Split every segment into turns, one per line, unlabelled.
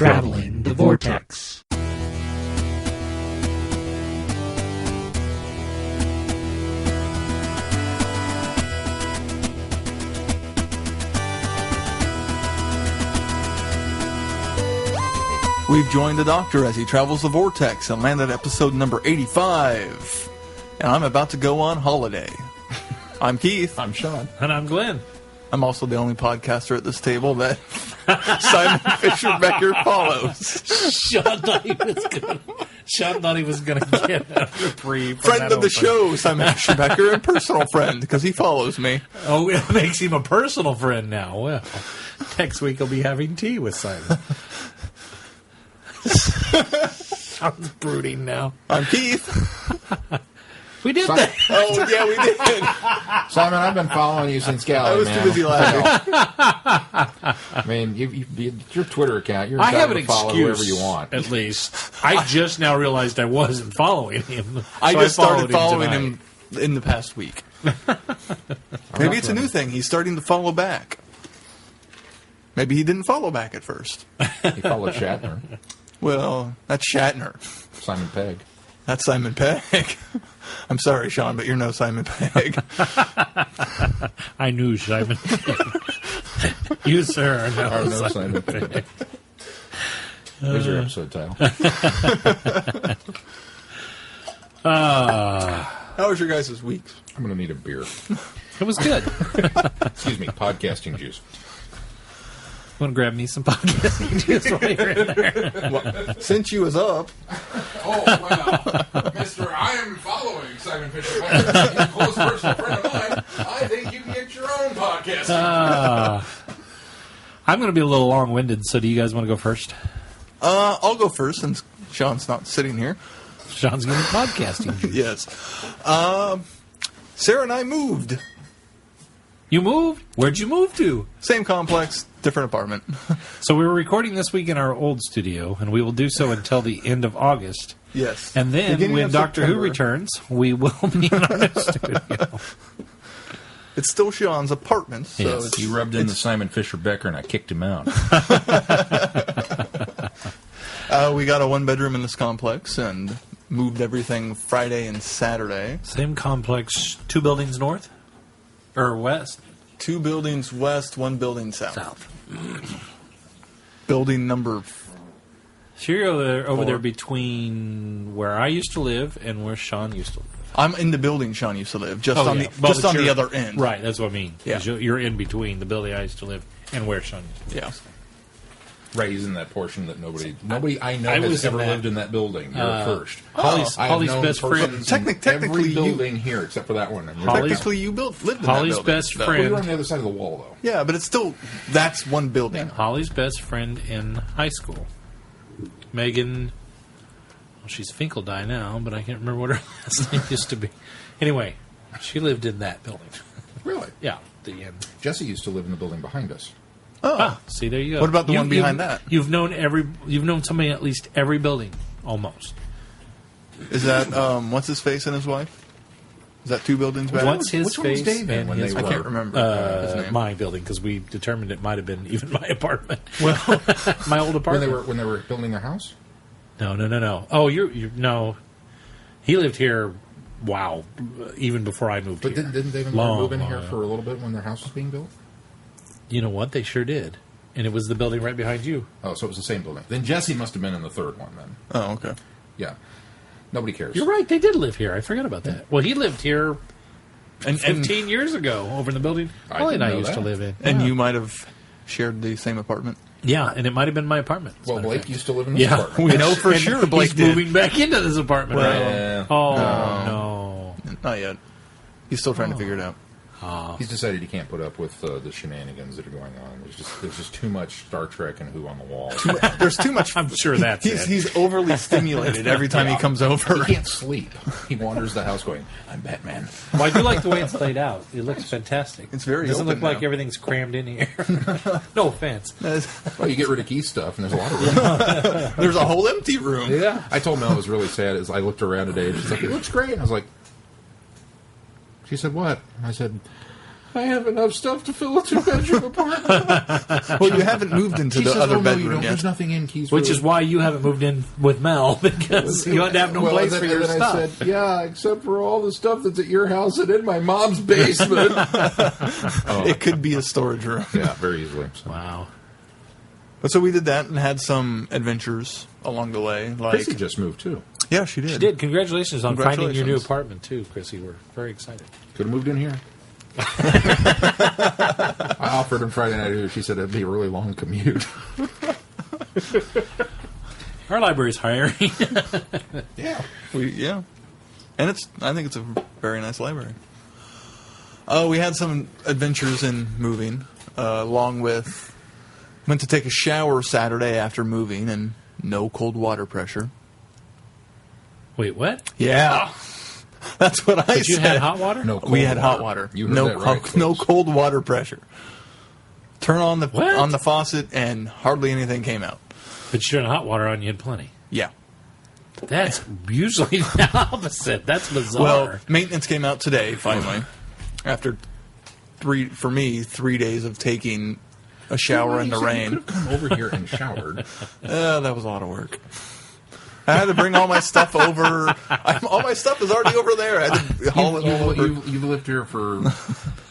Traveling the Vortex.
We've joined the Doctor as he travels the Vortex and landed at episode number 85. And I'm about to go on holiday. I'm Keith.
I'm Sean.
And I'm Glenn.
I'm also the only podcaster at this table that Simon Fisher Becker follows.
Sean thought he was gonna get a reprieve.
Friend of the show, Simon Fisher Becker, and personal friend, because he follows me.
Oh, it makes him a personal friend now. Well, next week I'll be having tea with Simon. Sounds brooding now.
I'm Keith.
We did that.
Oh, yeah, we did.
Simon, I've been following you since Gallifrey.
I was too busy laughing.
I mean, your Twitter account, you're
I have
entitled
an
to follow whoever
excuse,
you want.
at least. I just now realized I wasn't following him.
I
So
just started following
tonight.
him in the past week. Maybe it's a new thing. He's starting to follow back. Maybe he didn't follow back at first.
He followed Shatner,
Well, that's Shatner.
Simon Pegg.
That's Simon Pegg. I'm sorry, Sean, but you're no Simon Pegg.
I knew Simon. You, sir, are
Or
no
no
Simon.
Simon Pegg. There's your episode title.
How was your guys' week?
I'm going to need a beer.
It was good.
Excuse me, podcasting juice.
Want to grab me some podcasting juice while you're in there?
Well, since you was up,
Oh, well, Mr. I am following Simon Fisher Becker. He's a close personal friend of mine. I think you can get your own podcasting.
I'm going to be a little long-winded, so do you guys want to go first?
I'll go first since Sean's not sitting here.
Sean's getting podcasting juice.
Yes. Sarah and I moved.
You moved? Where'd you move to?
Same complex, different apartment.
So we were recording this week in our old studio, and we will do so until the end of August.
Yes.
And then,
Beginning
when
of
Doctor Who
September.
returns, we will be in our new studio.
It's still Sean's apartment. So
Yes.
it's,
He rubbed in the Simon Fisher Becker and I kicked him out.
we got a one-bedroom in this complex and moved everything Friday and Saturday.
Same complex, 2 buildings north? Or west?
2 buildings west, 1 building south.
South.
Building number...
So you're over
Four.
there between where I used to live and where Sean used to live.
I'm in the building Sean used to live, just
Oh,
on
yeah.
the
Well,
just
but
on the
you're-
other end.
Right, that's what I mean.
Yeah.
'Cause You're in between the building I used to live and where Sean used to live.
Yeah.
Right, he's in that portion that nobody I know
I was
has
in
ever
that.
lived in that building. You're first.
Holly's
I have
Holly's
known
best
persons
friend.
in
Technically,
every
you-
building here except for that one. And you're
Holly's-
Technically, you lived in
Holly's
that building.
best
though.
well, you're
friend.
on the other side of the wall, though.
Yeah, but it's still... That's one building.
Holly's best friend in high school. Megan, well, she's Finkeldye now, but I can't remember what her last name used to be. Anyway, she lived in that building.
Really?
Yeah, the end.
Jesse used to live in the building behind us.
Oh.
Ah, see, there you go.
What about the one behind that?
You've known somebody in at least every building, almost.
Is that, what's his face and his wife? Is that 2 buildings back?
What's his
which one was
face
Dave in
and
when
his
they
I
were-
can't remember his name.
my building, because we determined it might have been even my apartment. Well, my old apartment.
When they were building their house?
No. Oh, you're no. He lived here. Wow, even before I moved
But
here.
didn't Dave and
Long,
Laura move in
long
here
ago.
for a little bit when their house was being built?
You know what? They sure did, and it was the building right behind you.
Oh, so it was the same building. Then Jesse must have been in the third one then.
Oh, okay.
Yeah. Nobody cares.
You're right. They did live here. I forgot about that. Well, he lived here
And
15 years ago over in the building
I
Holly and I
didn't know
used to
that.
live in.
And
Yeah.
you might have shared the same apartment.
Yeah, and it might have been my apartment. as a
Well,
matter of
Blake
fact.
used to live in this
Yeah,
apartment.
We know for
And
sure Blake
he's
did.
moving back into this apartment.
Well,
right?
Yeah.
Oh no.
Not yet. He's still trying to figure it out.
He's decided he can't put up with the shenanigans that are going on. There's just too much Star Trek and Who on the Wall.
There's too much.
I'm sure that's it.
He's overly stimulated every time he comes over.
He can't sleep. He wanders the house going, "I'm Batman."
Well, I do like the way it's laid out. It looks fantastic.
It's very
doesn't
open
look like
now.
everything's crammed in here. No offense.
Well, you get rid of Keith's stuff, and there's a lot of room.
There's a whole empty room.
Yeah.
I told Mel it was really sad. As I looked around today, and she's like, "It looks great." And I was like, "She said what?" And I said, I have enough stuff to fill a 2-bedroom apartment.
Well, you haven't moved into the other bedroom yet.
There's nothing in Keys.
Which is why you haven't moved in with Mel, because you had to have no place for your stuff.
I said, yeah, except for all the stuff that's at your house and in my mom's basement.
It could be a storage room.
Yeah, very easily. So.
Wow.
But so we did that and had some adventures along the way. Like,
Chrissy just moved, too.
Yeah, she did.
She did. Congratulations on finding your new
Congratulations.
apartment, too, Chrissy. We're very excited.
Could have moved in here. I offered him Friday night. She said it'd be a really long commute.
Our library's hiring.
Yeah.
And I think it's a very nice library. We had some adventures in moving, along with went to take a shower Saturday after moving, and no cold water pressure.
Wait, what?
Yeah. That's what I
But you
said.
had hot water?
No cold
We had
water.
hot water.
You heard
No,
that right,
no
folks.
cold water pressure. Turn on the
What?
faucet, and hardly anything came out.
But you turned hot water on, you had plenty.
Yeah.
That's usually the opposite. That's bizarre.
Well, maintenance came out today, finally. After 3 days of taking a shower in the
You
rain.
could have come over here and showered.
That was a lot of work. I had to bring all my stuff over. All my stuff is already over there. I had to haul it all over.
You've lived here for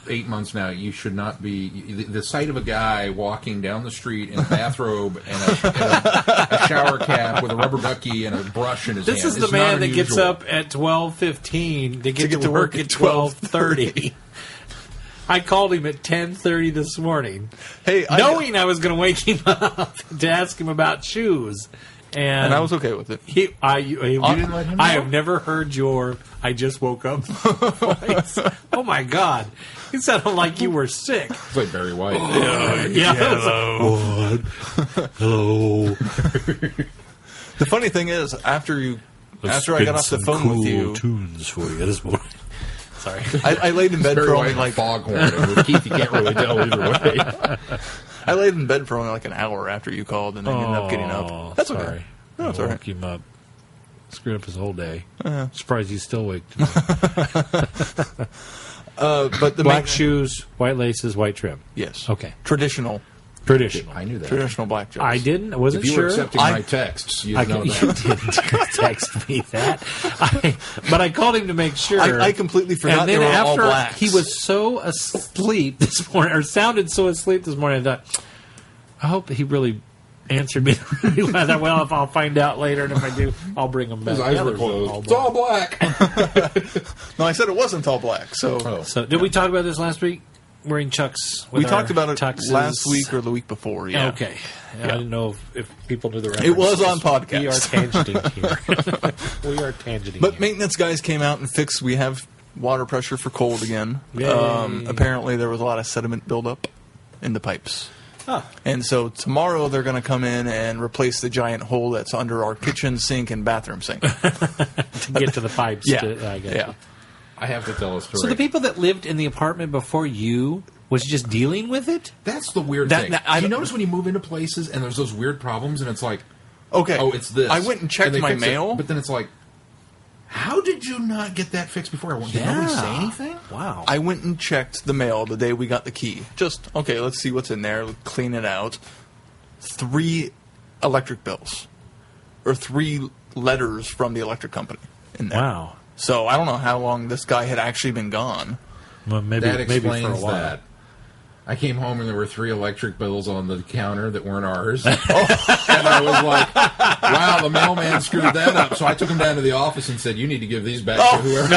8 months now. You should not be... The sight of a guy walking down the street in a bathrobe and a shower cap with a rubber ducky and a brush in his hand.
this is the
not
man that gets
unusual.
up at 12:15 to get
get
to work at 12:30. I called him at 10:30 this morning,
Hey,
knowing I was going to wake him up to ask him about shoes.
and I was okay with it.
You
didn't let him know?
I have never heard your "I just woke up" voice. Oh my God, it sounded like you were sick.
It's like Barry White.
Yeah. Hello.
The funny thing is, after I got off the phone with you,
tunes for you this morning. Sorry.
I laid in bed
Barry
for
White
only
and
like
foghorn. And with Keith, you can't really tell either way.
I laid in bed for only like an hour after you called, and then you ended up getting up. That's okay.
Sorry.
No, it's
I
all right.
woke him up. Screwed up his whole day.
Uh-huh.
Surprised he's still awake today.
But the
Black
main-
shoes, white laces, white trim.
Yes.
Okay.
Traditional
I knew that.
Traditional black jokes.
I didn't. I wasn't
If you
sure.
were accepting my texts, you'd know
You
that.
didn't text me that. But I called him to make sure.
I completely forgot
and
they
then
were all
after
blacks.
he was so asleep this morning, or sounded so asleep this morning, I thought, I hope he really answered me. I thought, well, if I'll find out later, and if I do, I'll bring him back.
His eyes
Yeah,
were
they're
closed.
all black.
It's all black.
No, I said it wasn't all black. So
Oh.
So, did we talk about this last week? Wearing chucks.
we
With
talked
our
about it
tuxes?
last week or the week before. Yeah.
Okay. I didn't know if people knew the reference.
It was on podcast.
We are tangenting here. We are tangenting
But
here.
maintenance guys came out and fixed. We have water pressure for cold again.
Yay.
Apparently, there was a lot of sediment buildup in the pipes.
Huh.
And so tomorrow they're going to come in and replace the giant hole that's under our kitchen sink and bathroom sink.
To get to the pipes.
Yeah.
I get
Yeah.
you.
I have to tell a story.
So the people that lived in the apartment before you was just dealing with it?
That's the weird
That-
thing.
that- I
you
don't-
notice when you move into places and there's those weird problems, and it's like,
Okay.
oh, it's this.
I went and checked
they
my
fix it,
mail.
but then it's like, how did you not get that fixed before? Did nobody say anything?
Wow.
I went and checked the mail the day we got the key. Just, okay, let's see what's in there. Clean it out. 3 electric bills. Or 3 letters from the electric company in there.
Wow.
So I don't know how long this guy had actually been gone.
Well, maybe
That
maybe for a
explains
while.
that. I came home and there were 3 electric bills on the counter that weren't ours. And I was like, wow, the mailman screwed that up. So I took him down to the office and said, you need to give these back to whoever.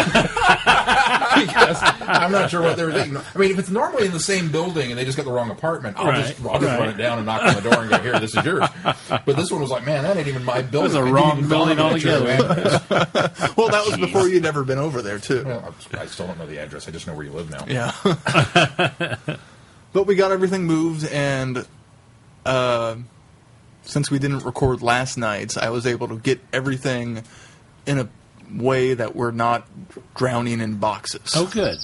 Because I'm not sure what they were thinking. I mean, if it's normally in the same building and they just got the wrong apartment, I'll just run it down and knock on the door and go, here, this is yours. But this one was like, man, that ain't even my building.
was a
I didn't
wrong
even
building
know the
altogether.
address.
Well, that was before you'd ever been over there, too.
Well, I still don't know the address. I just know where you live now.
Yeah. But we got everything moved, and since we didn't record last night, I was able to get everything in a way that we're not drowning in boxes.
Oh, good.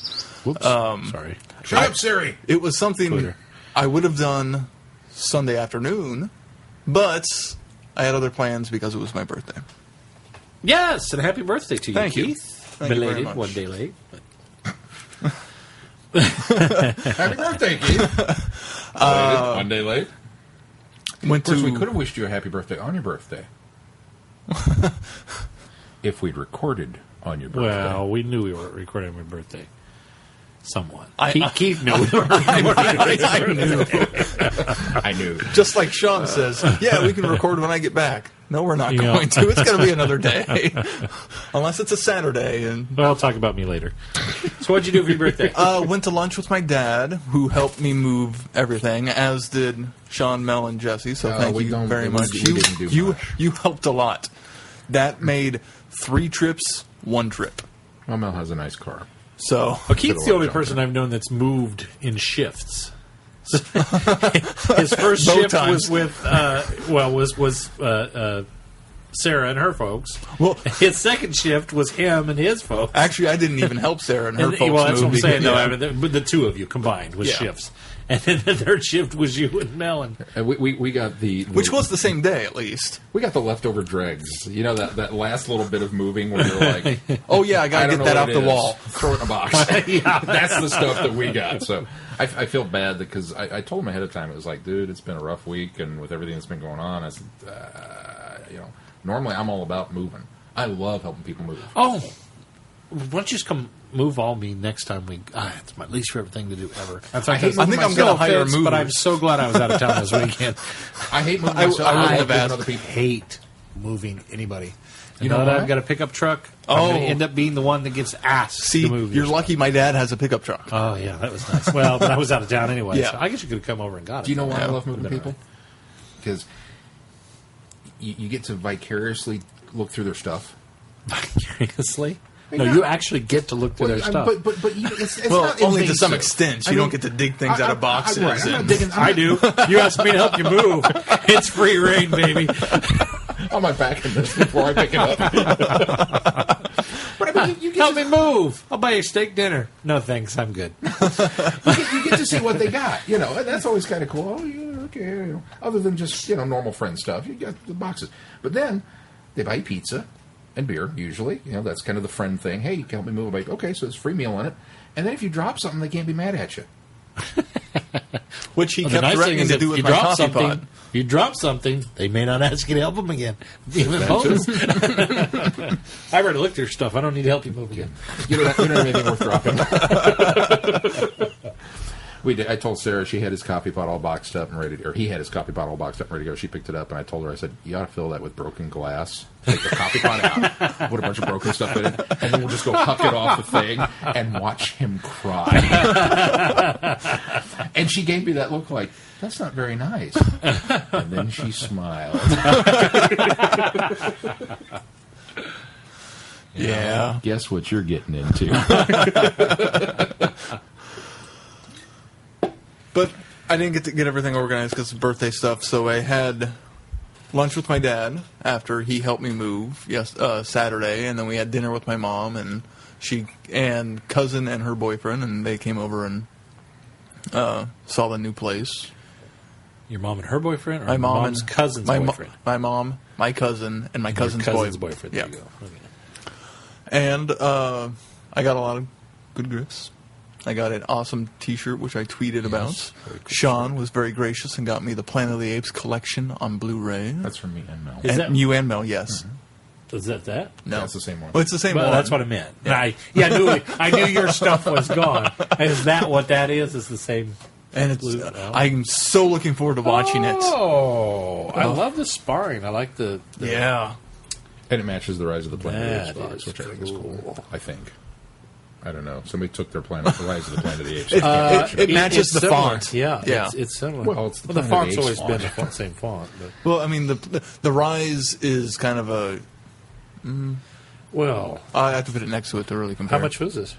Whoops. Sorry.
Shut up, Siri.
It was something
Twitter.
I would have done Sunday afternoon, but I had other plans because it was my birthday.
Yes, and happy birthday to you,
Thank you.
Keith.
Thank you very
Belated,
much.
one day late. But
Happy birthday, Keith. One day late. Of course, we could have wished you a happy birthday on your birthday. If we'd recorded on your birthday.
Well, we knew we were recording on my birthday. Somewhat.
Keith knew we were recording.
I knew.
Just like Sean says, yeah, we can record when I get back. No, we're not going to. It's going to be another day. Unless it's a Saturday.
Well, I'll talk about me later. So what'd you do for your birthday?
Went to lunch with my dad, who helped me move everything, as did Sean, Mel, and Jesse. So thank you very much. You helped a lot. That made 3 trips, 1 trip.
Well, Mel has a nice car.
So
Keith's the only person I've known that's moved in shifts. His first shift was with Sarah and her folks.
Well,
his second shift was him and his folks.
Actually, I didn't even help Sarah and her folks.
Well, that's what I'm saying.
Yeah.
No, I mean, the 2 of you combined was shifts. And then the third shift was you and Mel. And
we got the
which was the same day, at least.
We got the leftover dregs. You know, that last little bit of moving where you're like,
oh, yeah, I got to get that off the wall.
Throw it in a box. Yeah, that's the stuff that we got. So I feel bad because I told him ahead of time. It was like, dude, it's been a rough week. And with everything that's been going on, I said, normally I'm all about moving. I love helping people move.
Oh, why don't you just come move all me next time we... it's my least favorite thing to do ever.
I think I'm going to hire a mover.
But I'm so glad I was out of town this weekend.
I hate moving myself.
I hate moving anybody. You know that I've got a pickup truck? I'm going to end up being the one that gets asked to move.
You're lucky my dad has a pickup truck.
Oh, yeah, that was nice. Well, but I was out of town anyway, so I guess you could have come over and got it.
Do you know why I love moving people? Because you get to vicariously look through their stuff.
Vicariously? No, you actually get to look through their stuff.
But it's
well,
not
only to some extent. You don't get to dig things out of boxes.
I do. You asked me to help you move. It's free reign, baby.
On my back in this before I pick it up. But I mean, you get
help me move. I'll buy you a steak dinner. No, thanks. I'm good.
you get to see what they got. You know, and that's always kind of cool. Oh, yeah, okay. You know, other than just normal friend stuff, you got the boxes. But then they buy you pizza. And beer, usually. That's kind of the friend thing. Hey, you can help me move a bike. Okay, so there's a free meal in it. And then if you drop something, they can't be mad at you.
Which he kept threatening to do with my coffee pot.
If you drop something, they may not ask you to help them again. Even bonus. I've already looked at your stuff. I don't need to help you move again.
You don't have anything worth dropping. I told Sarah she had his coffee pot all boxed up and ready to, or he had his coffee pot all boxed up and ready to go. She picked it up, and I told her, I said, you ought to fill that with broken glass. Take the coffee pot out, put a bunch of broken stuff in it, and then we'll just go huck it off the thing and watch him cry. And she gave me that look like, that's not very nice. And then she smiled.
Yeah.
Guess what you're getting into.
But I didn't get to get everything organized because of birthday stuff, so I had lunch with my dad after he helped me move Saturday, and then we had dinner with my mom and cousin and her boyfriend, and they came over and saw the new place.
Your mom and her boyfriend, or
my mom
mom's
and
cousin's boyfriend?
My mom, my cousin, and my cousin's
boyfriend.
Yeah.
There you go. Okay.
And I got a lot of good gifts. I got an awesome T-shirt, which I tweeted about. Cool. Sean was very gracious and got me the Planet of the Apes collection on Blu-ray.
That's from me and Mel.
You and Mel, yes.
Mm-hmm. Is that?
No,
it's the same one.
Well, it's the same one.
That's what I meant. Yeah. I knew your stuff was gone. Is that what that is? Is the same?
And I'm so looking forward to watching it.
Oh, I love the sparring. I like the
yeah.
And it matches the Rise of the Planet of the Apes box, which
cool.
I think is cool. I think. I don't know. Somebody took the Rise of the Planet of the Apes.
It matches the font.
Yeah. It's similar.
Well,
the font's always been the same font. But.
Well, I mean, the Rise is kind of a...
well...
I have to put it next to it to really compare.
How much was this?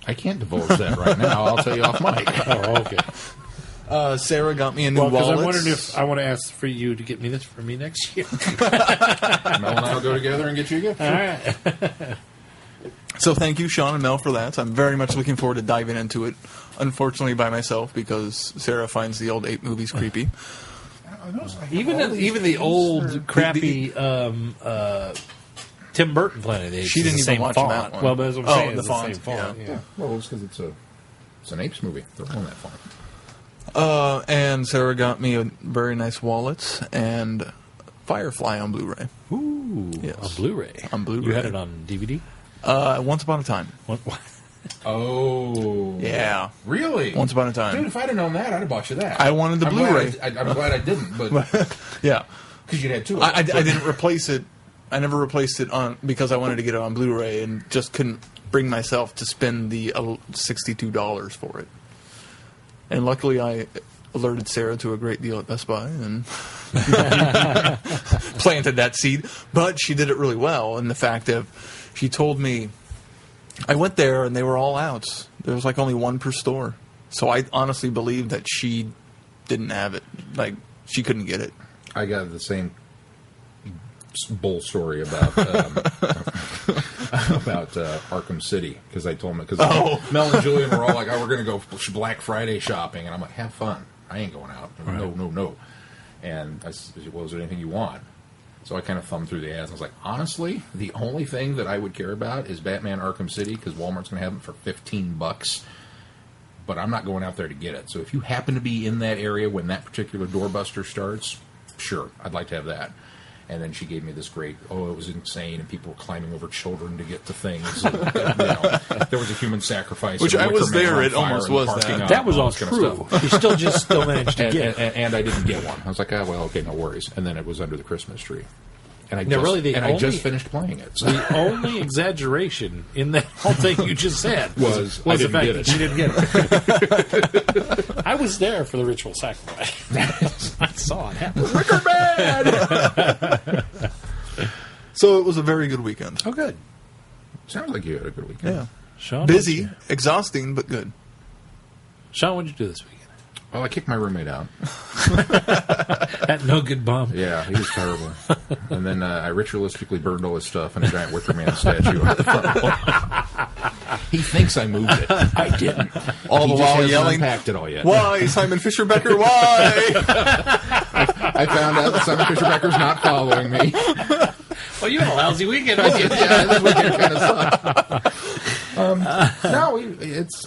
I can't divulge that right now. I'll tell you off mic.
Oh, okay.
Sarah got me a new wallet.
I'm wondering if I want to ask for you to get me this for me next year.
Mel and I will go together and get you a gift.
All right.
So thank you, Sean and Mel, for that. I'm very much looking forward to diving into it. Unfortunately, by myself, because Sarah finds the old ape movies creepy.
Even the old crappy Tim Burton Planet of the Apes.
She didn't
is the
even
same
watch
font.
that one.
Well, but that's what I'm
Oh,
saying.
the
It's
font,
the same font.
yeah.
Yeah.
Well, it's because it's an apes movie. They're on that font.
And Sarah got me a very nice wallet and Firefly on Blu-ray.
Ooh,
Yes.
on Blu-ray.
On Blu-ray.
You had it on DVD?
Once Upon a Time.
What?
Oh.
Yeah.
Really?
Once Upon a Time.
Dude, if I'd have known that, I'd have bought you that.
I wanted the Blu-ray.
I'm glad I didn't, but
Yeah.
because you had two.
I didn't replace it. I never replaced it on because I wanted to get it on Blu-ray and just couldn't bring myself to spend the $62 for it. And luckily, I alerted Sarah to a great deal at Best Buy and planted that seed. But she did it really well in the fact that she told me, I went there and they were all out. There was like only one per store. So I honestly believe that she didn't have it. Like, she couldn't get it.
I got the same bull story about Arkham City because I told them because Mel and Julian were all like, "Oh, we're going to go Black Friday shopping," and I'm like, "Have fun. I ain't going out.
Right.
No." And I said, "Well, is there anything you want?" So I kind of thumbed through the ads. I was like, honestly, the only thing that I would care about is Batman Arkham City because Walmart's going to have them for $15. But I'm not going out there to get it. So if you happen to be in that area when that particular doorbuster starts, sure, I'd like to have that. And then she gave me this great, it was insane, and people were climbing over children to get to things. And, there was a human sacrifice.
Which I was there, it almost was that.
That was all true. You still managed to get it.
And I didn't get one. I was like, okay, no worries. And then it was under the Christmas tree. And I just finished playing it. So.
The only exaggeration in that whole thing you just said was the fact that you didn't get it. I was there for the ritual sacrifice. I saw it happen.
Wicker Man!
So it was a very good weekend.
Oh, good.
Sounds like you had a good weekend.
Yeah.
Sean,
Busy, exhausting, but good.
Sean, what'd you do this weekend?
Well, I kicked my roommate out.
That no good bum.
Yeah, he was terrible. And then I ritualistically burned all his stuff in a giant Wicker Man statue on the front wall. He thinks I moved it. I didn't.
All the while yelling,
unpacked it all yet.
"Why, Simon Fisher-Becker, why?"
I found out that Simon Fisher-Becker's not following me.
Well, you had a lousy weekend.
Yeah, this weekend kind of sucked.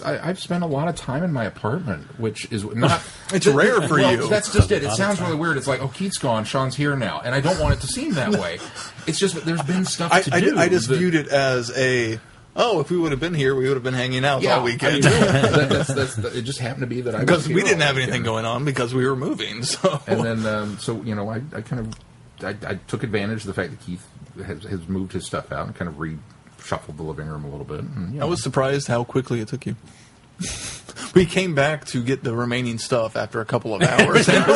I've spent a lot of time in my apartment, which is not...
It's rare for you.
That's just it. It sounds really weird. It's like, Keith's gone, Sean's here now. And I don't want it to seem that way. It's just that there's been stuff to do.
I just viewed it as if we would have been here, we would have been hanging out all weekend.
It just happened to be that I was
because
here
we didn't
all
have anything
weekend.
going on because we were moving. So
And then, I took advantage of the fact that Keith has moved his stuff out and kind of reshuffled the living room a little bit. And,
I was surprised how quickly it took you. We came back to get the remaining stuff after a couple of hours. And it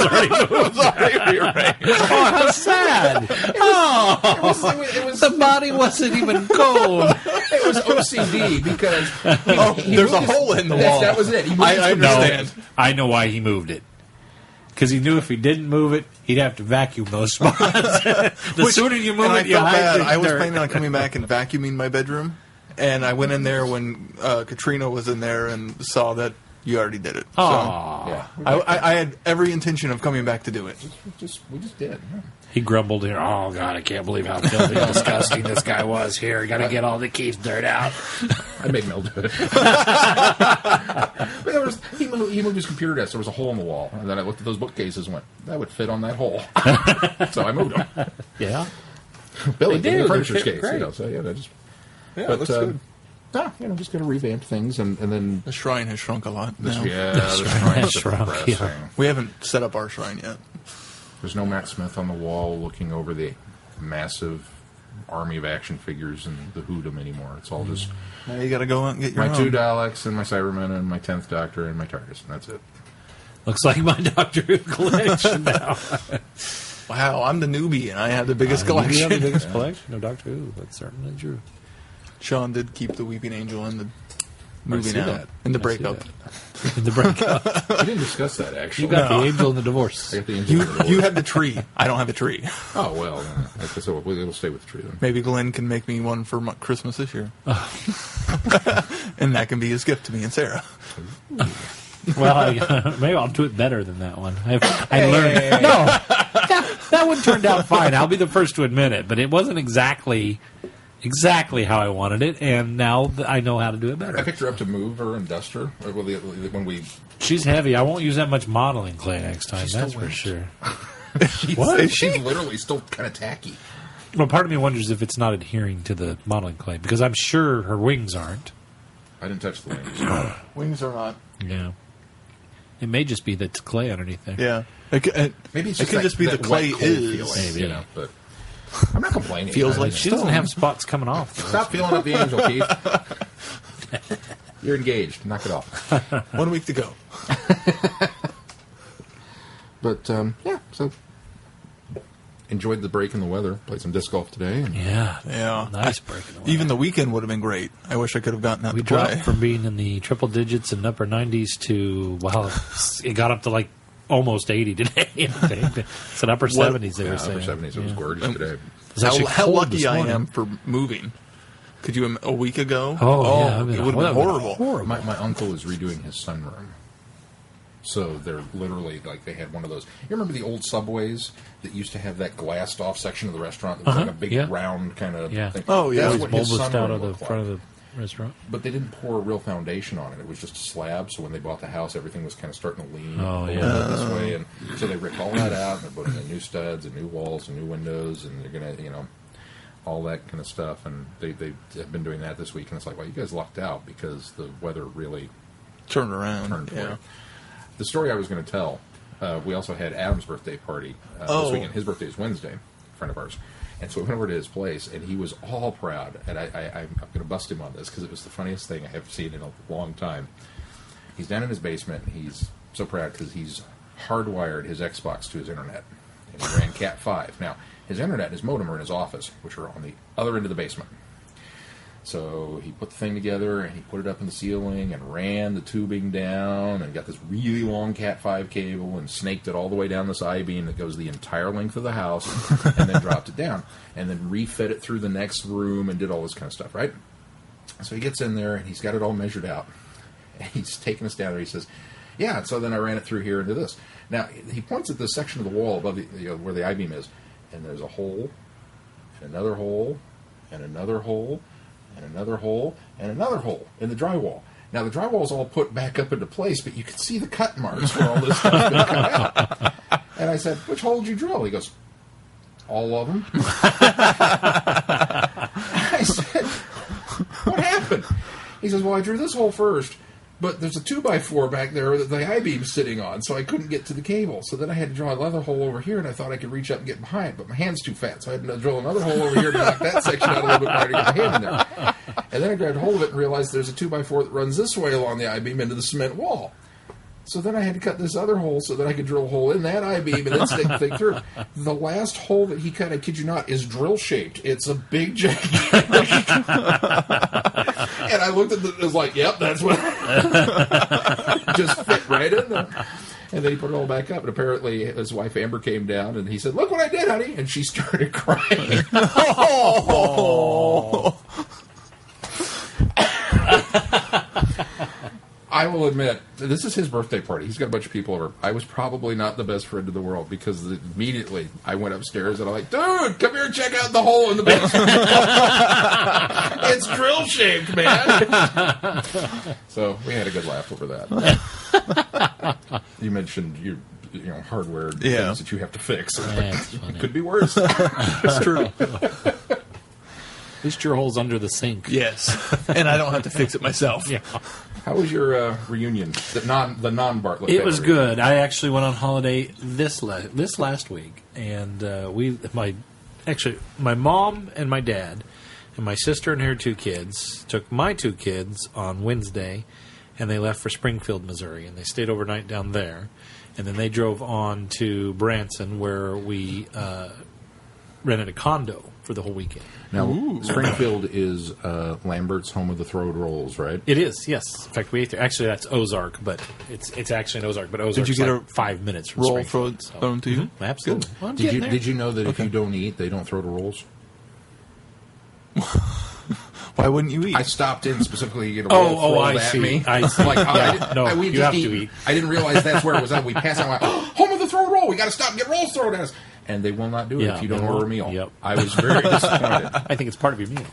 was already rearranged.
Oh, how sad!
It was
The body wasn't even cold.
It was OCD because
there's a hole in the wall.
That was it.
I understand.
I know why he moved it. Because he knew if he didn't move it, he'd have to vacuum those spots. The sooner you move it, you hide the
I was
dirt.
planning on coming back and vacuuming my bedroom, and I went in there when Katrina was in there and saw that you already did it. So
Aw.
I had every intention of coming back to do it.
We just did. Yeah.
He grumbled here. Oh, God, I can't believe how filthy and disgusting this guy was here. Got to get all the Keith's dirt out.
I made Mel do it. But he moved his computer desk. There was a hole in the wall. And then I looked at those bookcases and went, that would fit on that hole. So I moved them.
Yeah.
Billy
They
did
do.
the furniture
They fit
case.
great.
So, yeah,
Yeah, it looks good.
Just got to revamp things. And then...
The shrine has shrunk a lot now.
the shrine's
shrunk,
depressing.
yeah.
We haven't set up our shrine yet.
There's no Matt Smith on the wall looking over the massive army of action figures and the Hoodum anymore. It's all just
Now you got to go out and get your
my
own.
2 Daleks and my Cybermen and my 10th Doctor and my TARDIS, and that's it.
Looks like my Doctor Who collection now.
Wow, I'm the newbie and I have the biggest
You have
collection.
the biggest collection of Doctor Who. That's certainly true.
Sean did keep the Weeping Angel in the
see
moving out
that.
in the
I see
breakup.
that. In the breakup.
We didn't discuss that, actually.
You got the angel and the divorce.
I got the angel.
You have the tree. I don't have a tree.
Oh, well, so it'll stay with the tree then.
Maybe Glenn can make me one for Christmas this year. And that can be his gift to me and Sarah.
Well, maybe I'll do it better than that one. I learned. No, that one turned out fine. I'll be the first to admit it. But it wasn't exactly exactly how I wanted it, and now I know how to do it better.
I picked her up to move her and dust her when we.
She's heavy. I won't use that much modeling clay next time. That's for sure.
What? She's literally still kind of tacky.
Well, part of me wonders if it's not adhering to the modeling clay, because I'm sure her wings aren't.
I didn't touch the wings.
Wings are not.
Yeah. It may just be that it's clay underneath there.
Yeah.
Maybe it's
it could just be the clay is.
Feeling, maybe, but I'm not complaining.
Feels like
she doesn't have spots coming off.
Stop feeling up the angel, Keith. You're engaged. Knock it off.
1 week to go.
But, so enjoyed the break in the weather. Played some disc golf today. And
Yeah.
Nice break in the weather.
Even the weekend would have been great. I wish I could have gotten out
We
to play.
dropped from being in the triple digits and upper 90s to, it got up to like almost 80 today. I think. It's an upper 70s, they were saying.
Upper 70s. It was gorgeous today.
It was actually
How
cold
lucky
this
I
morning.
am for moving. Could you, a week ago?
Oh, yeah.
It would have been horrible.
My uncle is redoing his sunroom. So they're literally, like, they had one of those. You remember the old Subways that used to have that glassed off section of the restaurant that was like a big round kind of thing?
Oh, yeah.
That's
It
what
was
his
bulbous out
sunroom
of the
looked
front
like.
of the restaurant.
But they didn't pour a real foundation on it. It was just a slab. So when they bought the house, everything was kind of starting to lean
Oh,
a
yeah.
little bit this way. And so they ripped all that out, and they're putting in new studs and new walls and new windows, and they're going to, all that kind of stuff. And they have been doing that this week. And it's like, well, you guys lucked out because the weather really
Turned around.
turned for
Yeah.
it. The story I was going to tell, we also had Adam's birthday party this weekend. His birthday is Wednesday, a friend of ours. And so we went over to his place, and he was all proud. And I'm going to bust him on this because it was the funniest thing I have seen in a long time. He's down in his basement, and he's so proud because he's hardwired his Xbox to his internet. And he ran Cat 5. Now, his internet and his modem are in his office, which are on the other end of the basement. So he put the thing together, and he put it up in the ceiling, and ran the tubing down, and got this really long Cat 5 cable, and snaked it all the way down this I-beam that goes the entire length of the house, and then dropped it down, and then refed it through the next room, and did all this kind of stuff, right? So he gets in there, and he's got it all measured out, and he's taking us down there. He says, yeah, so then I ran it through here into this. Now, he points at this section of the wall above the, where the I-beam is, and there's a hole, and another hole, and another hole, and another hole, and another hole in the drywall. Now, the drywall's all put back up into place, but you can see the cut marks where all this stuff's been cut out. And I said, which hole did you drill? He goes, all of them. I said, what happened? He says, well, I drew this hole first, but there's a 2x4 back there that the I-beam's sitting on, so I couldn't get to the cable. So then I had to draw another hole over here, and I thought I could reach up and get behind, but my hand's too fat, so I had to drill another hole over here to knock that section out a little bit harder to get my hand in there. And then I grabbed hold of it and realized there's a 2x4 that runs this way along the I-beam into the cement wall. So then I had to cut this other hole so that I could drill a hole in that I-beam and then stick the thing through. The last hole that he cut, I kid you not, is drill-shaped. It's a big, gigantic... And I looked at it and was like, yep, that's what... Just fit right in there. And then he put it all back up. And apparently his wife, Amber, came down and he said, look what I did, honey. And she started crying.
Oh.
I will admit, this is his birthday party. He's got a bunch of people over. I was probably not the best friend in the world because immediately I went upstairs and I'm like, dude, come here and check out the hole in the basement. It's drill-shaped, man. So we had a good laugh over that. You mentioned your hardware things that you have to fix. It could be worse.
It's true.
At least your hole's under the sink.
Yes. And I don't have to fix it myself.
Yeah.
How was your reunion? The non-Bartlett.
It was
reunion?
good. I actually went on holiday this last week, and my mom and my dad and my sister and her 2 kids took my 2 kids on Wednesday, and they left for Springfield, Missouri, and they stayed overnight down there, and then they drove on to Branson, where we rented a condo for the whole weekend.
Now, Springfield is Lambert's home of the throwed rolls, right?
It is, yes. In fact, we ate there. Actually, that's Ozark, but it's actually in Ozark. But Ozark's
Did you get
like 5 minutes from
Roll
Springfield.
thrown to you?
Mm-hmm. Absolutely. Well, I'm
Did
getting
you
there.
did you know that if you don't eat, they don't throw the rolls?
Why wouldn't you eat?
I stopped in specifically to get a roll thrown
I
at
see.
me.
I see.
Like,
No,
we
you
just
have
eat.
to eat.
I didn't realize that's where it was at. We passed out. Like, home of the throw roll. We got to stop and get rolls thrown at us. and they will not do it
Yeah,
if you don't
they
order a
won't.
meal.
Yep.
I was very disappointed.
I think it's part of your meal.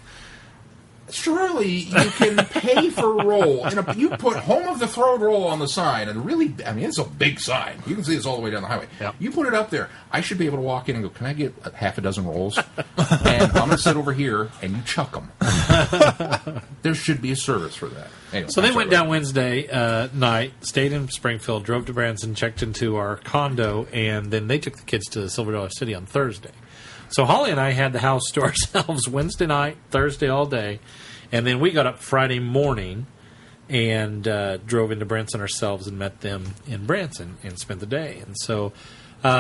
Surely you can pay for a roll. You put home of the throat roll on the sign, and really, I mean, it's a big sign. You can see this all the way down the highway.
Yep.
You put it up there. I should be able to walk in and go, can I get half a dozen rolls? And I'm going to sit over here, and you chuck them. There should be a service for that. Anyway,
So they went down Wednesday night, stayed in Springfield, drove to Branson, checked into our condo, and then they took the kids to Silver Dollar City on Thursday. So Holly and I had the house to ourselves Wednesday night, Thursday all day, and then we got up Friday morning and drove into Branson ourselves and met them in Branson and spent the day. And so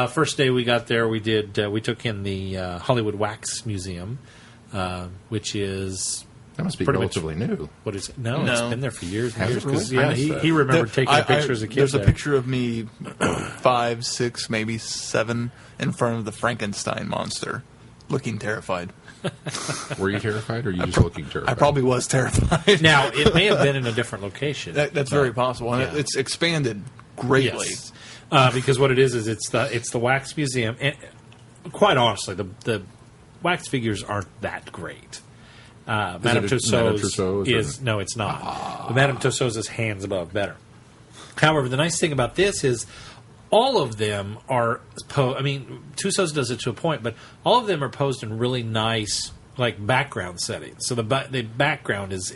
first day we got there, we took in the Hollywood Wax Museum, which is...
That must be
pretty
relatively new.
What is it? No,
No.
it's been there for years and
Has
years.
it really?
'Cause, yeah,
I missed that.
he remembered taking a picture as a kid.
There's
there.
a picture of me 5, 6, maybe 7 in front of the Frankenstein monster, looking terrified.
Were you terrified, or are you just looking terrified?
I probably was terrified.
Now, it may have been in a different location.
That's very possible, and
yeah.
it's expanded greatly.
Yes. Because what it is it's the wax museum, and quite honestly, the wax figures aren't that great. Madame Tussauds is no, it's not. The Madame Tussauds is hands above better. However, the nice thing about this is all of them are. Tussauds does it to a point, but all of them are posed in really nice, like, background settings. So the background is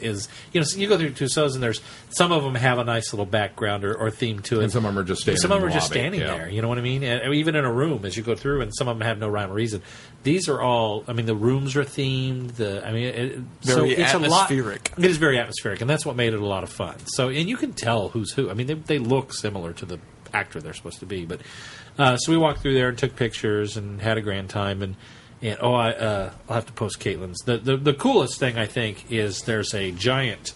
so you go through Tussauds and there's some of them have a nice little background or theme to it,
And some of them are just standing.
Some of them
in
are
the
just
lobby.
standing
Yeah.
there. You know what I mean? And even in a room as you go through, and some of them have no rhyme or reason. These are all. I mean, the rooms are themed.
Very
it's
atmospheric.
It is very atmospheric, and that's what made it a lot of fun. So, and you can tell who's who. I mean, they look similar to the actor they're supposed to be. But so we walked through there and took pictures and had a grand time. And I'll have to post Caitlin's. The coolest thing I think is there's a giant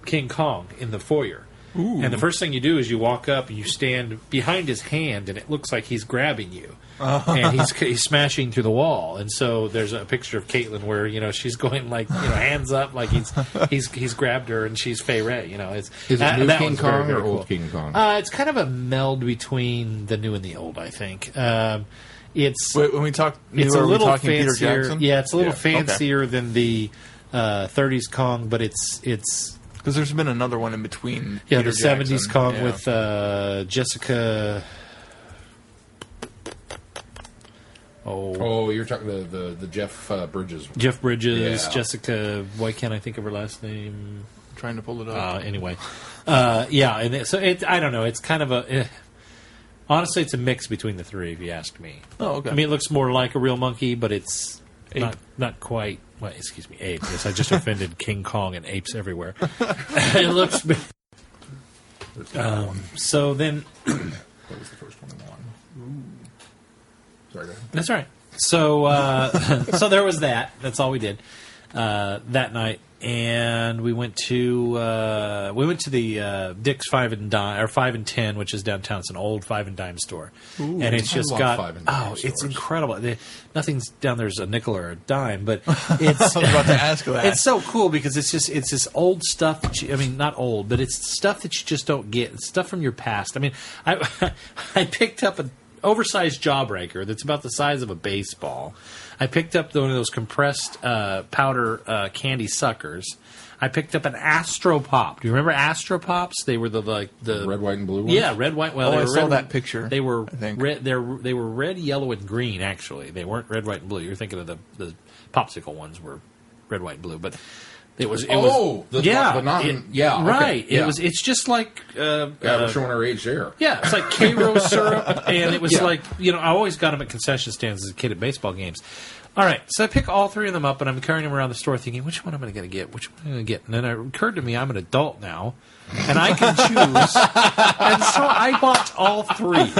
King Kong in the foyer. Ooh. And the first thing you do is you walk up and you stand behind his hand, and it looks like he's grabbing you. And he's smashing through the wall. And so there's a picture of Caitlin where she's going like hands up like he's grabbed her and she's Fay Ray. Is
it new King Kong or old King Kong?
It's kind of a meld between the new and the old, I think. It's
Wait, when we talk new,
it's a
are we
little
talking Peter
fancier.
Jackson?
Yeah, it's a little
Okay.
fancier than the 30s Kong, but it's
Because there's been another one in between.
yeah,
Peter
the 70s
Jackson.
Kong
Yeah.
with Jessica.
Oh, you're talking the Jeff Bridges one.
Jeff Bridges,
Yeah.
Jessica. Why can't I think of her last name?
trying to pull it up.
Anyway, and so I don't know. It's kind of a. Honestly, it's a mix between the three, if you ask me.
Oh, okay.
I mean, it looks more like a real monkey, but it's not quite. Well, excuse me, ape. Yes, I just offended King Kong and apes everywhere. It looks. So then.
That was the first one in one. Sorry, go ahead.
That's all right. So, so there was that. That's all we did that night, and we went to the Dick's 5 and 10, which is downtown. It's an old 5 and dime store, and it's just
love
got
5 and dime
it's
stores.
incredible. Nothing's down there's a nickel or a dime, but it's
I was about to ask that.
it's so cool because it's this old stuff. Not old, but it's stuff that you just don't get. It's stuff from your past. I mean, I picked up an oversized jawbreaker that's about the size of a baseball. I picked up one of those compressed powder candy suckers. I picked up an Astro Pop. Do you remember Astro Pops? They were the
Red, white, and blue ones?
yeah, red, white. Well,
Oh,
they
I
were
saw
red,
that picture,
They were
I think.
red. They were red, yellow, and green. Actually, they weren't red, white, and blue. You're thinking of the popsicle ones were red, white, and blue, but. It was
yeah.
Right.
Okay, yeah.
It's just like
we're showing our age there.
yeah, it's like K-Rose syrup, and it was like, I always got them at concession stands as a kid at baseball games. All right, so I pick all three of them up, and I'm carrying them around the store thinking, which one am I going to get? Which one am I going to get? And then it occurred to me I'm an adult now, and I can choose. And so I bought all three.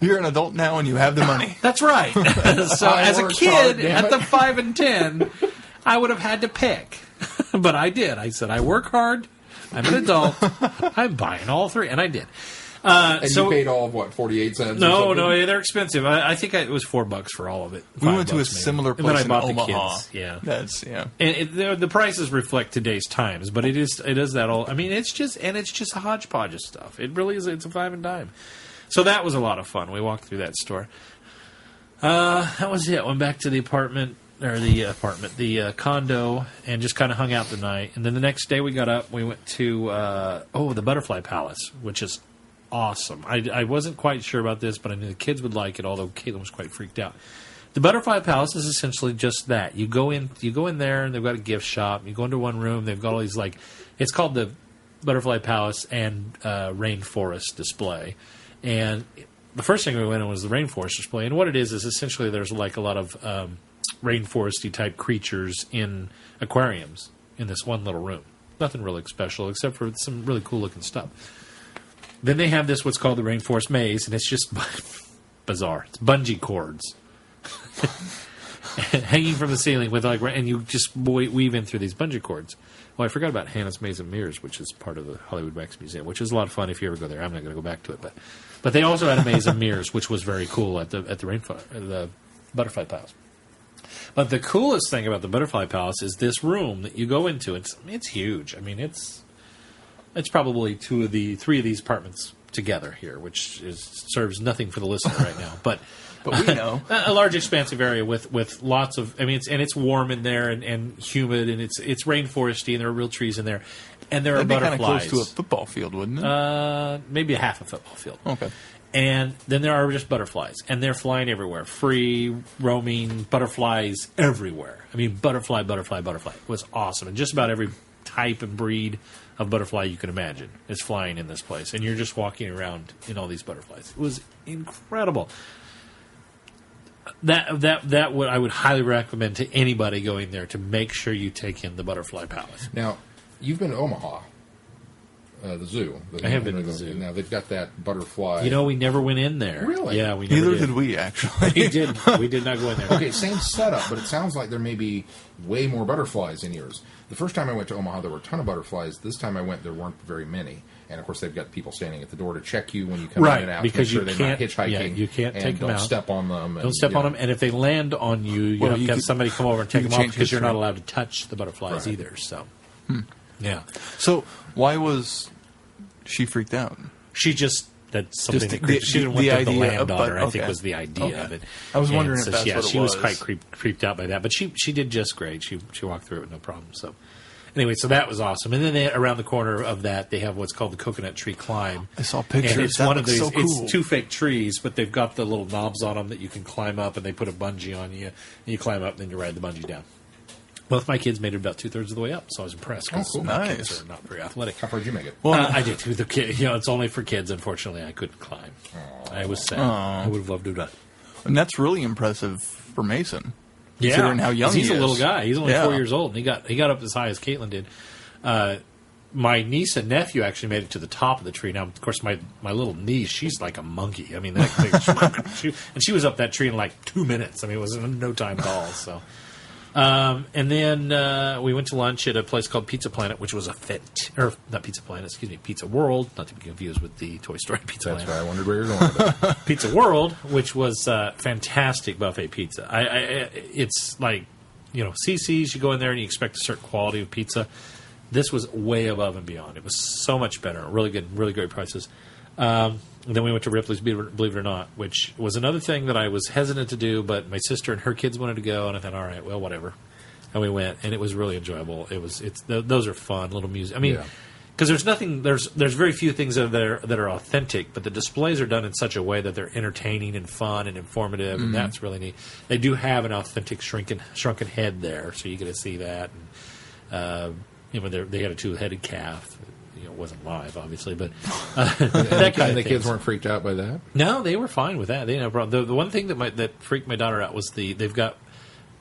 You're an adult now and you have the money.
That's right. So
I
as a
worked
kid
hard, damn
at the
it.
5 and 10, I would have had to pick. But I did. I said, I work hard. I'm an adult. I'm buying all three. And I did.
And you paid all of, what, 48 cents?
No, they're expensive. I think it was $4 for all of it.
We went to a similar place in Omaha.
Yeah.
And
the prices reflect today's times, but it is that all. I mean, it's just a hodgepodge of stuff. It really is. It's a five and dime. So that was a lot of fun. We walked through that store. That was it. Went back to the the condo, and just kind of hung out the night. And then the next day we got up. We went to the Butterfly Palace, which is awesome. I wasn't quite sure about this, but I knew the kids would like it, although Caitlin was quite freaked out. The Butterfly Palace is essentially just that. You go in there, and they've got a gift shop. You go into one room. They've got all these, it's called the Butterfly Palace and Rainforest Display. And the first thing we went in was the Rainforest Display. And what it is essentially there's a lot of rainforesty type creatures in aquariums in this one little room. Nothing really special except for some really cool looking stuff. Then they have what's called the Rainforest Maze, and it's just bizarre. It's bungee cords hanging from the ceiling and you just weave in through these bungee cords. Well, I forgot about Hannah's Maze of Mirrors, which is part of the Hollywood Wax Museum, which is a lot of fun if you ever go there. I'm not going to go back to it, but they also had a Maze of Mirrors, which was very cool at the Butterfly Palace. But the coolest thing about the Butterfly Palace is this room that you go into. It's huge. I mean, it's probably three of these apartments together here, which serves nothing for the listener right now. But
we know
a large, expansive area with lots of. I mean, it's warm in there and humid, and it's rainforesty, and there are real trees in there, and there are butterflies.
Kind of close to a football field, wouldn't it?
Maybe a half a football field.
Okay.
And then there are just butterflies, and they're flying everywhere, free roaming butterflies everywhere. I mean, butterfly. It was awesome, and just about every type and breed of butterfly you can imagine is flying in this place, and you're just walking around in all these butterflies. It was incredible. That I would highly recommend to anybody going there to make sure you take in the Butterfly Palace.
Now, you've been to Omaha, the zoo.
I have been to the zoo.
Now they've got that butterfly.
We never went in there.
Really?
Yeah, we never
Neither did we, actually.
We did not go in there.
Okay, same setup, but it sounds like there may be way more butterflies in yours. The first time I went to Omaha, there were a ton of butterflies. This time I went, there weren't very many. And, of course, they've got people standing at the door to check you when you come in and out.
Because
sure
you can't,
they're not hitchhiking.
You can't take them out.
Don't step on them.
Don't step on them. And if they land on you, you have to have somebody come over and take them off because you're not allowed to touch the butterflies either. So, yeah.
So why was she freaked out?
She just... That's something she didn't want them to land on her, I think was the idea of it.
I was wondering if that's what it was.
She was quite creeped out by that. But she did just great. She walked through it with no problem. So anyway, so that was awesome. And then around the corner of that, they have what's called the Coconut Tree Climb.
I saw pictures.
And it's
that
one of these.
So cool.
It's two fake trees, but they've got the little knobs on them that you can climb up, and they put a bungee on you, and you climb up, and then you ride the bungee down. Both my kids made it about 2/3 of the way up, so I was impressed.
Oh, cool.
My
Nice.
kids are not very athletic.
How far did you make it?
Well, I did too. The kid, it's only for kids. Unfortunately, I couldn't climb. I was sad. I would have loved to have done it.
And that's really impressive for Mason.
Yeah,
considering how young
he's
he
a
is.
little guy. He's only 4 years old, and he got up as high as Caitlin did. My niece and nephew actually made it to the top of the tree. Now, of course, my little niece, she's like a monkey. I mean, that thing, she was up that tree in like 2 minutes. I mean, it was no time at all. So. And then we went to lunch at a place called Pizza Planet, which was not Pizza Planet, Pizza World, not to be confused with the Toy Story Pizza Planet.
That's why I wondered where you're going with it.
Pizza World, which was fantastic buffet pizza. It's like, CC's, you go in there and you expect a certain quality of pizza. This was way above and beyond. It was so much better. Really good, really great prices. Then we went to Ripley's, believe it or not, which was another thing that I was hesitant to do, but my sister and her kids wanted to go, and I thought, all right, well, whatever. And we went, and it was really enjoyable. Those are fun, little music. I mean, because there's very few things that are authentic, but the displays are done in such a way that they're entertaining and fun and informative, and that's really neat. They do have an authentic shrunken head there, so you get to see that. And, they had a two-headed calf. It wasn't live, obviously, but that kind of
the kids weren't freaked out by that?
No, they were fine with that. They didn't have a problem. The one thing that freaked my daughter out was they've got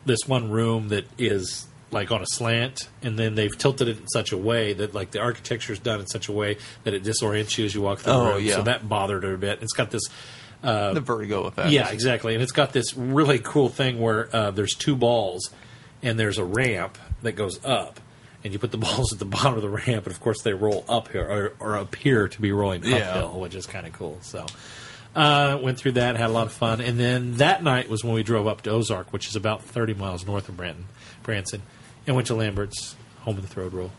this one room that is like on a slant, and then they've tilted it in such a way that like the architecture is done in such a way that it disorients you as you walk through the room.
Yeah.
So that bothered her a bit. It's got this
the vertigo effect.
Yeah, exactly. And it's got this really cool thing where there's two balls, and there's a ramp that goes up. and you put the balls at the bottom of the ramp, and of course they roll uphill or appear to be rolling uphill, which is kind of cool. So went through that, had a lot of fun, and then that night was when we drove up to Ozark, which is about 30 miles north of Branson, and went to Lambert's, home of the throat roll.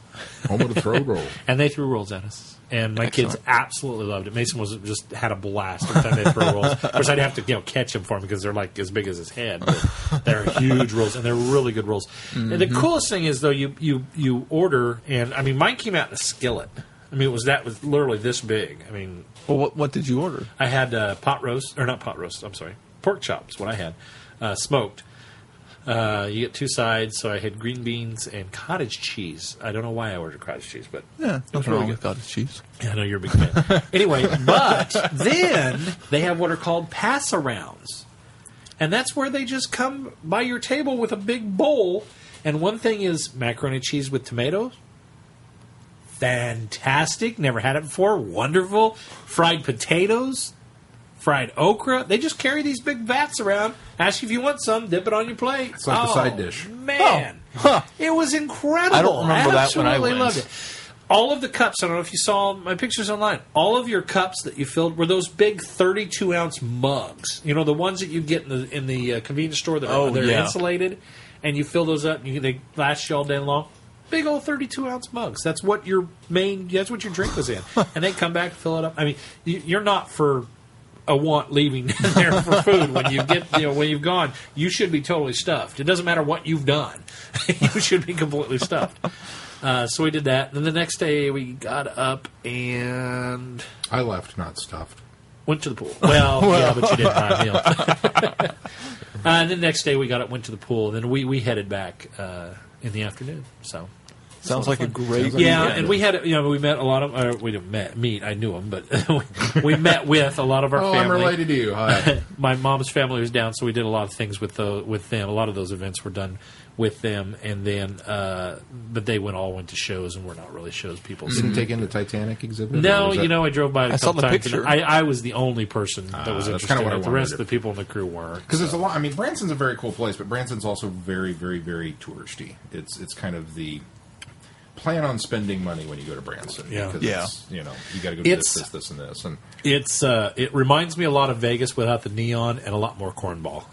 Home of the throat roll.
And they threw rolls at us. And my kids absolutely loved it. Mason just had a blast every time they throw rolls. Of course, I'd have to catch them for him because they're like as big as his head. But they're huge rolls, and they're really good rolls. Mm-hmm. And the coolest thing is, though, you order, and I mean, mine came out in a skillet. I mean, that was literally this big. I mean,
well, what did you order?
I had pork chops. What I had, smoked. You get two sides, so I had green beans and cottage cheese. I don't know why I ordered cottage cheese, but
nothing wrong with cottage cheese.
Yeah, I know you're a big fan. Anyway, but then they have what are called pass-arounds. And that's where they just come by your table with a big bowl. And one thing is macaroni and cheese with tomatoes. Fantastic. Never had it before. Wonderful. Fried potatoes. Fried okra. They just carry these big vats around. Ask you if you want some. Dip it on your plate.
It's like a side dish.
Man. It was incredible.
I don't remember that when I went.
Loved it. All of the cups, I don't know if you saw my pictures online, all of your cups that you filled were those big 32-ounce mugs. You know, the ones that you get in the convenience store that are insulated, and you fill those up, and they last you all day long. Big old 32-ounce mugs. That's what your drink was in. And they come back and fill it up. I mean, you're not for a want leaving there for food. When you've gone, you should be totally stuffed. It doesn't matter what you've done. You should be completely stuffed. So we did that. And then the next day we got up and
I left, not stuffed.
Went to the pool. Well, yeah, but you didn't buy a meal. And then the next day we got up, went to the pool, and then we headed back in the afternoon. So
sounds like a great
and we had we met a lot of we didn't meet. I knew them, but we met with a lot of our family.
I'm related to you. Hi.
My mom's family was down, so we did a lot of things with them. A lot of those events were done with them, and then but they all went to shows, and we're not really shows people.
You didn't take in the Titanic exhibit?
No, I drove by it a couple
saw the
times.
picture.
I was the only person that was interested.
Kind of what
in it. The rest of the people in the crew weren't.
Because there's a lot. I mean, Branson's a very cool place, but Branson's also very, very, very touristy. It's kind of the plan on spending money when you go to Branson.
Yeah.
It's, you got to go do this, and this, and
it reminds me a lot of Vegas without the neon and a lot more cornball.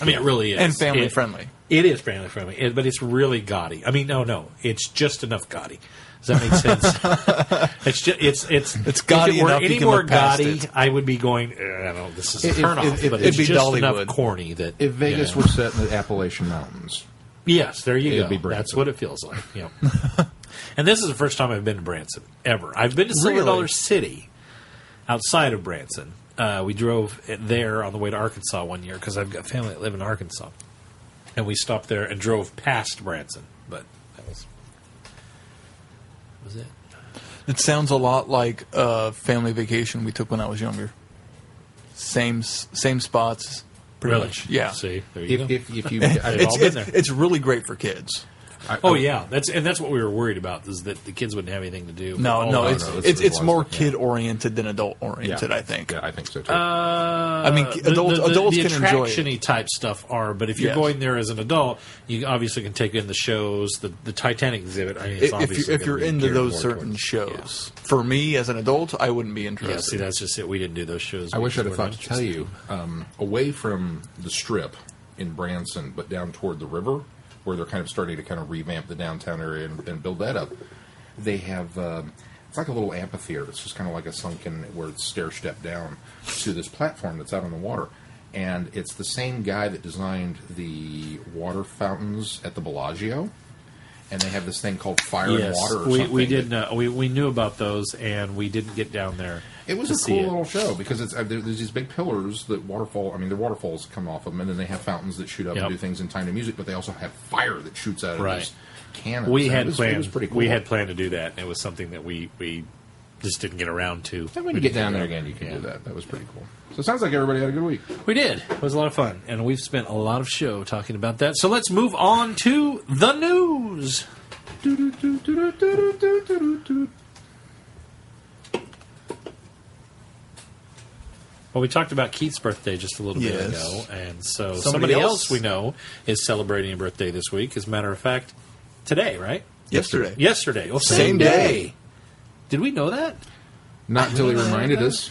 I mean, it really is.
And family friendly.
It is family friendly, but it's really gaudy. I mean, no, it's just enough gaudy. Does that make sense? It's
gaudy
if it were
enough
any
you can
more
look past
gaudy,
it.
I would be going, I don't know, this is a turn off. But
it'd
it's
be
just
Dollywood.
enough corny that
if Vegas were set in the Appalachian Mountains.
Yes, there you
It'd
go.
be Branson.
That's what it feels like. Yeah. And this is the first time I've been to Branson ever. I've been to Silver Dollar City outside of Branson. We drove there on the way to Arkansas one year because I've got family that live in Arkansas. And we stopped there and drove past Branson. But that was it.
It sounds a lot like a family vacation we took when I was younger. Same spots, pretty much. Yeah.
See, there you go.
If you,
It's really great for kids.
That's what we were worried about, is that the kids wouldn't have anything to do.
It's more kid oriented than adult oriented. I think.
Yeah, I think so too.
I mean, adults can enjoy it.
The attraction-y type stuff are, but if you're going there as an adult, you obviously can take in the shows, the Titanic exhibit. I mean,
if you're into those certain shows, for me as an adult, I wouldn't be interested.
Yeah, see, that's just it. We didn't do those shows.
I wish I'd have thought to tell you, away from the Strip in Branson, but down toward the river, where they're kind of starting to kind of revamp the downtown area and build that up. They have, it's like a little amphitheater. It's just kind of like a sunken, where it's stair-step down to this platform that's out on the water. And it's the same guy that designed the water fountains at the Bellagio. And they have this thing called Fire and Water or something.
We did we knew about those, and we didn't get down there.
It was a cool little show because there's these big pillars that they're waterfalls come off of them, and then they have fountains that shoot up and do things in time to music, but they also have fire that shoots out of these cannons. It was pretty cool.
We had planned to do that, and it was something that we just didn't get around to.
And when you get down there again, you can do that. That was pretty cool. So it sounds like everybody had a good week.
We did. It was a lot of fun, and we've spent a lot of show talking about that. So let's move on to the news. Well, we talked about Keith's birthday just a little bit ago, and so somebody else we know is celebrating a birthday this week. As a matter of fact, today, right?
Yesterday.
Yesterday. Well,
Same day.
Did we know that?
Not until he reminded us.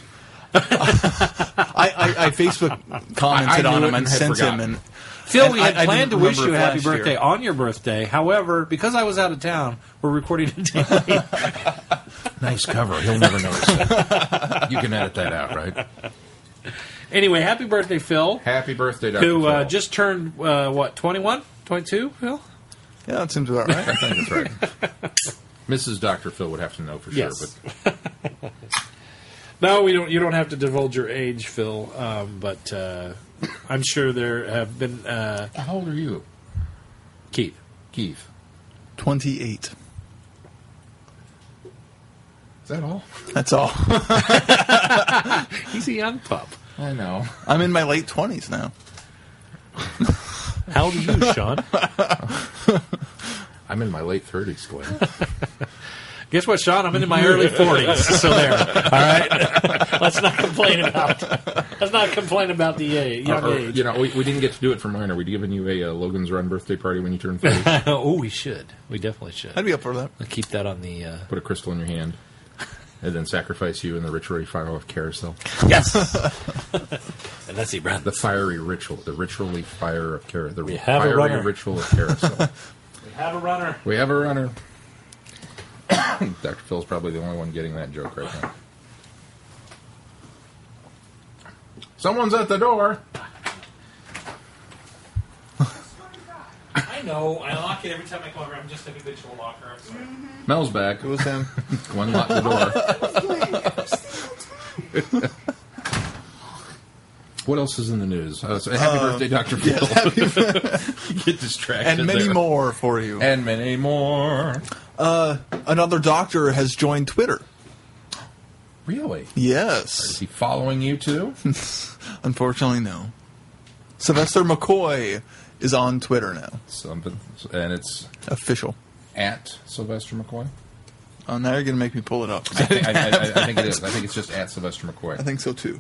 I Facebook commented
I
on
knew
him
it
and
and had
sent
forgotten.
him. And
Phil, we
I
had planned to
didn't
wish you a
remember
happy
last year.
birthday on your birthday. However, because I was out of town, we're recording a day late.
Nice cover. He'll never notice it. You can edit that out, right?
Anyway, happy birthday, Phil.
Happy birthday, Dr.
Who
Phil.
just turned, 21? 22, Phil?
Yeah, that seems about right.
I think that's right. Mrs. Dr. Phil would have to know for sure.
Yes.
But
No, we don't. You don't have to divulge your age, Phil. But I'm sure there have been
how old are you,
Keith.
28.
Is that all?
That's all.
He's a young pup.
I know.
I'm in my late 20s now.
How old are you, Sean?
I'm in my late 30s, Glenn.
Guess what, Sean? I'm in my early 40s. So there. All right. Let's not complain about the young age.
You know, we didn't get to do it for mine. Are we giving you a Logan's Run birthday party when you turn 30?
Oh, we should. We definitely should.
I'd be up for that.
I'll keep that on the.
Put a crystal in your hand, and then sacrifice you in the ritual fire of carousel.
Yes. And let's see, Brad.
The fiery ritual, the ritually fire of carousel. The
have a
fiery
runner.
ritual of carousel.
We have a runner.
We have a runner. Dr. Phil's probably the only one getting that joke right now. Someone's at the door.
I know. I lock it every time I come over. I'm just a habitual locker. I'm sorry.
Mel's back.
It was him.
One locked the door. What else is in the news? So happy birthday, Dr. Phil. Get distracted.
And many
there.
more for you.
And many more.
Another doctor has joined Twitter.
Really? Is
Yes.
he following you too?
Unfortunately, no. Sylvester McCoy is on Twitter now.
Something, and it's
Official.
at Sylvester McCoy.
Oh, now you're going to make me pull it up.
I think it is. I think it's just at Sylvester McCoy.
I think so, too.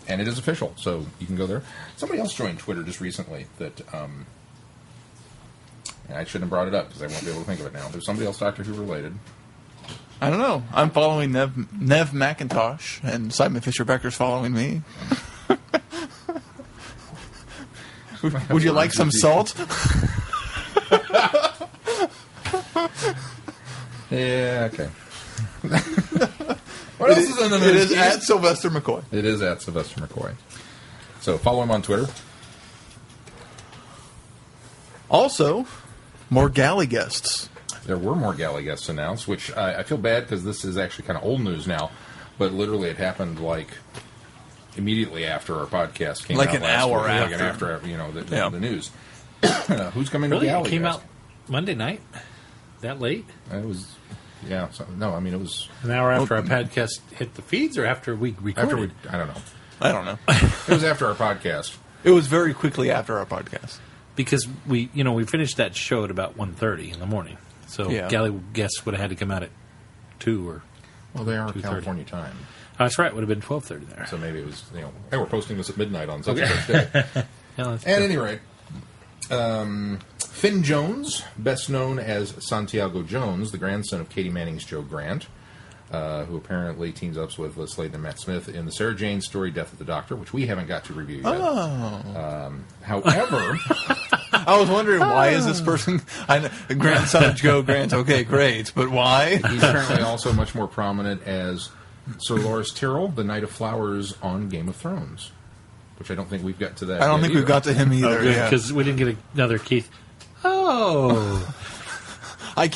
And it is official, so you can go there. Somebody else joined Twitter just recently that, and I shouldn't have brought it up because I won't be able to think of it now. There's somebody else Doctor Who related.
I don't know. I'm following Nev McIntosh, and Simon Fisher-Becker's following me. Would you like some salt?
Yeah, okay. What else is in the news?
It is at Sylvester McCoy.
It is at Sylvester McCoy. So follow him on Twitter.
Also, more galley guests.
There were more galley guests announced, which I feel bad because this is actually kind of old news now, but literally it happened like immediately after our podcast came
Like
out.
an
last
hour
week, like
after.
after the
Yeah.
news. Who's coming
Really?
to galley
It came
guest?
out Monday night? That late?
It was, yeah. So, no, I mean it was
An hour after our podcast hit the feeds or after we recorded?
after we. I don't know.
I don't know.
It was after our podcast.
It was very quickly after our podcast.
Because we finished that show at about 1:30 in the morning. So
Yeah.
galley guests would have had to come out at 2 or...
Well, they are
2:30.
California time,
Oh, that's right. It would have been 12:30 there.
so maybe it was. Hey, we're posting this at midnight on such a such day.
Yeah, that's
At
true.
any rate, Finn Jones, best known as Santiago Jones, the grandson of Katie Manning's Joe Grant, who apparently teams up with Liz Sladen and Matt Smith in the Sarah Jane story Death of the Doctor, which we haven't got to review yet. However,
I was wondering, why is this person... grandson of Joe Grant. Okay, great. But why?
he's apparently also much more prominent as Sir Loras Tyrrell, the Knight of Flowers on Game of Thrones, which I don't think we've got to that
I don't
yet
think we've
either.
got to him either. yeah.
Because we didn't get another Keith. Oh.
I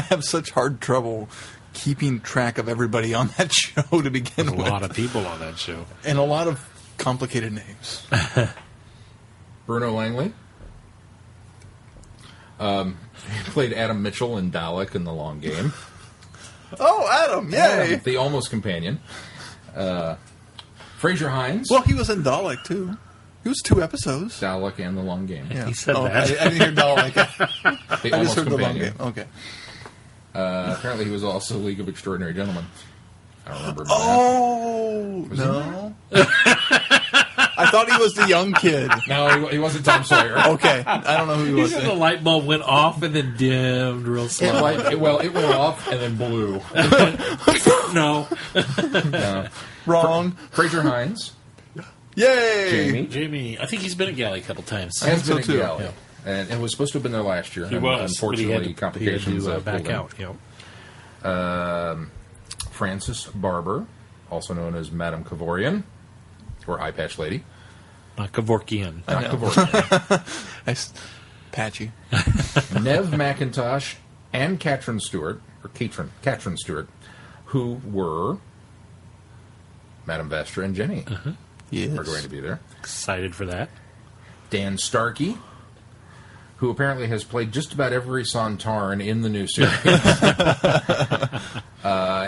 have such hard trouble keeping track of everybody on that show to begin
There's a
with.
lot of people on that show.
And a lot of complicated names.
Bruno Langley. He played Adam Mitchell in Dalek in The Long Game.
Oh, Adam, yay!
The Almost Companion. Fraser Hines.
Well, he was in Dalek, too. He was 2 episodes.
Dalek and The Long Game.
Yeah.
He said
Oh,
that.
I didn't hear Dalek.
The
I
Almost
just heard the long
Companion.
game. Okay.
Apparently he was also League of Extraordinary Gentlemen. I don't remember.
Oh,
Was he
no. I thought he was the young kid.
No, he wasn't Tom Sawyer.
Okay, I don't know who he
He
was.
said the light bulb went off and then dimmed real slow.
It went off and then blew.
No.
No.
Wrong.
Fraser Hines.
Yay!
Jamie, I think he's been at Galley a couple times.
Has
so
been at
too.
Galley.
Yeah.
And it was supposed to have been there last year.
He
and
was.
Unfortunately,
but he had
complications
to back
pulled
out.
him. Frances Barber, also known as Madame Kevorkian, or Eye Patch Lady.
Not Kevorkian.
Not Kevorkian.
Patchy.
Nev McIntosh and Katrin Stewart, who were Madame Vestra and Jenny,
Yes.
are going to be there.
Excited for that.
Dan Starkey, who apparently has played just about every Sontaran in the new series,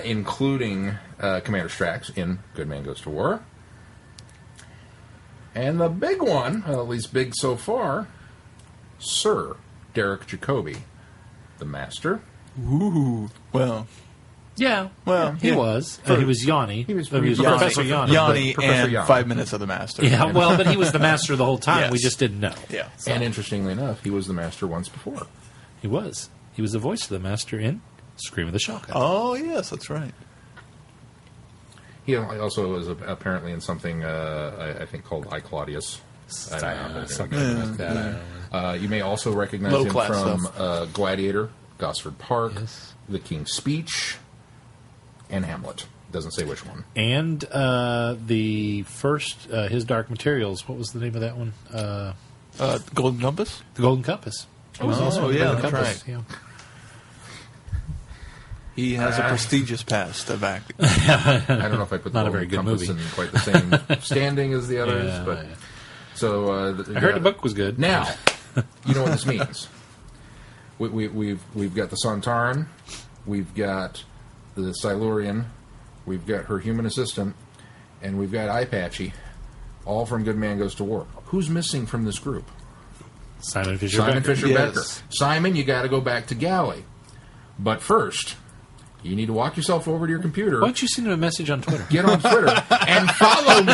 including Commander Strax in Good Man Goes to War. And the big one, well, at least big so far, Sir Derek Jacobi, the Master.
Ooh. Well,
Yeah.
Well,
he
yeah.
was. He was Yanni.
He was
Professor Yanni.
Yanni
Professor
and
Yanni.
5 minutes of the Master.
Yeah, well, but he was the master the whole time.
Yes.
We just didn't know.
Yeah.
And interestingly enough, he was the Master once before.
He was. He was the voice of the master in Scream of the Shotgun.
Oh, yes, that's right.
He also was apparently in something, I think, called I, Claudius. I don't know.
Something like that. I don't know.
You may also recognize him
Low-class
from
stuff.
Gladiator, Gosford Park,
Yes.
The King's Speech, and Hamlet. Doesn't say which one.
And the first, his Dark Materials, what was the name of that one?
Golden Compass?
The Golden Compass. He was also in the
yeah,
Golden
that's
Compass.
right.
Yeah.
He has a prestigious past of acting.
I don't know if I put the
Not a
Golden
very good
Compass
movie.
in quite the same standing as the others.
Yeah,
but
yeah.
So
I heard the book was good.
Now, you know what this means. We've got the Sontaran, we've got the Silurian, we've got her human assistant, and we've got Eye Patchy, all from Good Man Goes to War. Who's missing from this group?
Simon Fisher.
Simon
Becker.
Fisher
Yes.
Becker. Simon, you got to go back to Galley. But first, you need to walk yourself over to your computer.
Why don't you send him a message on Twitter?
Get on Twitter and follow me.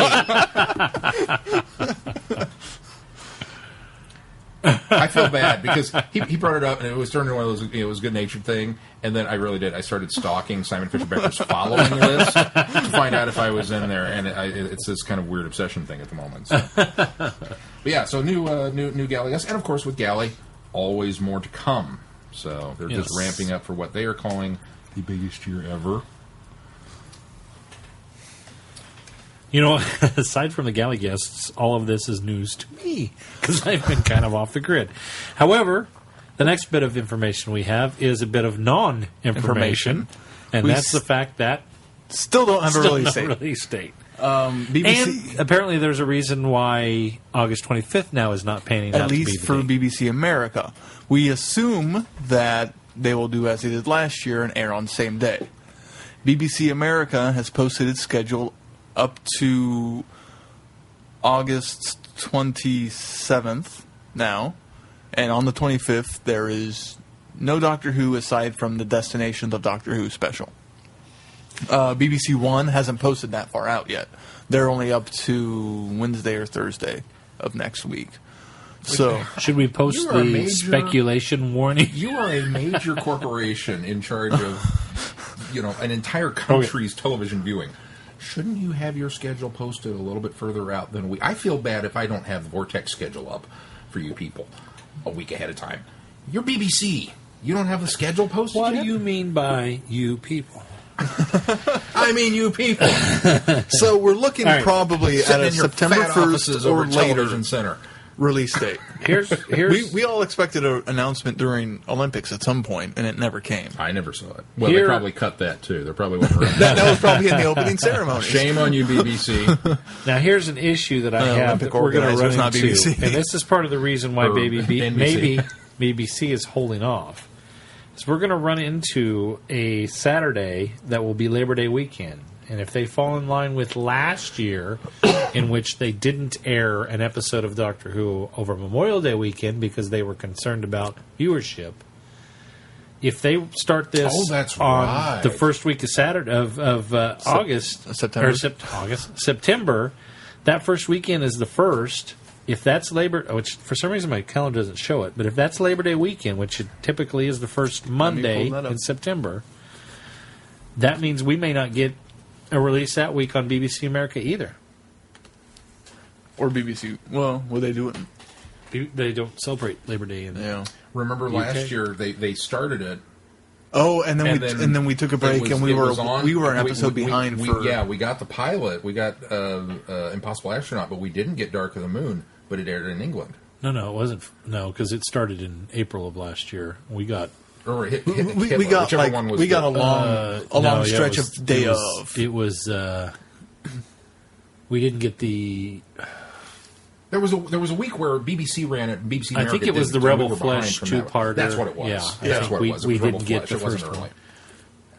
I feel bad because he brought it up and it was turned into one of those, it was a good-natured thing, and then I really did. I started stalking Simon Fisher Becker's following list to find out if I was in there, and it's this kind of weird obsession thing at the moment. So. But yeah, so new Galley, yes, and of course with Galley, always more to come. So they're just
Yes.
ramping up for what they are calling the biggest year ever.
You know, aside from the Galley guests, all of this is news to me because I've been kind of off the grid. However, the next bit of information we have is a bit of non-information, and
We
that's the fact that
Still don't have a
still
release
no
date.
release date.
BBC,
And apparently there's a reason why August 25th now is not panning out
at
to be
least
the
for
date.
BBC America. We assume that they will do as they did last year and air on the same day. BBC America has posted its schedule up to August 27th now, and on the 25th there is no Doctor Who aside from the Destinations of Doctor Who special. BBC One hasn't posted that far out yet. They're only up to Wednesday or Thursday of next week. So
Should we post
You are a
the
major-
speculation warning?
You are a major corporation in charge of, an entire country's television viewing. Shouldn't you have your schedule posted a little bit further out than we? I feel bad if I don't have the Vortex schedule up for you people a week ahead of time. You're BBC. You don't have the schedule posted
What
yet?
do you mean by you people?
I mean, you people.
So we're looking
All right.
probably at
Sitting
a
in your
September
fat
1st
offices
or
over at
later
Television Center.
release date.
Here's
We all expected an announcement during Olympics at some point, and it never came.
I never saw it. Well,
Here-
they probably cut that, too. There probably wasn't room.
That was probably in the opening ceremony.
Shame on you, BBC.
Now, here's an issue that I have
Olympic
that we're going to run
organizers,
into,
not BBC.
and this is part of the reason why
Or NBC.
maybe BBC is holding off. Is we're going to run into a Saturday that will be Labor Day weekend, and if they fall in line with last year, in which they didn't air an episode of Doctor Who over Memorial Day weekend because they were concerned about viewership. If they start this
Oh, that's
on
right.
the first week of Saturday of August,
September.
September, that first weekend is the first. If that's which for some reason my calendar doesn't show it, but if that's Labor Day weekend, which it typically is the first Monday in September, that means we may not get a release that week on BBC America either.
Or BBC. Well, will they do it?
They don't celebrate Labor Day in
Remember
UK?
last year they started it.
Oh, and then we took a break and we were an episode behind.
We got the pilot. We got Impossible Astronaut, but we didn't get Dark of the Moon. But it aired in England.
No, it wasn't. No, because it started in April of last year. We got.
Or
we got a long stretch of day of.
It was. We didn't get the.
There was a week where BBC ran it. BBC America
I think it was the Rebel Flesh two-parter.
That's what it was.
Yeah,
that's what it was.
We didn't get the first one.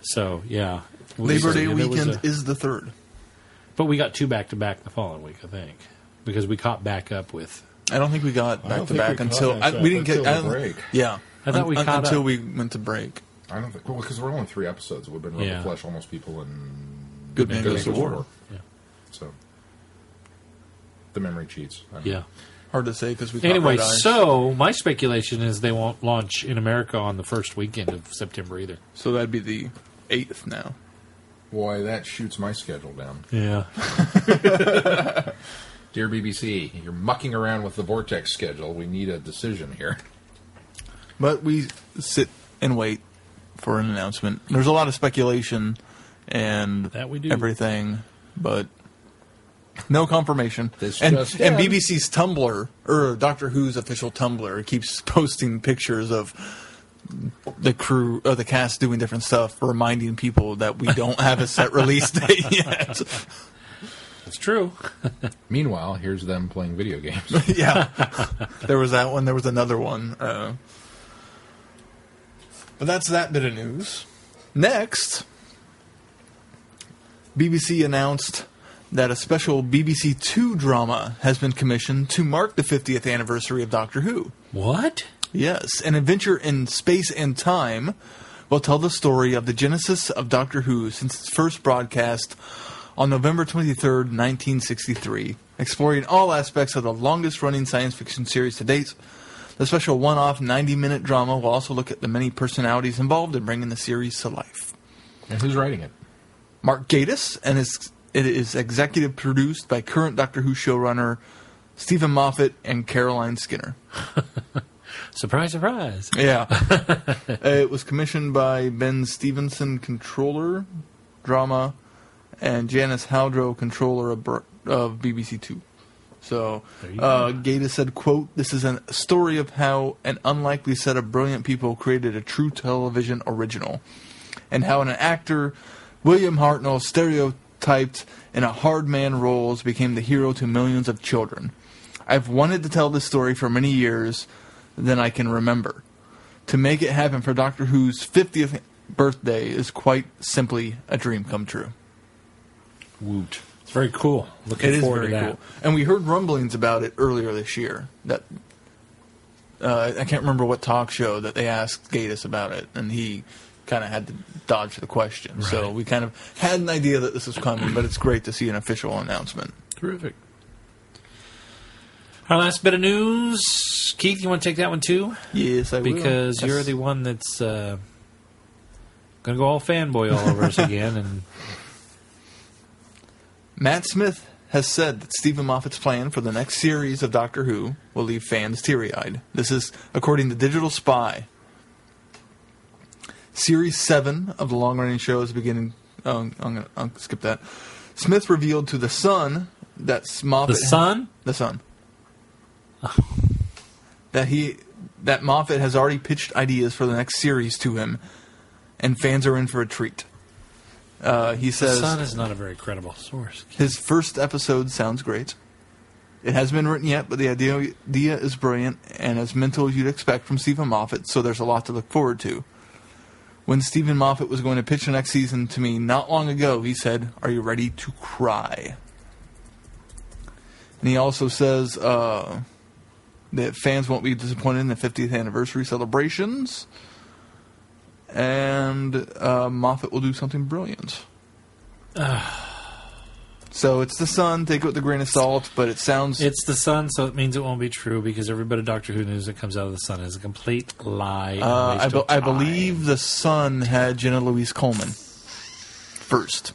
So yeah,
Labor Day weekend is the 3rd.
But we got 2 back-to-back the following week, I think, because we caught back up with.
I don't think we got back-to-back until we didn't get
break.
Yeah,
I thought we caught
until
up.
we went to break.
I don't think because there were only 3 episodes. It would have been Rebel Flesh, Almost People, and
Good Man Goes to War.
Yeah.
So the memory cheats.
Hard to say because we.
Anyway, so my speculation is they won't launch in America on the first weekend of September either.
So that'd be the 8th now.
Boy, that shoots my schedule down.
Yeah.
Dear BBC, you're mucking around with the Vortex schedule. We need a decision here.
But we sit and wait for an announcement. There's a lot of speculation and
That we do.
everything, but no confirmation. And BBC's Tumblr, or Doctor Who's official Tumblr, keeps posting pictures of the crew or the cast doing different stuff, reminding people that we don't have a set release date yet.
It's true.
Meanwhile, here's them playing video games.
Yeah. There was that one. There was another one. But that's that bit of news. Next, BBC announced that a special BBC Two drama has been commissioned to mark the 50th anniversary of Doctor Who.
What?
Yes, an adventure in space and time will tell the story of the genesis of Doctor Who since its first broadcast on November 23rd, 1963, exploring all aspects of the longest-running science fiction series to date. The special one-off 90-minute drama will also look at the many personalities involved in bringing the series to life.
And who's writing it?
Mark Gatiss, and it is executive produced by current Doctor Who showrunner Stephen Moffat and Caroline Skinner.
Surprise, surprise.
Yeah. It was commissioned by Ben Stevenson, controller, drama, and Janice Haldro, controller of BBC Two. So, Gatiss said, quote, "This is a story of how an unlikely set of brilliant people created a true television original, and how an actor, William Hartnell, stereotyped in a hard man roles, became the hero to millions of children. I've wanted to tell this story for many years than I can remember. To make it happen for Doctor Who's 50th birthday is quite simply a dream come true."
Woot. It's very cool. Looking forward to that. Cool.
And we heard rumblings about it earlier this year. That I can't remember what talk show that they asked Gatiss about it, and he kind of had to dodge the question. Right. So we kind of had an idea that this was coming, but it's great to see an official announcement.
Terrific. Our last bit of news. Keith, you want to take that one too?
Yes, I will.
Because you're the one that's going to go all fanboy all over us again. And
Matt Smith has said that Stephen Moffat's plan for the next series of Doctor Who will leave fans teary-eyed. This is according to Digital Spy. Series 7 of the long-running show is beginning... I'll skip that. Smith revealed to The Sun that Moffat...
The Sun?
The Sun. That Moffat has already pitched ideas for the next series to him, and fans are in for a treat. He says...
The Sun is not a very credible source.
His first episode sounds great. It hasn't been written yet, but the idea is brilliant and as mental as you'd expect from Stephen Moffat, so there's a lot to look forward to. When Stephen Moffat was going to pitch the next season to me not long ago, he said, "Are you ready to cry?" And he also says that fans won't be disappointed in the 50th anniversary celebrations, and Moffat will do something brilliant. So it's the sun. Take it with a grain of salt, but it sounds...
It's the sun, so it means it won't be true because every bit of Doctor Who news that comes out of the sun is a complete lie.
I believe the sun had Jenna Louise Coleman first.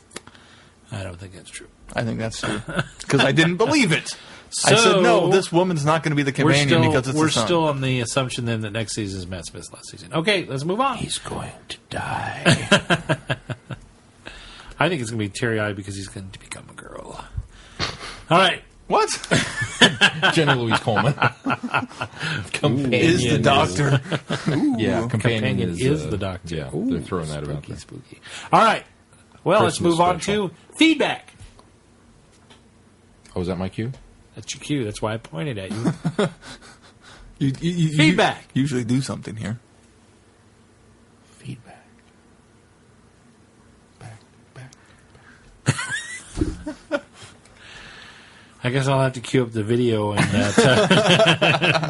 I don't think that's true.
I think that's true. Because I didn't believe it. I said, no, this woman's not going to be the companion because it's the sun.
We're still on the assumption then that next season is Matt Smith's last season. Okay, let's move on.
He's going to die.
I think it's going to be teary-eyed because he's going to become a girl. All right.
What?
Jenna Louise Coleman.
Companion is the Doctor.
Yeah, companion
is the Doctor.
Yeah, they're throwing that about there.
Spooky. All right. Well, let's move on
special.
to feedback.
Oh, is that my cue?
That's your cue. That's why I pointed at you.
You
Feedback.
You usually do something here.
Feedback.
I guess I'll have to cue up the video and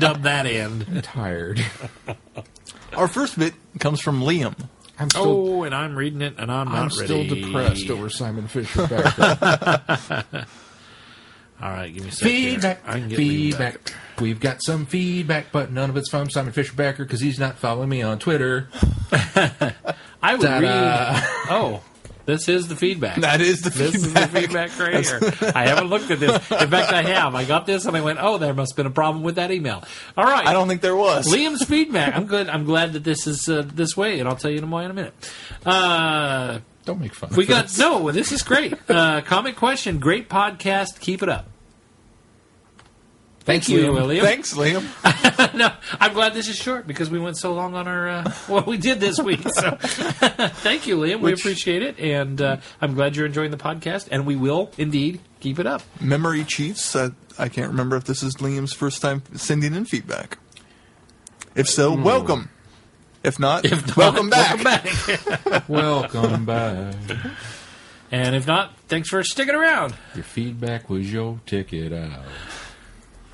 dub that in.
I'm tired.
Our first bit comes from Liam.
And I'm reading it, and I'm not ready.
I'm still depressed over Simon Fisher Becker.
All right, give me a second.
Feedback.
I can get
Feedback. We've got some feedback, but none of it's from Simon Fisher Becker because he's not following me on Twitter.
I would read. Oh, this is the feedback.
That is the
This
feedback.
is the feedback right here. I haven't looked at this. In fact, I have. I got this and I went, oh, there must have been a problem with that email. All right.
I don't think there was.
Liam's feedback. I'm good. I'm glad that this is this way, and I'll tell you why in a minute.
Don't make fun
We
of
got
us.
no. This is great. Comment question. Great podcast. Keep it up. Thank you, Liam.
Thanks, Liam.
No, I'm glad this is short because we went so long on our what we did this week. So, thank you, Liam. We appreciate it, and I'm glad you're enjoying the podcast. And we will indeed keep it up.
Memory cheats. I can't remember if this is Liam's first time sending in feedback. If so, welcome. If not, welcome back.
Welcome back.
And if not, thanks for sticking around.
Your feedback was your ticket out.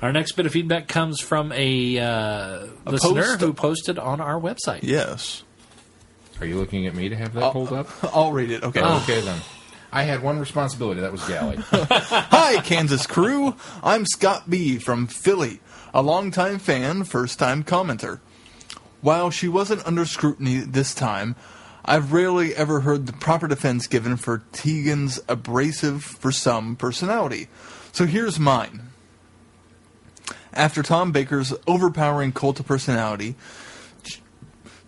Our next bit of feedback comes from a listener who posted on our website.
Yes.
Are you looking at me to have that pulled up?
I'll read it. Okay.
Okay, then. I had one responsibility. That was Galley.
Hi, Kansas crew. I'm Scott B. from Philly, a longtime fan, first-time commenter. While she wasn't under scrutiny this time, I've rarely ever heard the proper defense given for Tegan's abrasive, for some, personality. So here's mine. After Tom Baker's overpowering cult of personality,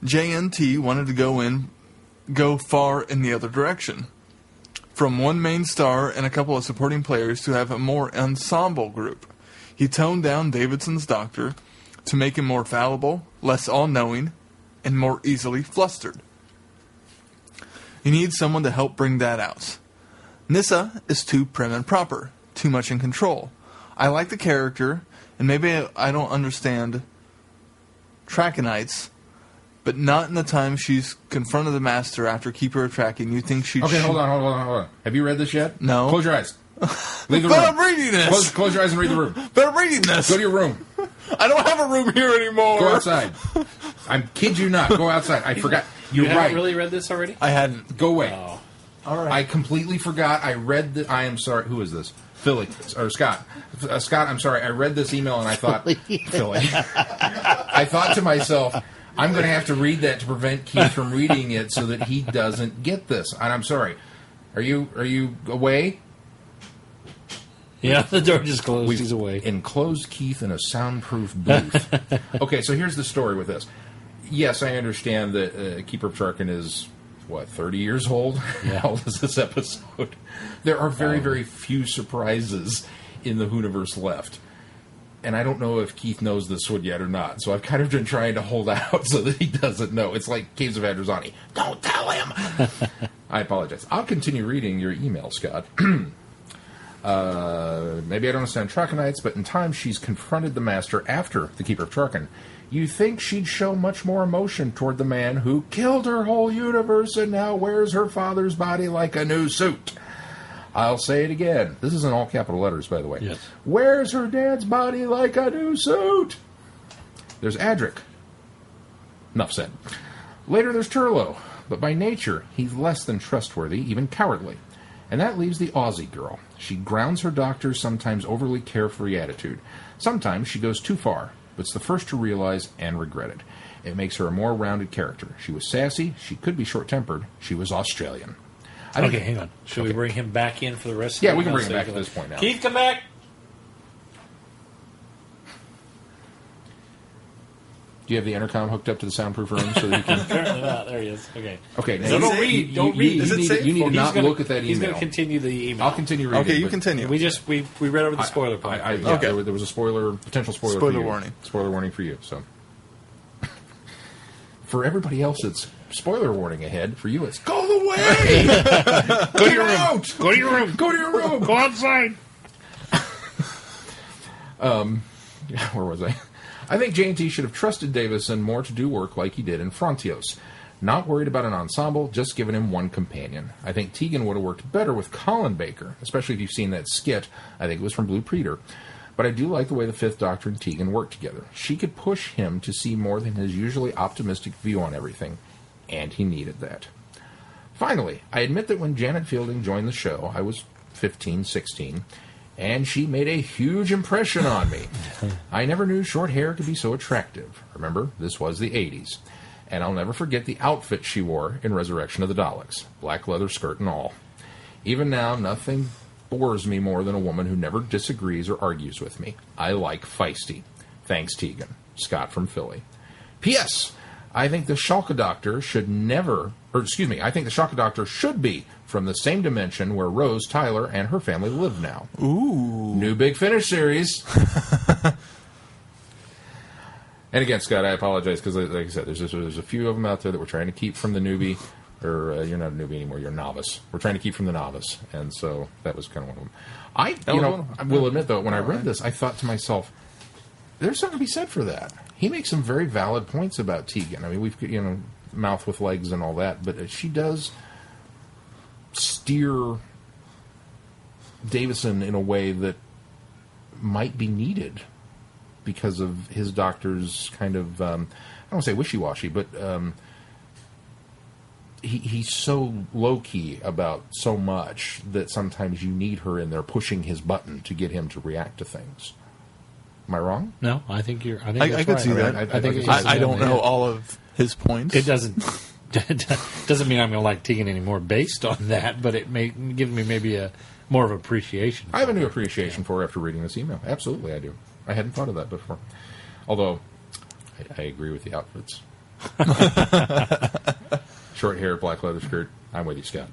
JNT wanted to go far in the other direction. From one main star and a couple of supporting players to have a more ensemble group. He toned down Davidson's Doctor to make him more fallible, less all-knowing, and more easily flustered. He needs someone to help bring that out. Nyssa is too prim and proper, too much in control. I like the character, and maybe I don't understand Trachonites, but not in the time she's confronted the Master after Keeper of Tracking. You think she'd...
Okay, hold on. Have you read this yet?
No.
Close your eyes. Leave the room.
But I'm reading this!
Close your eyes and read the room.
But I'm reading this!
Go to your room.
I don't have a room here anymore!
Go outside. I kid you not. Go outside. I forgot. You're
You
right.
haven't really read this already?
I hadn't.
Go away.
Oh.
All right.
I completely forgot. I read the... I am sorry. Who is this? Philly. Or Scott. Scott, I'm sorry. I read this email and I thought... Philly. I thought to myself... I'm going to have to read that to prevent Keith from reading it so that he doesn't get this. And I'm sorry. Are you away?
Yeah, the door just closed. He's away.
Enclosed Keith in a soundproof booth. Okay, so here's the story with this. Yes, I understand that Keeper of Trarkin is, 30 years old?
Yeah.
How old is this episode? There are very, very few surprises in the Hooniverse left. And I don't know if Keith knows this one yet or not, so I've kind of been trying to hold out so that he doesn't know. It's like Caves of Adrazani. Don't tell him! I apologize. I'll continue reading your email, Scott. Maybe I don't understand Trachonites, but in time she's confronted the Master after the Keeper of Trarkin. You think she'd show much more emotion toward the man who killed her whole universe and now wears her father's body like a new suit. I'll say it again. This is in all capital letters, by the way.
Yes.
Wears her dad's body like a new suit. There's Adric. Enough said. Later there's Turlo, but by nature, he's less than trustworthy, even cowardly. And that leaves the Aussie girl. She grounds her doctor's sometimes overly carefree attitude. Sometimes she goes too far, but it's the first to realize and regret it. It makes her a more rounded character. She was sassy. She could be short-tempered. She was Australian.
Okay, hang on. Should we bring him back in for the rest of the
Yeah, we can bring him back at this point now.
Keith, come back!
Do you have the intercom hooked up to the soundproof room so that you can...
Apparently not. There he is. Okay.
Okay.
So don't read. Don't read.
You need to not look at that email.
He's going to continue the email.
I'll continue reading.
Okay, you continue.
We read over the spoiler part.
Okay. There was a potential spoiler for you.
Warning.
Spoiler warning for you. So, for everybody else, it's spoiler warning ahead. For you, it's go away.
Go to your room. Go to your room.
Go to your room.
Go outside.
Where was I? I think J&T should have trusted Davison more to do work like he did in Frontios. Not worried about an ensemble, just giving him one companion. I think Tegan would have worked better with Colin Baker, especially if you've seen that skit. I think it was from Blue Preter. But I do like the way the Fifth Doctor and Tegan work together. She could push him to see more than his usually optimistic view on everything, and he needed that. Finally, I admit that when Janet Fielding joined the show, I was 15, 16, and she made a huge impression on me. I never knew short hair could be so attractive. Remember, this was the 80s. And I'll never forget the outfit she wore in Resurrection of the Daleks. Black leather skirt and all. Even now, nothing bores me more than a woman who never disagrees or argues with me. I like feisty. Thanks, Tegan. Scott from Philly. P.S. I think the Schalke Doctor should I think the Schalke Doctor should be from the same dimension where Rose Tyler and her family live now.
Ooh.
New Big Finish series. And again, Scott, I apologize because, like I said, there's a few of them out there that we're trying to keep from the newbie, or you're not a newbie anymore, you're a novice. We're trying to keep from the novice, and so that was kind of one of them. I will admit, though, when I read this, I thought to myself, there's something to be said for that. He makes some very valid points about Tegan. I mean, we've, mouth with legs and all that, but she does steer Davison in a way that might be needed because of his doctor's kind of, I don't want to say wishy-washy, but he's so low-key about so much that sometimes you need her in there pushing his button to get him to react to things. Am I wrong?
No, I think you're. I think
I could see that. I don't know all of his points.
It doesn't mean I'm going to like Tegan anymore based on that, but it may give me maybe a more of appreciation.
I have a new appreciation for her after reading this email. Absolutely, I do. I hadn't thought of that before. Although, I agree with the outfits. Short hair, black leather skirt. I'm with you, Scott.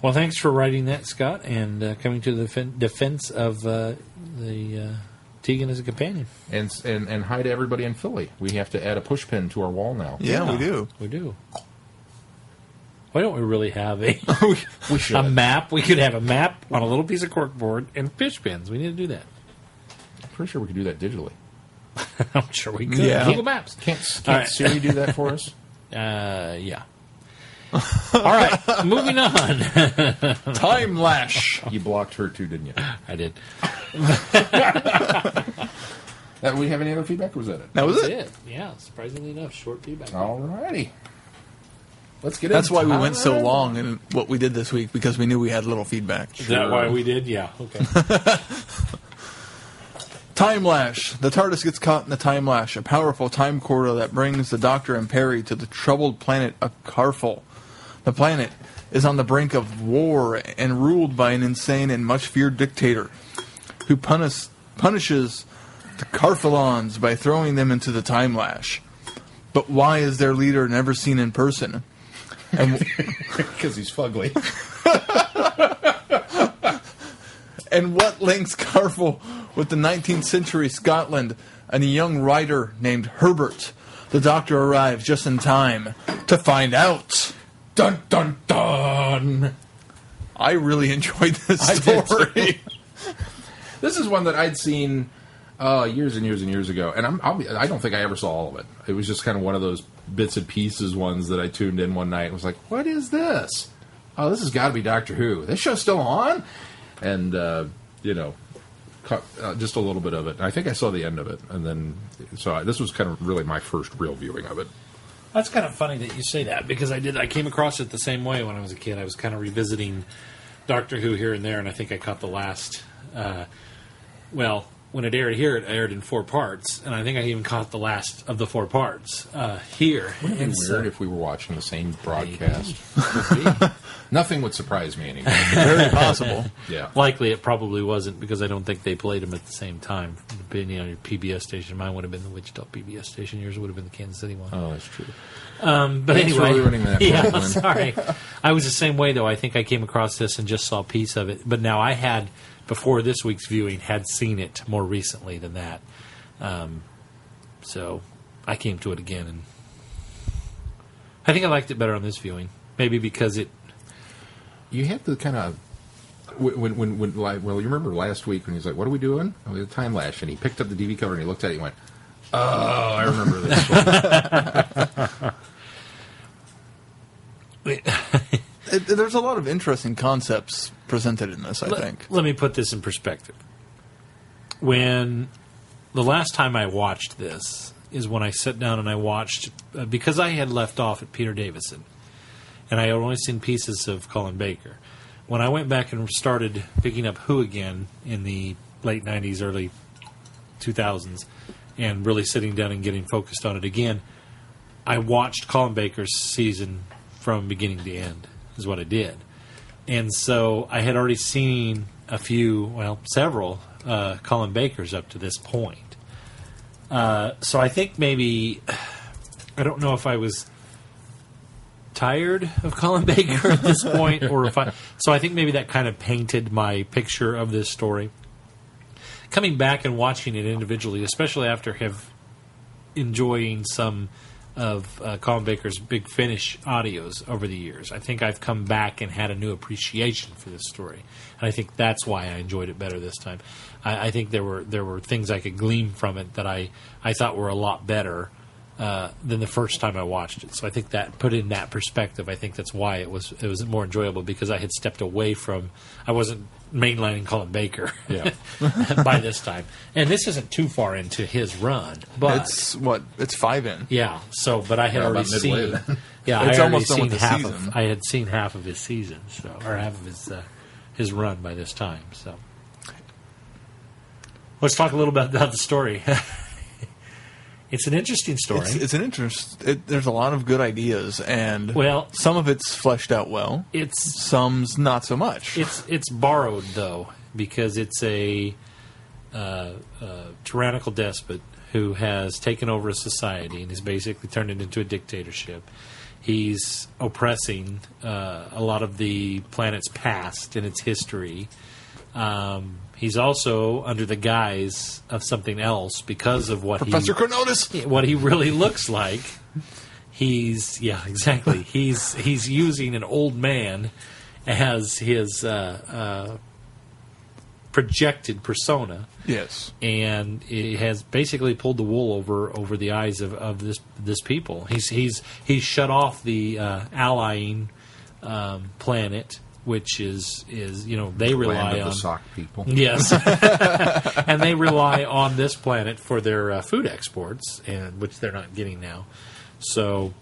Well, thanks for writing that, Scott, and coming to the defense of the Tegan as a companion.
And hi to everybody in Philly. We have to add a push pin to our wall now.
Yeah, we do.
We do. Why don't we really have a
we should.
A map? We could have a map on a little piece of corkboard and push pins. We need to do that.
I'm pretty sure we could do that digitally.
I'm sure we could.
Yeah.
Google Maps.
Can't
All right.
Siri do that for us?
Yeah. All right, moving on.
Timelash.
You blocked her too, didn't you?
I did.
We have any other feedback, or was that it?
That was it.
Yeah, surprisingly enough, short feedback.
All righty. Let's get
That's
into
why we went so long in what we did this week, because we knew we had little feedback.
Is that why we did? Yeah, okay.
Timelash. The TARDIS gets caught in the Timelash, a powerful time corridor that brings the Doctor and Perry to the troubled planet of Karfel. The planet is on the brink of war and ruled by an insane and much-feared dictator who punishes the Karfelons by throwing them into the Timelash. But why is their leader never seen in person?
Because he's fugly.
And what links Karfel with the 19th century Scotland and a young writer named Herbert? The Doctor arrives just in time to find out.
Dun, dun, dun!
I really enjoyed this story.
This is one that I'd seen years and years and years ago, and I don't think I ever saw all of it. It was just kind of one of those bits and pieces ones that I tuned in one night and was like, what is this? Oh, this has got to be Doctor Who. This show's still on? And, just a little bit of it. I think I saw the end of it, and then this was kind of really my first real viewing of it.
That's kind of funny that you say that, because I came across it the same way when I was a kid. I was kind of revisiting Doctor Who here and there, and I think I caught the last. When it aired here, it aired in 4 parts, and I think I even caught the last of the 4 parts here.
Wouldn't it be weird if we were watching the same broadcast? Nothing would surprise me anymore.
Very possible.
Yeah.
Likely it probably wasn't, because I don't think they played them at the same time, depending on your PBS station. Mine would have been the Wichita PBS station. Yours would have been the Kansas City one.
Oh, that's true.
But
Thanks
anyway,
for ruining that.
yeah,
Glenn.
sorry. I was the same way, though. I think I came across this and just saw a piece of it. But now I had, before this week's viewing, had seen it more recently than that. So I came to it again, and I think I liked it better on this viewing. Maybe because it...
You have to kind of... Well, you remember last week when he was like, what are we doing? Oh, we had Timelash, and he picked up the DVD cover and he looked at it and he went, oh, I remember this one.
There's a lot of interesting concepts presented in this, I think.
Let me put this in perspective. When the last time I watched this is when I sat down and I watched, because I had left off at Peter Davison, and I had only seen pieces of Colin Baker. When I went back and started picking up Who again in the late 90s, early 2000s, and really sitting down and getting focused on it again, I watched Colin Baker's season from beginning to end, is what I did. And so I had already seen several Colin Bakers up to this point. So I think maybe, I don't know if I was tired of Colin Baker at this point, so I think maybe that kind of painted my picture of this story. Coming back and watching it individually, especially after enjoying some of Colin Baker's Big Finish audios over the years, I think I've come back and had a new appreciation for this story, and I think that's why I enjoyed it better this time. I think there were things I could glean from it that I thought were a lot better than the first time I watched it. So I think that, put in that perspective, I think that's why it was more enjoyable, because I had stepped away from, I wasn't mainlining Colin Baker by this time. And this isn't too far into his run, but
it's 5 in.
Yeah. So, but I had already seen. Yeah,
It's
I
almost done
seen
with the
half
season.
I had seen half of his season, or half of his run by this time. So, let's talk a little bit about the story. It's an interesting story.
It's an there's a lot of good ideas, and some of it's fleshed out well. Some's not so much.
It's borrowed, though, because it's a tyrannical despot who has taken over a society and has basically turned it into a dictatorship. He's oppressing a lot of the planet's past and its history. He's also under the guise of something else because of
Professor Chronotis,
what he really looks like. He's using an old man as his projected persona.
Yes,
and it has basically pulled the wool over the eyes of this people. He's shut off the allying planet, which is they rely on
the sock people.
Yes, and they rely on this planet for their food exports, and which they're not getting now. So,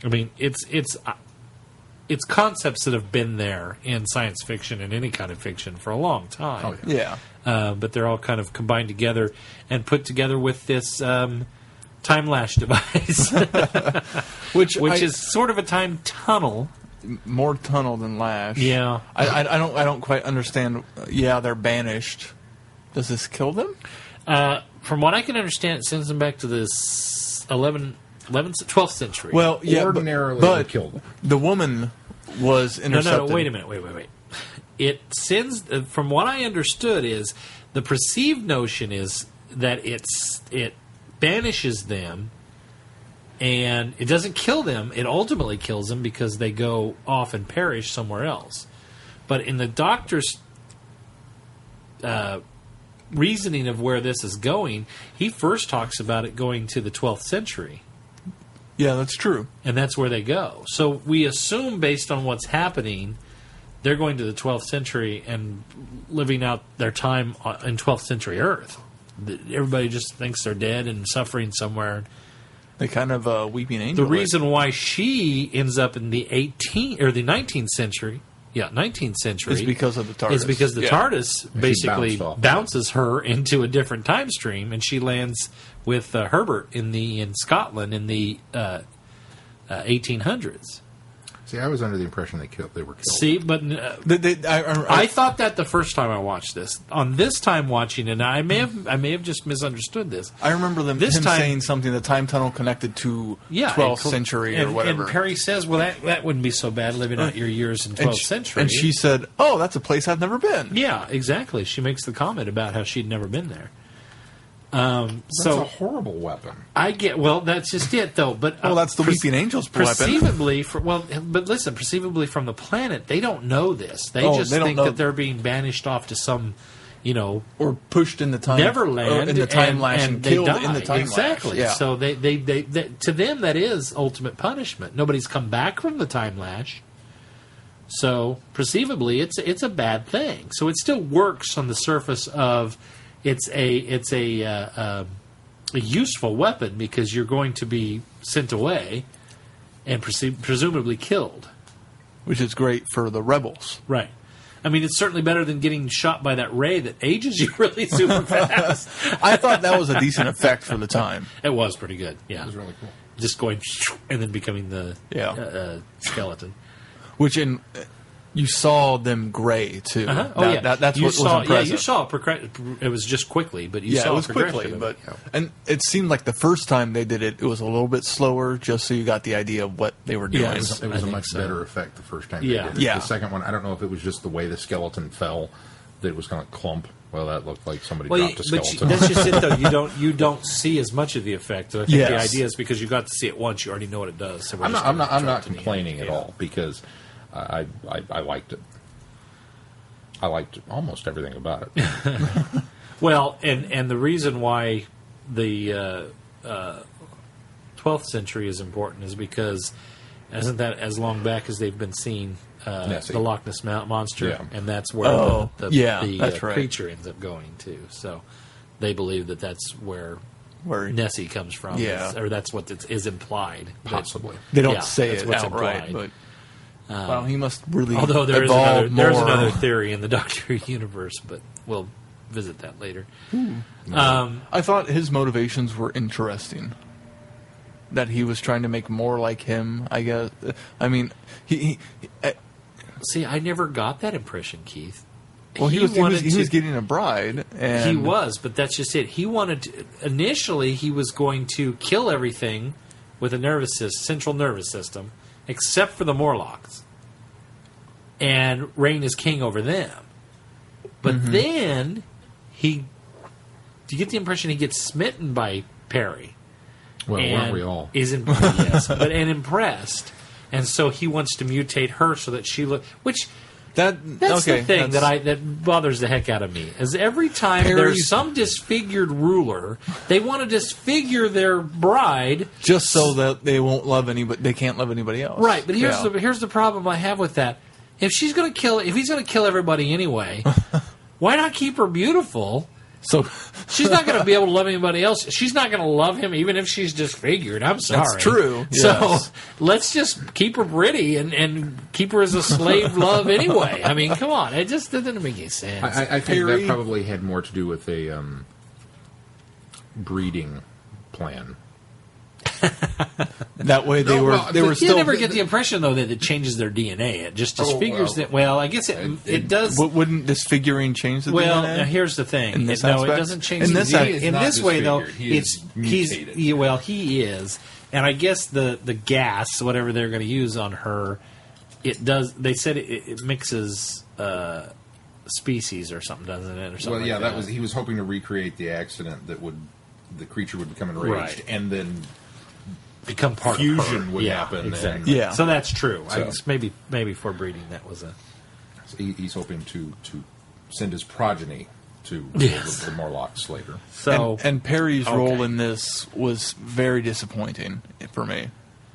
I mean, it's concepts that have been there in science fiction and any kind of fiction for a long time.
Oh, yeah.
But they're all kind of combined together and put together with this Timelash device, which is sort of a time tunnel.
More tunnel than lash.
Yeah,
I don't quite understand. Yeah, they're banished. Does this kill them?
From what I can understand, it sends them back to this 12th century.
Well, yeah,
ordinarily
but
kill them.
The woman was intercepted.
No, wait a minute. Wait. It sends. From what I understood, is the perceived notion is that it banishes them. And it doesn't kill them. It ultimately kills them because they go off and perish somewhere else. But in the Doctor's reasoning of where this is going, he first talks about it going to the 12th century.
Yeah, that's true.
And that's where they go. So we assume, based on what's happening, they're going to the 12th century and living out their time in 12th century Earth. Everybody just thinks they're dead and suffering somewhere.
They kind of weeping angel.
The reason why she ends up in the 19th century Yeah, 19th century.
It's because of the TARDIS.
It's because the TARDIS basically
bounced off.
bounces her into a different time stream, and she lands with Herbert in Scotland in the 1800s.
See, I was under the impression they were killed.
See, but I thought that the first time I watched this. On this time watching it, I may have just misunderstood this.
I remember him saying something, the time tunnel connected to 12th century or whatever.
And Perry says, well, that wouldn't be so bad living out your years in 12th century.
And she said, oh, that's a place I've never been.
Yeah, exactly. She makes the comment about how she'd never been there.
That's a horrible weapon.
That's just it, though. But
that's the Weeping Angel's weapon.
Perceivably, perceivably from the planet, they don't know this. They think that they're being banished off to some,
or pushed in the time
Neverland
in the Timelash and killed in the Timelash.
Exactly.
Yeah.
So they to them that is ultimate punishment. Nobody's come back from the Timelash. So perceivably, it's a bad thing. So it still works on the surface of. It's a useful weapon because you're going to be sent away and presumably killed.
Which is great for the rebels.
Right. I mean, it's certainly better than getting shot by that ray that ages you really super fast.
I thought that was a decent effect for the time.
It was pretty good, yeah.
It was really cool.
Just going and then becoming the skeleton.
Which you saw them gray too.
Uh-huh. Oh, yeah.
That's what was impressive.
Yeah, you saw it was just quickly, but you saw
it was quickly. And it seemed like the first time they did it, it was a little bit slower, just so you got the idea of what they were doing.
Yeah, it was a much better effect the first time they did it.
Yeah.
The second one, I don't know if it was just the way the skeleton fell, that it was kind of clump. Well, that looked like somebody dropped a skeleton.
That's just it, though. You don't see as much of the effect. So I think the idea is because you got to see it once, you already know what it does. So
I'm not complaining at all because I liked it. I liked almost everything about it.
Well, and the reason why the 12th century is important is because isn't that as long back as they've been seeing the Loch Ness Monster, and that's where the creature ends up going to. So they believe that that's where Nessie comes from, or that's what is implied.
Possibly,
they don't say it outright, but. Well, he must really.
Although there's
more.
another theory in the Doctor universe, but we'll visit that later.
I thought his motivations were interesting. That he was trying to make more like him. I guess. I mean, he
see, I never got that impression, Keith.
Well, he was getting a bride, and
he was, but that's just it. He wanted to, initially he was going to kill everything with a central nervous system. Except for the Morlocks, and reign as king over them. But then you get the impression he gets smitten by Perry.
Well, weren't we all?
And impressed, and so he wants to mutate her so that she that's the thing that bothers the heck out of me. Is every time there's some disfigured ruler, they want to disfigure their bride
just so that they won't love anybody. They can't love anybody else.
Right, but here's the problem I have with that. If he's going to kill everybody anyway, why not keep her beautiful?
So
she's not going to be able to love anybody else. She's not going to love him even if she's disfigured. I'm sorry.
That's true.
So let's just keep her pretty and keep her as a slave love anyway. I mean, come on. It just doesn't make any sense.
I think that probably had more to do with a breeding plan.
That way they were still.
You never get the impression though that it changes their DNA. It just disfigures it. Well, I guess it does.
Wouldn't disfiguring change the DNA?
Well, now here's the thing. It doesn't change the DNA. In this way, though, he is, and I guess the gas, whatever they're going to use on her, it does. They said it mixes species or something, doesn't it? Or something.
Well, yeah, that was. He was hoping to recreate the accident that the creature would become enraged, and then
become part
fusion
of her.
would happen.
Exactly.
And,
so that's true. So. I guess maybe for breeding that was a.
So he's hoping to send his progeny to the Morlocks later.
So and Perry's role in this was very disappointing for me.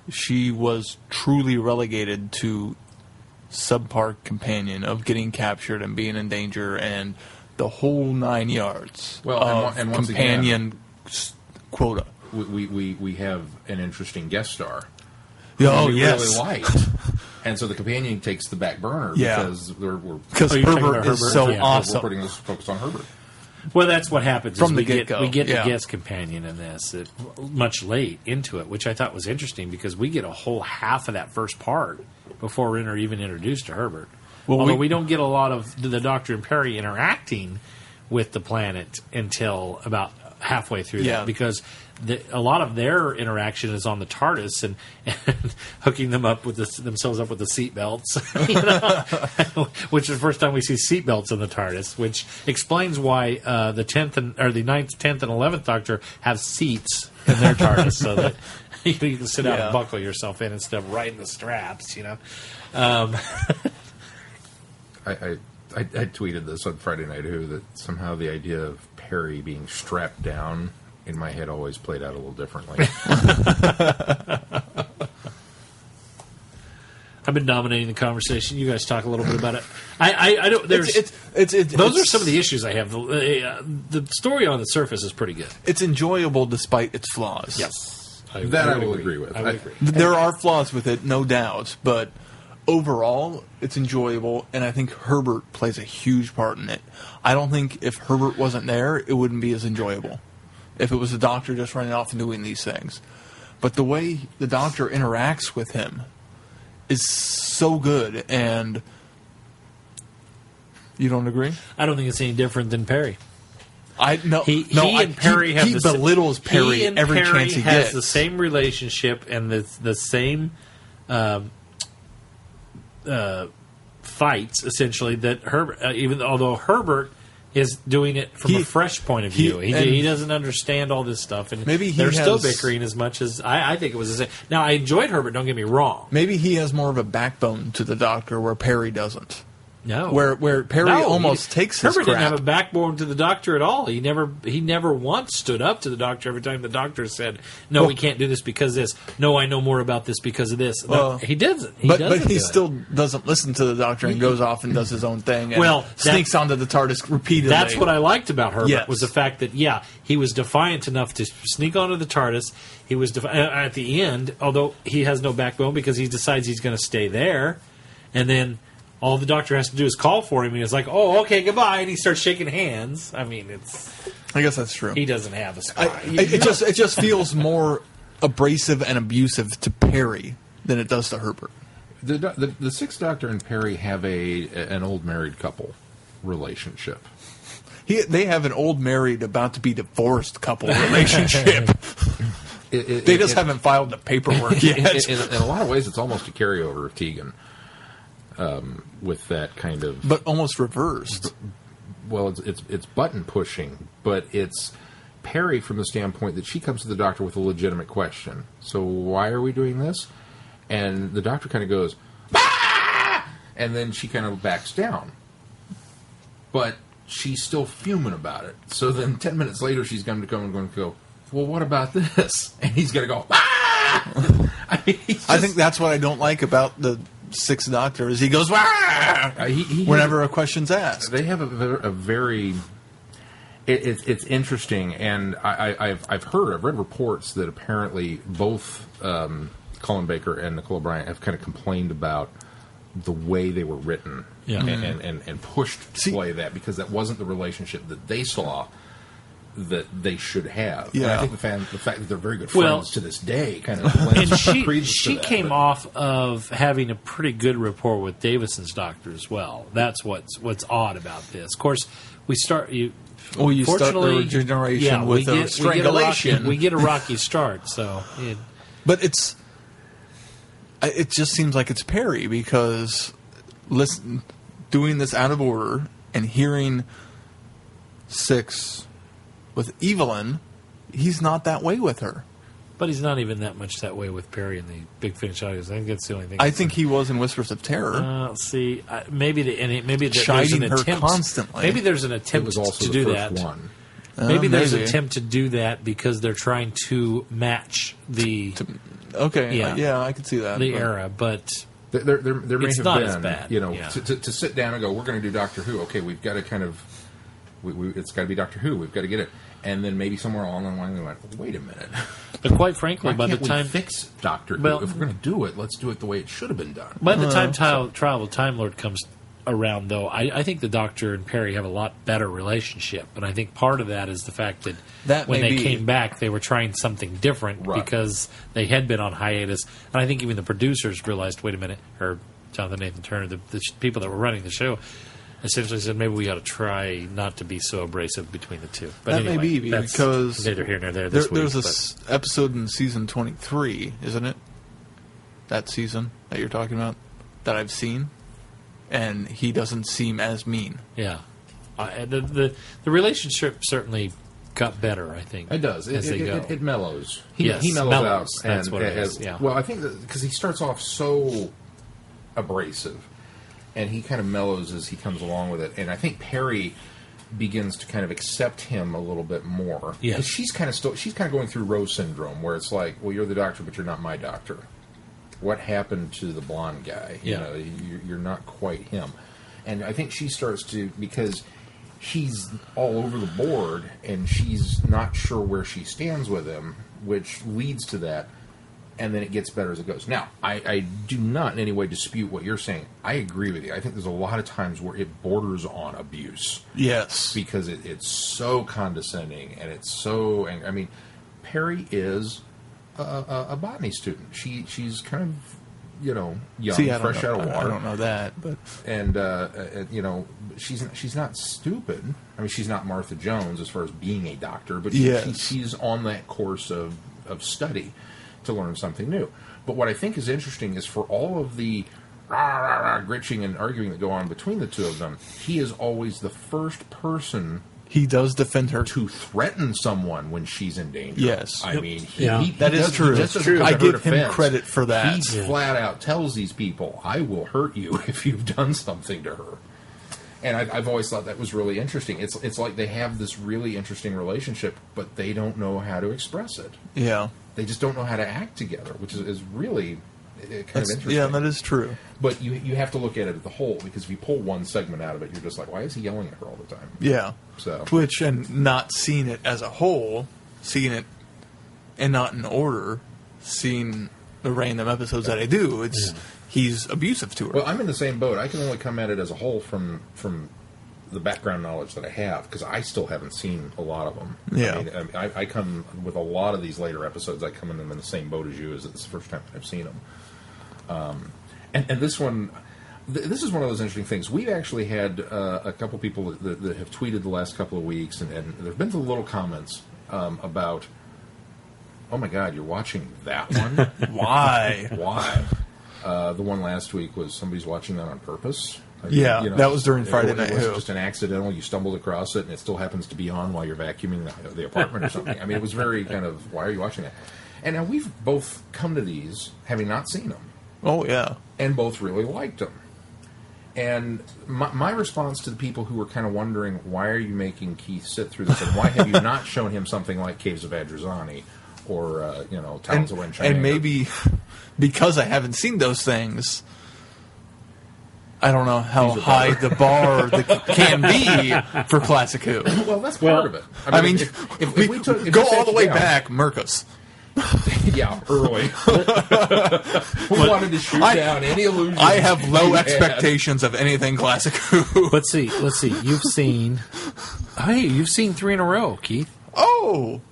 She was truly relegated to subpar companion of getting captured and being in danger and the whole 9 yards.
Well, and once
companion quota.
We have an interesting guest star.
Oh,
we
yes.
really liked. And so the companion takes the back burner
Yeah.
because we're
Herbert is so
Yeah,
awesome.
we're putting this focus on Herbert.
Well, that's what happens.
From
is
the
we get
get-go,
we get
yeah.
the guest companion in this much late into it, which I thought was interesting because we get a whole half of that first part before we're even introduced to Herbert.
Well,
Although we don't get a lot of the Doctor and Perry interacting with the planet until about halfway through
Yeah.
that, because a lot of their interaction is on the TARDIS and hooking them up with themselves up with the seatbelts, which is the first time we see seatbelts in the TARDIS, which explains why the 9th, 10th, and 11th Doctor have seats in their TARDIS so that you can sit down and buckle yourself in instead of riding the straps.
I tweeted this on Friday Night Who that somehow the idea of Perry being strapped down in my head always played out a little differently.
I've been dominating the conversation. You guys talk a little bit about it. I don't. Those are some of the issues I have. The story on the surface is pretty good.
It's enjoyable despite its flaws.
Yes,
I will agree with.
I would agree.
There are flaws with it, no doubt, but overall, it's enjoyable, and I think Herbert plays a huge part in it. I don't think if Herbert wasn't there, it wouldn't be as enjoyable. If it was the Doctor just running off and doing these things. But the way the Doctor interacts with him is so good, and you don't agree?
I don't think it's any different than Perry.
He
Perry have
he belittles Perry
he and
every
Perry
chance he
has
gets.
the same relationship and the same fights essentially that Herbert. Although Herbert is doing it from a fresh point of view, he doesn't understand all this stuff, and
maybe
they're still bickering as much as I think it was the same. Now I enjoyed Herbert. Don't get me wrong.
Maybe he has more of a backbone to the Doctor, where Perry doesn't.
No,
where Perry almost takes his
Herbert
crap.
didn't have a backbone to the Doctor at all. He never once stood up to the Doctor every time the Doctor said, "No, we can't do this because of this. No, I know more about this because of this." No, he doesn't.
But he still doesn't listen to the Doctor and goes off and does his own thing. And sneaks onto the TARDIS repeatedly.
That's what I liked about Herbert,
Yes.
was the fact that he was defiant enough to sneak onto the TARDIS. He was at the end, although he has no backbone because he decides he's going to stay there, and then all the Doctor has to do is call for him, and he's like, "Oh, okay, goodbye," and he starts shaking hands. I mean,
I guess that's true.
He doesn't have a spy.
It just feels more abrasive and abusive to Perry than it does to Herbert.
The Sixth Doctor and Perry have an old married couple relationship.
They have an old married, about to be divorced couple relationship. They just haven't filed the paperwork yet.
In a lot of ways, it's almost a carryover of Tegan. With that kind of,
but almost reversed.
Well, it's button pushing, but it's Perry from the standpoint that she comes to the Doctor with a legitimate question. So why are we doing this? And the Doctor kind of goes, "Ah!" And then she kind of backs down. But she's still fuming about it. So then 10 minutes later, she's going to go, "Well, what about this?" And he's going to go, "Ah!" I think
that's what I don't like about the Sixth Doctor is he goes whenever a question's asked.
They have a very it's interesting, and I've read reports that apparently both Colin Baker and Nicole Bryant have kind of complained about the way they were written and pushed to play that because that wasn't the relationship that they saw that they should have.
Yeah.
And I think the fact that they're very good friends to this day kind of lends
and
credence
she
to that.
came off of having a pretty good rapport with Davison's Doctor as well. That's what's odd about this. Of course, we start you.
You start the regeneration with a strangulation.
We get a rocky start. So,
but it just seems like it's Perry because doing this out of order and hearing Six with Evelyn, he's not that way with her.
But he's not even that much that way with Perry in the Big Finish audience. I think that's the only thing.
I think he was in Whispers of Terror.
Maybe there's
chiding
an
her
attempt
constantly.
Maybe there's an attempt to do that. Maybe there's an attempt to do that because they're trying to match the.
I could see that.
The era, but
there may
it's
have
not
been
as bad.
To sit down and go, we're going to do Doctor Who. Okay, we've got to kind of It's got to be Doctor Who. We've got to get it. And then maybe somewhere along the line, they went, wait a minute.
But quite frankly,
Why
by the
can't
time
we fix Doctor Who?
Well-
If we're going to do it, let's do it the way it should have been done.
by the time Trial of Time Lord comes around, though, I think the Doctor and Perry have a lot better relationship. And I think part of that is the fact that when they came back, they were trying something different because they had been on hiatus. And I think even the producers realized, wait a minute, or Jonathan Nathan Turner, the people that were running the show, essentially said maybe we ought to try not to be so abrasive between the two. But
That
anyway,
may be
that's
because
neither here nor there this week.
There's this episode in season 23, isn't it? That season that you're talking about that I've seen, and he doesn't seem as mean.
Yeah, the relationship certainly got better. I think
It does.
as they go.
It mellows.
Yes,
he mellows out.
that's what it is, yeah.
Well, I think because he starts off so abrasive, and he kind of mellows as he comes along with it. And I think Perry begins to kind of accept him a little bit more.
Yes.
'Cause she's kind of going through Rose syndrome, where it's like, well, you're the doctor, but you're not my doctor. What happened to the blonde guy?
Yeah.
You're not quite him. And I think she starts to, because he's all over the board, and she's not sure where she stands with him, which leads to that. And then it gets better as it goes. Now, I do not in any way dispute what you're saying. I agree with you. I think there's a lot of times where it borders on abuse.
Yes.
Because it's so condescending, and it's so... I mean, Perry is a botany student. She's kind of, young, fresh out of water.
I don't know that, but...
And, she's not stupid. I mean, she's not Martha Jones as far as being a doctor, but she's on that course of study to learn something new. But what I think is interesting is for all of the gritching and arguing that go on between the two of them, he is always the first person
he does defend her
to threaten someone when she's in danger.
Yes.
I mean,
that is true.
That's true.
I give him credit for that.
He flat out tells these people, I will hurt you if you've done something to her. And I've always thought that was really interesting. It's like they have this really interesting relationship, but they don't know how to express it.
Yeah.
They just don't know how to act together, which is really kind of interesting.
Yeah, that is true.
But you have to look at it as a whole, because if you pull one segment out of it, you're just like, why is he yelling at her all the time?
Yeah.
So
Which, and not seeing it as a whole, seeing it and not in order, seeing the random episodes that I do, he's abusive to her.
Well, I'm in the same boat. I can only come at it as a whole from the background knowledge that I have, because I still haven't seen a lot of them.
Yeah.
I come with a lot of these later episodes. I come in them in the same boat as you, as it's the first time I've seen them. And this one, this is one of those interesting things. We've actually had a couple people that have tweeted the last couple of weeks, and there have been some little comments about, oh my God, you're watching that one?
Why?
Why? The one last week was somebody's watching that on purpose.
Yeah, that was during Friday Night
It was
Who.
just an accidental. You stumbled across it, and it still happens to be on while you're vacuuming the apartment or something. I mean, it was very kind of, why are you watching that? And now we've both come to these having not seen them.
Oh, yeah.
And both really liked them. And my response to the people who were kind of wondering, why are you making Keith sit through this, and why have you not shown him something like Caves of Adrazani or, Towns of Wenchang?
And maybe because I haven't seen those things, I don't know how high the bar can be for Classic Who.
Well, that's part of it.
I mean,
if we
go all the way back, Mercus.
Yeah, early. We wanted to shoot down any illusion.
I have low expectations of anything Classic Who.
Let's see. You've seen 3 in a row, Keith.
Oh!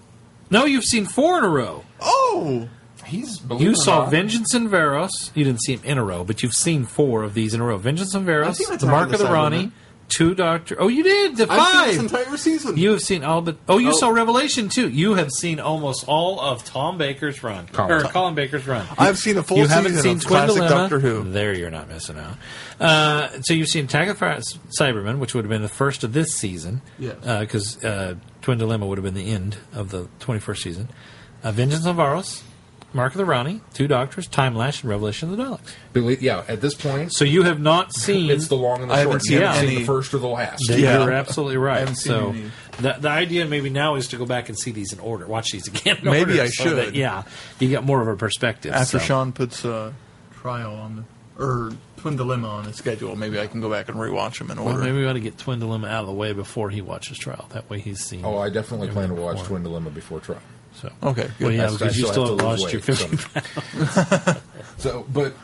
No, you've seen 4 in a row.
Oh!
You saw Vengeance and Varos. You didn't see him in a row, but you've seen 4 of these in a row. Vengeance and Varos, The Mark of the Ronnie, 2 Doctor... Oh, you did! The 5!
I've seen this entire season.
You have seen all but... Oh, you saw Revelation, too. You have seen almost all of Tom Baker's run. Colin Baker's run.
I've seen a full
you
season
haven't seen
of
Twin
Classic
Dilemma.
Doctor Who.
There you're not missing out. So you've seen Attack of the Cybermen, which would have been the first of this season.
Yes.
Because Twin Dilemma would have been the end of the 21st season. Vengeance on Varos, Mark of the Ronnie, 2 Doctors, Timelash, and Revelation of the Daleks.
Yeah, at this point...
So you have not seen...
It's the long and the
I
short.
haven't seen
You haven't
any-
seen the first or the last.
You're absolutely
I
right.
haven't seen
So
any.
the idea maybe now is to go back and see these in order. Watch these again in
Maybe
order
I
so
should.
that, you get more of a perspective.
After
so.
Sean puts Trial on or Twin Dilemma on his schedule. Maybe I can go back and rewatch them in
Well,
order.
maybe we ought to get Twin Dilemma out of the way before he watches Trial. That way he's seen.
Oh, I definitely plan to watch
before.
Twin Dilemma before Trial.
So
Okay, good.
Well, yeah,
I
because you
still
still
have
haven't
to lose
lost your
weight,
50 pounds.
So, but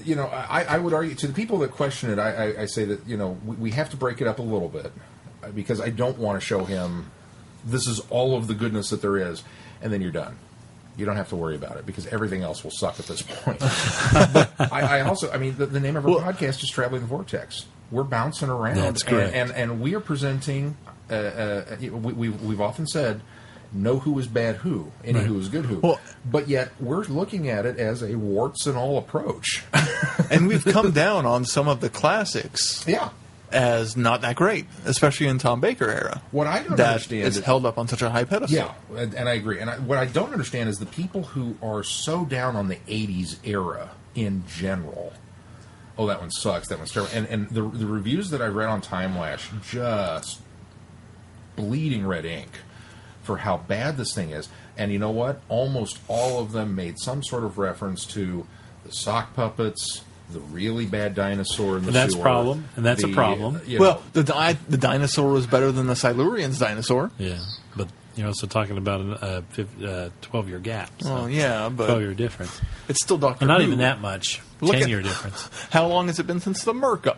you know, I would argue to the people that question it. I say that we have to break it up a little bit because I don't want to show him this is all of the goodness that there is, and then you're done. You don't have to worry about it because everything else will suck at this point. But I mean, the name of our podcast is Traveling the Vortex. We're bouncing around.
That's correct.
And we are presenting, we've often said, know who is bad who, any who is good who.
Well,
but yet, we're looking at it as a warts and all approach.
And we've come down on some of the classics
Yeah.
as not that great, especially in Tom Baker era.
What I don't
that
understand
is held up on such a high pedestal.
Yeah, and I agree. And what I don't understand is the people who are so down on the 80s era in general. Oh, that one sucks. That one's terrible. And the reviews that I read on Timelash, just bleeding red ink for how bad this thing is. And you know what? Almost all of them made some sort of reference to the sock puppets, the really bad dinosaur in the
That's
sewer.
a problem, and that's a problem.
Well, the dinosaur was better than the Silurian's dinosaur.
Yeah, but you're also talking about a 12-year gap. So
Oh, yeah, but
12-year difference.
it's still Doctor
And not
Who.
even that much.
Look at-
10-year difference.
How long has it been since the Merca?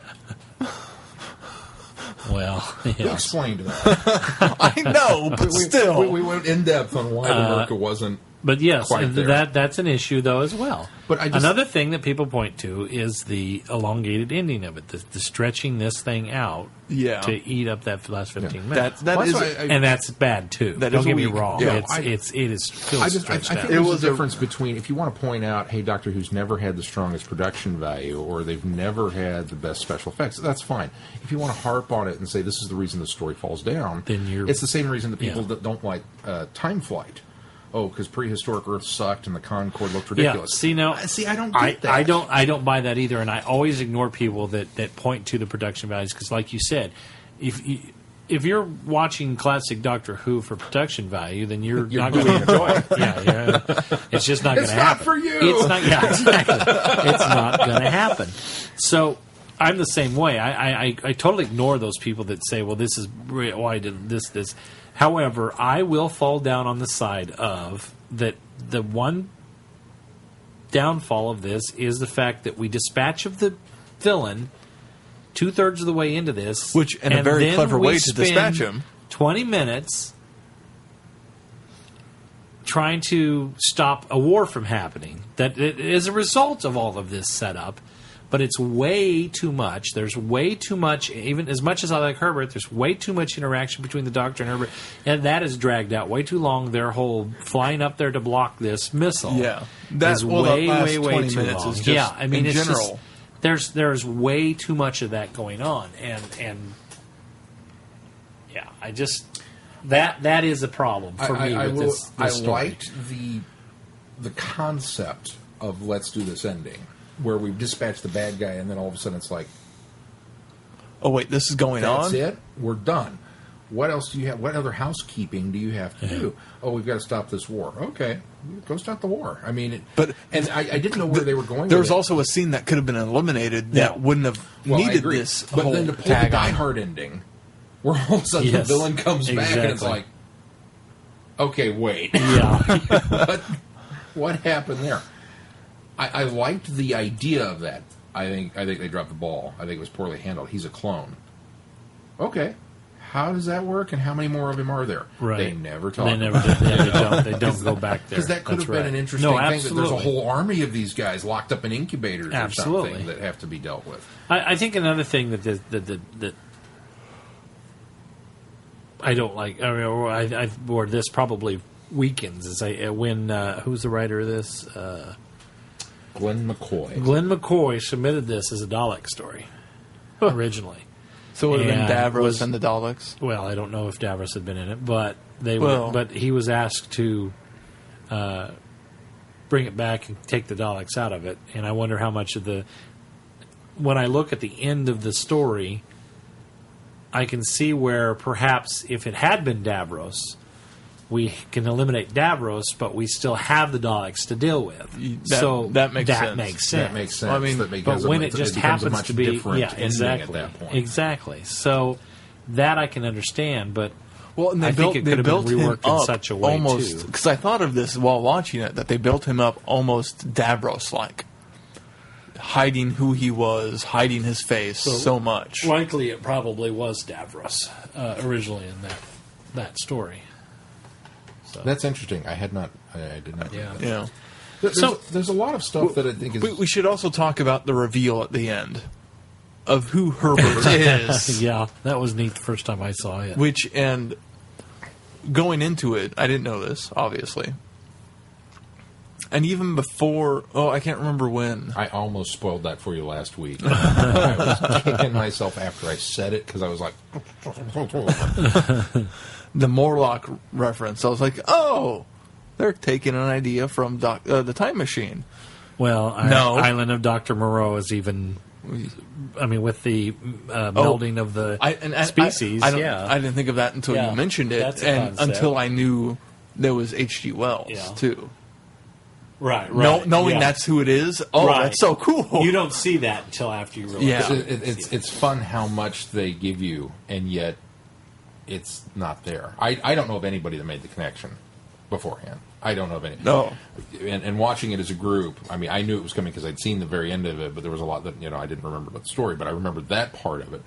Well,
Who
yeah.
explained that?
I know, but still.
We went in depth on why the Merca wasn't.
But yes,
Quite there.
that's an issue, though, as well.
But I just-
Another thing that people point to is the elongated ending of it, the stretching this thing out
Yeah.
to eat up that last 15 minutes.
That
Well,
is.
that's why
And that's bad, too.
That
Don't
is
get me
weak.
wrong.
Yeah.
It is still
I
stretched
think
out.
there's
was
a
a-
difference between if you want to point out, hey, Doctor Who's never had the strongest production value or they've never had the best special effects, that's fine. If you want to harp on it and say this is the reason the story falls down,
Then you're-
it's the same reason that people
Yeah.
that don't like Time Flight. Oh, because prehistoric Earth sucked and the Concorde looked ridiculous.
Yeah, see now,
I don't get that.
I don't buy that either, and I always ignore people that point to the production values because, like you said, if you're watching classic Doctor Who for production value, then you're not going to enjoy it. Yeah, it's just not going to
It's not
happen.
for you.
It's not. Yeah, exactly. It's not going to happen. So. I'm the same way. I totally ignore those people that say, well, this is why did this. However, I will fall down on the side of that the one downfall of this is the fact that we dispatch of the villain 2/3 of the way into this.
Which, in a
and
very
then
clever
we
way to
spend
dispatch him.
20 minutes trying to stop a war from happening. That it is a result of all of this setup. But it's way too much. There's way too much, even as much as I like Herbert, there's way too much interaction between the Doctor and Herbert. And that is dragged out way too long. Their whole flying up there to block this missile
Yeah.
is
The
way,
last
way, way
20
too
minutes
long.
is just,
Yeah, I mean,
in
it's
general.
just, there's way too much of that going on. And yeah, I just, that is a problem for me with this story.
liked the concept of let's do this ending, where we dispatch the bad guy, and then all of a sudden it's like,
Oh, wait, this is going
that's
on?
it, we're done. What else do you have? What other housekeeping do you have to do? Oh, we've got to stop this war. Okay, go stop the war. I mean, I didn't know where they were going.
There
with
was
it.
also a scene that could have been eliminated that
Yeah.
wouldn't have
Well, I
needed
agree.
this
but
whole
then to pull the
tag
Die
on.
Hard ending, where all of a sudden
Yes,
the villain comes back, and it's
exactly.
like, okay, wait.
Yeah.
What happened there? I liked the idea of that. I think they dropped the ball. I think it was poorly handled. He's a clone. Okay, how does that work? And how many more of him are there?
Right.
They never talk.
They never did. Yeah, they don't go back there.
Because that could
That's
have been
right.
an interesting
No,
thing. That
absolutely.
there's a whole army of these guys locked up in incubators
Absolutely.
or something that have to be dealt with.
I think another thing that I don't like, I mean, or this probably weakens is when who's the writer of this?
Glenn McCoy.
Glenn McCoy submitted this as a Dalek story originally.
So it would have been
And
Davros
was-
and the Daleks.
Well, I don't know if Davros had been in it, but
Well-
but he was asked to bring it back and take the Daleks out of it. And I wonder how much of the when I look at the end of the story, I can see where perhaps if it had been Davros, we can eliminate Davros, but we still have the Daleks to deal with.
That makes sense.
That makes sense.
I mean,
because
but when it just
becomes a
happens
much
to be,
different
yeah,
ending
exactly,
at that point.
exactly. So that I can understand, but
well, and
I think it could have been reworked in such a way
almost,
too.
Because I thought of this while watching it, that they built him up almost Davros-like, hiding who he was, hiding his face so much.
Likely, it probably was Davros originally in that story. So.
That's interesting. I did not.
Yeah.
There's a lot of stuff that I think is.
We should also talk about the reveal at the end of who Herbert is.
Yeah, that was neat the first time I saw it.
And going into it, I didn't know this, obviously. And even before, I can't remember when.
I almost spoiled that for you last week. I was kicking myself after I said it because I was like,
the Morlock reference. I was like, oh, they're taking an idea from the Time Machine.
Well, Island of Dr. Moreau is even. I mean, with the melding of the species.
I didn't think of that until you mentioned it, and until I knew there was H.G. Wells too.
Right.
Knowing that's who it is. Oh, that's so cool.
You don't see that until after you realize.
Yeah,
it's fun how much they give you, and yet it's not there. I don't know of anybody that made the connection beforehand. I don't know of any.
No.
And watching it as a group, I mean, I knew it was coming because I'd seen the very end of it, but there was a lot that I didn't remember about the story, but I remembered that part of it.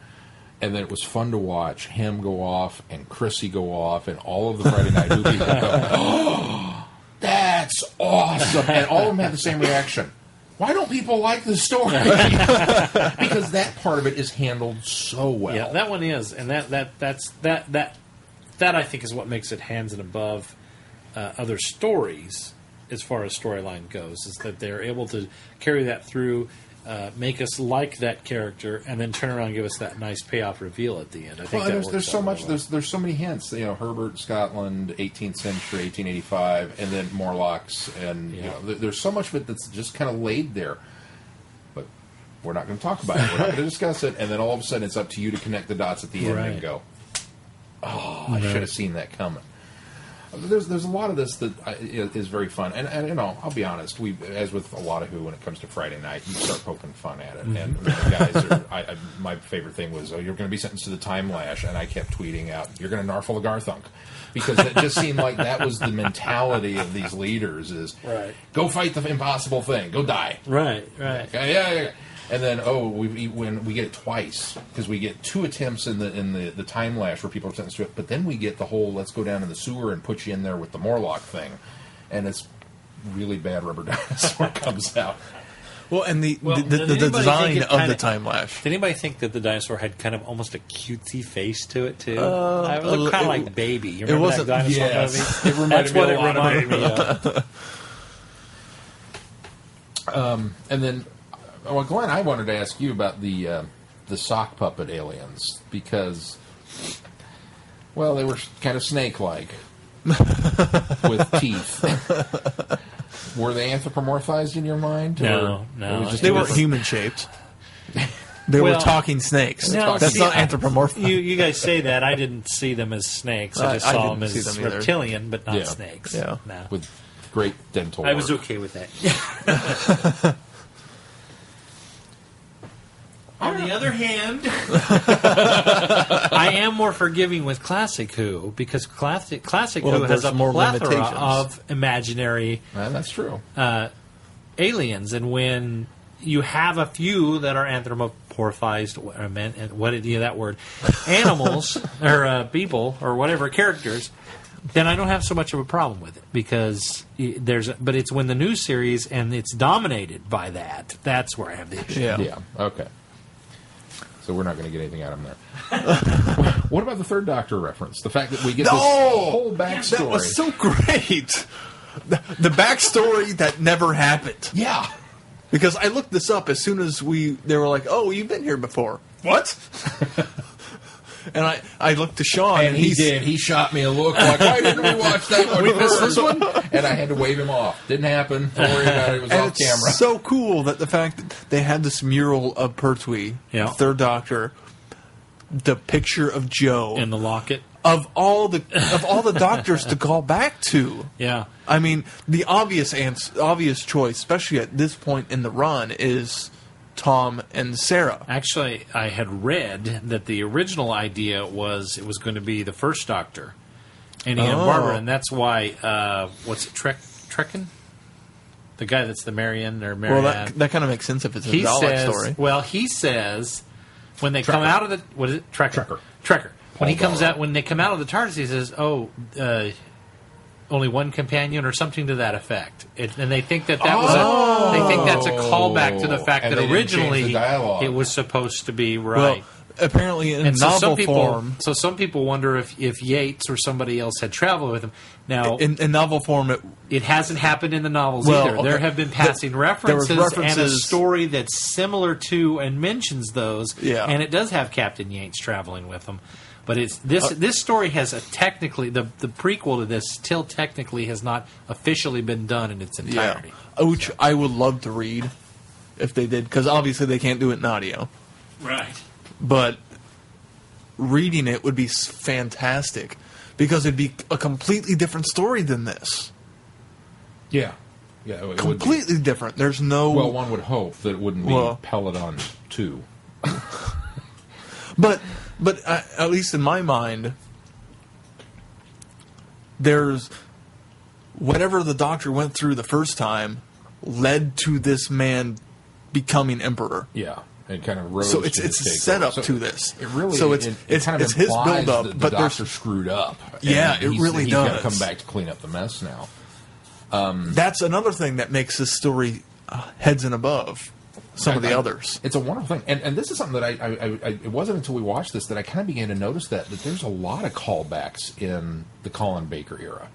And then it was fun to watch him go off and Chrissy go off and all of the Friday Night Who people go, oh, that's awesome. And all of them had the same reaction. Why don't people like this story? Because that part of it is handled so well.
Yeah, that one is, and that I think is what makes it hands and above other stories as far as storyline goes. Is that they're able to carry that through, make us like that character, and then turn around and give us that nice payoff reveal at the end. I think
there's so much. There's so many hints. Herbert, Scotland, 18th century, 1885, and then Morlocks, and there's so much of it that's just kind of laid there. But we're not going to talk about it. We're not going to discuss it. And then all of a sudden, it's up to you to connect the dots at the end and go, "Oh, I should have seen that coming." There's a lot of this that is very fun, and I'll be honest. As with a lot of Who, when it comes to Friday night, you start poking fun at it. Mm-hmm. And the guys my favorite thing was, you're going to be sentenced to the Timelash, and I kept tweeting out, "You're going to narfle a Garthunk," because it just seemed like that was the mentality of these leaders: is go fight the impossible thing, go die.
Right.
Yeah. And then, when we get it twice, because we get 2 attempts in the Timelash where people are sentenced to it, but then we get the whole let's go down in the sewer and put you in there with the Morlock thing, and it's really bad rubber dinosaur comes out.
Well, and the design of the Timelash.
Did anybody think that the dinosaur had kind of almost a cutesy face to it too? It looked kind of like Baby. You remember that dinosaur movie?
It reminded me a lot of and then. Well, Glenn, I wanted to ask you about the sock puppet aliens because, well, they were kind of snake-like with teeth. Were they anthropomorphized in your mind?
No.
They were human-shaped. They were talking snakes. That's not anthropomorphic.
You guys say that. I didn't see them as snakes. I just saw them as reptilian, but not snakes.
Yeah.
No.
With great dental
I was okay with that. On the other hand, I am more forgiving with Classic Who because Classic Who has a plethora of imaginary
that's true.
Aliens, and when you have a few that are anthropomorphized, that word, animals or people or whatever characters, then I don't have so much of a problem with it because but it's when the new series and it's dominated by that's where I have the issue.
Yeah.
Okay. So we're not going to get anything out of them there. What about the Third Doctor reference? The fact that we get this whole backstory.
That was so great. The backstory that never happened.
Yeah.
Because I looked this up as soon as they were like, "Oh, you've been here before." What? And I looked to Sean,
and he did. He shot me a look like, "Why didn't we watch that one first?" This one? And I had to wave him off. Didn't happen. Don't worry about it. It was off camera.
It's so cool that the fact that they had this mural of Pertwee, Third Doctor, the picture of Joe
in the locket.
of all the doctors to call back to.
Yeah.
I mean, the obvious choice, especially at this point in the run, is Tom and Sarah.
Actually, I had read that the original idea was it was going to be the first Doctor, Andy and Barbara, and that's why, what's it, Trekken? The guy that's the Marianne or Marianne.
Well, that kind of makes sense if it's a Dalek story.
Well, he says when they come out of the... What is it? Trekker. When they come out of the TARDIS, he says, only one companion or something to that effect. And they think that was they think that's a callback to the fact that originally it was supposed to be right.
Well, apparently in novel form.
So some people wonder if Yates or somebody else had traveled with him. Now,
in novel form,
it hasn't happened in the novels either.
Okay.
There have been passing references and a story that's similar to and mentions those.
Yeah.
And it does have Captain Yates traveling with them. But it's this story has technically the prequel to this still technically has not officially been done in its entirety.
Yeah. Which I would love to read if they did, because obviously they can't do it in audio.
Right.
But reading it would be fantastic because it'd be a completely different story than this.
Yeah. Yeah, it
completely
would be
different. There's no...
Well, one would hope that it wouldn't be Peloton 2.
But at least in my mind, there's... Whatever the Doctor went through the first time led to this man becoming Emperor.
Yeah. It kind of rose.
So it's a setup to this.
It really
it's
kind of
it's his build up,
that
but
the Doctor screwed up.
Yeah, it really
he's
does.
He's got to come back to clean up the mess now.
That's another thing that makes this story heads and above some of the others.
It's a wonderful thing, and this is something that I it wasn't until we watched this that I kind of began to notice that there's a lot of callbacks in the Colin Baker era,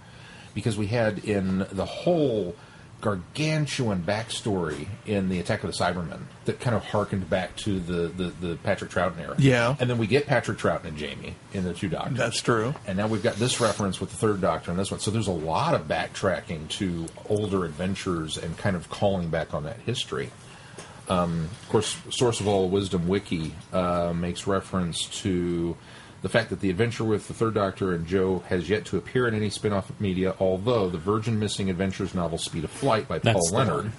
because we had in the whole gargantuan backstory in the Attack of the Cybermen that kind of harkened back to the Patrick Troughton era.
Yeah.
And then we get Patrick Troughton and Jamie in the two Doctors.
That's true.
And now we've got this reference with the third Doctor and this one. So there's a lot of backtracking to older adventures and kind of calling back on that history. Of course, Source of All Wisdom Wiki makes reference to the fact that the adventure with the Third Doctor and Joe has yet to appear in any spin-off media, although the Virgin Missing Adventures novel Speed of Flight by Paul Leonard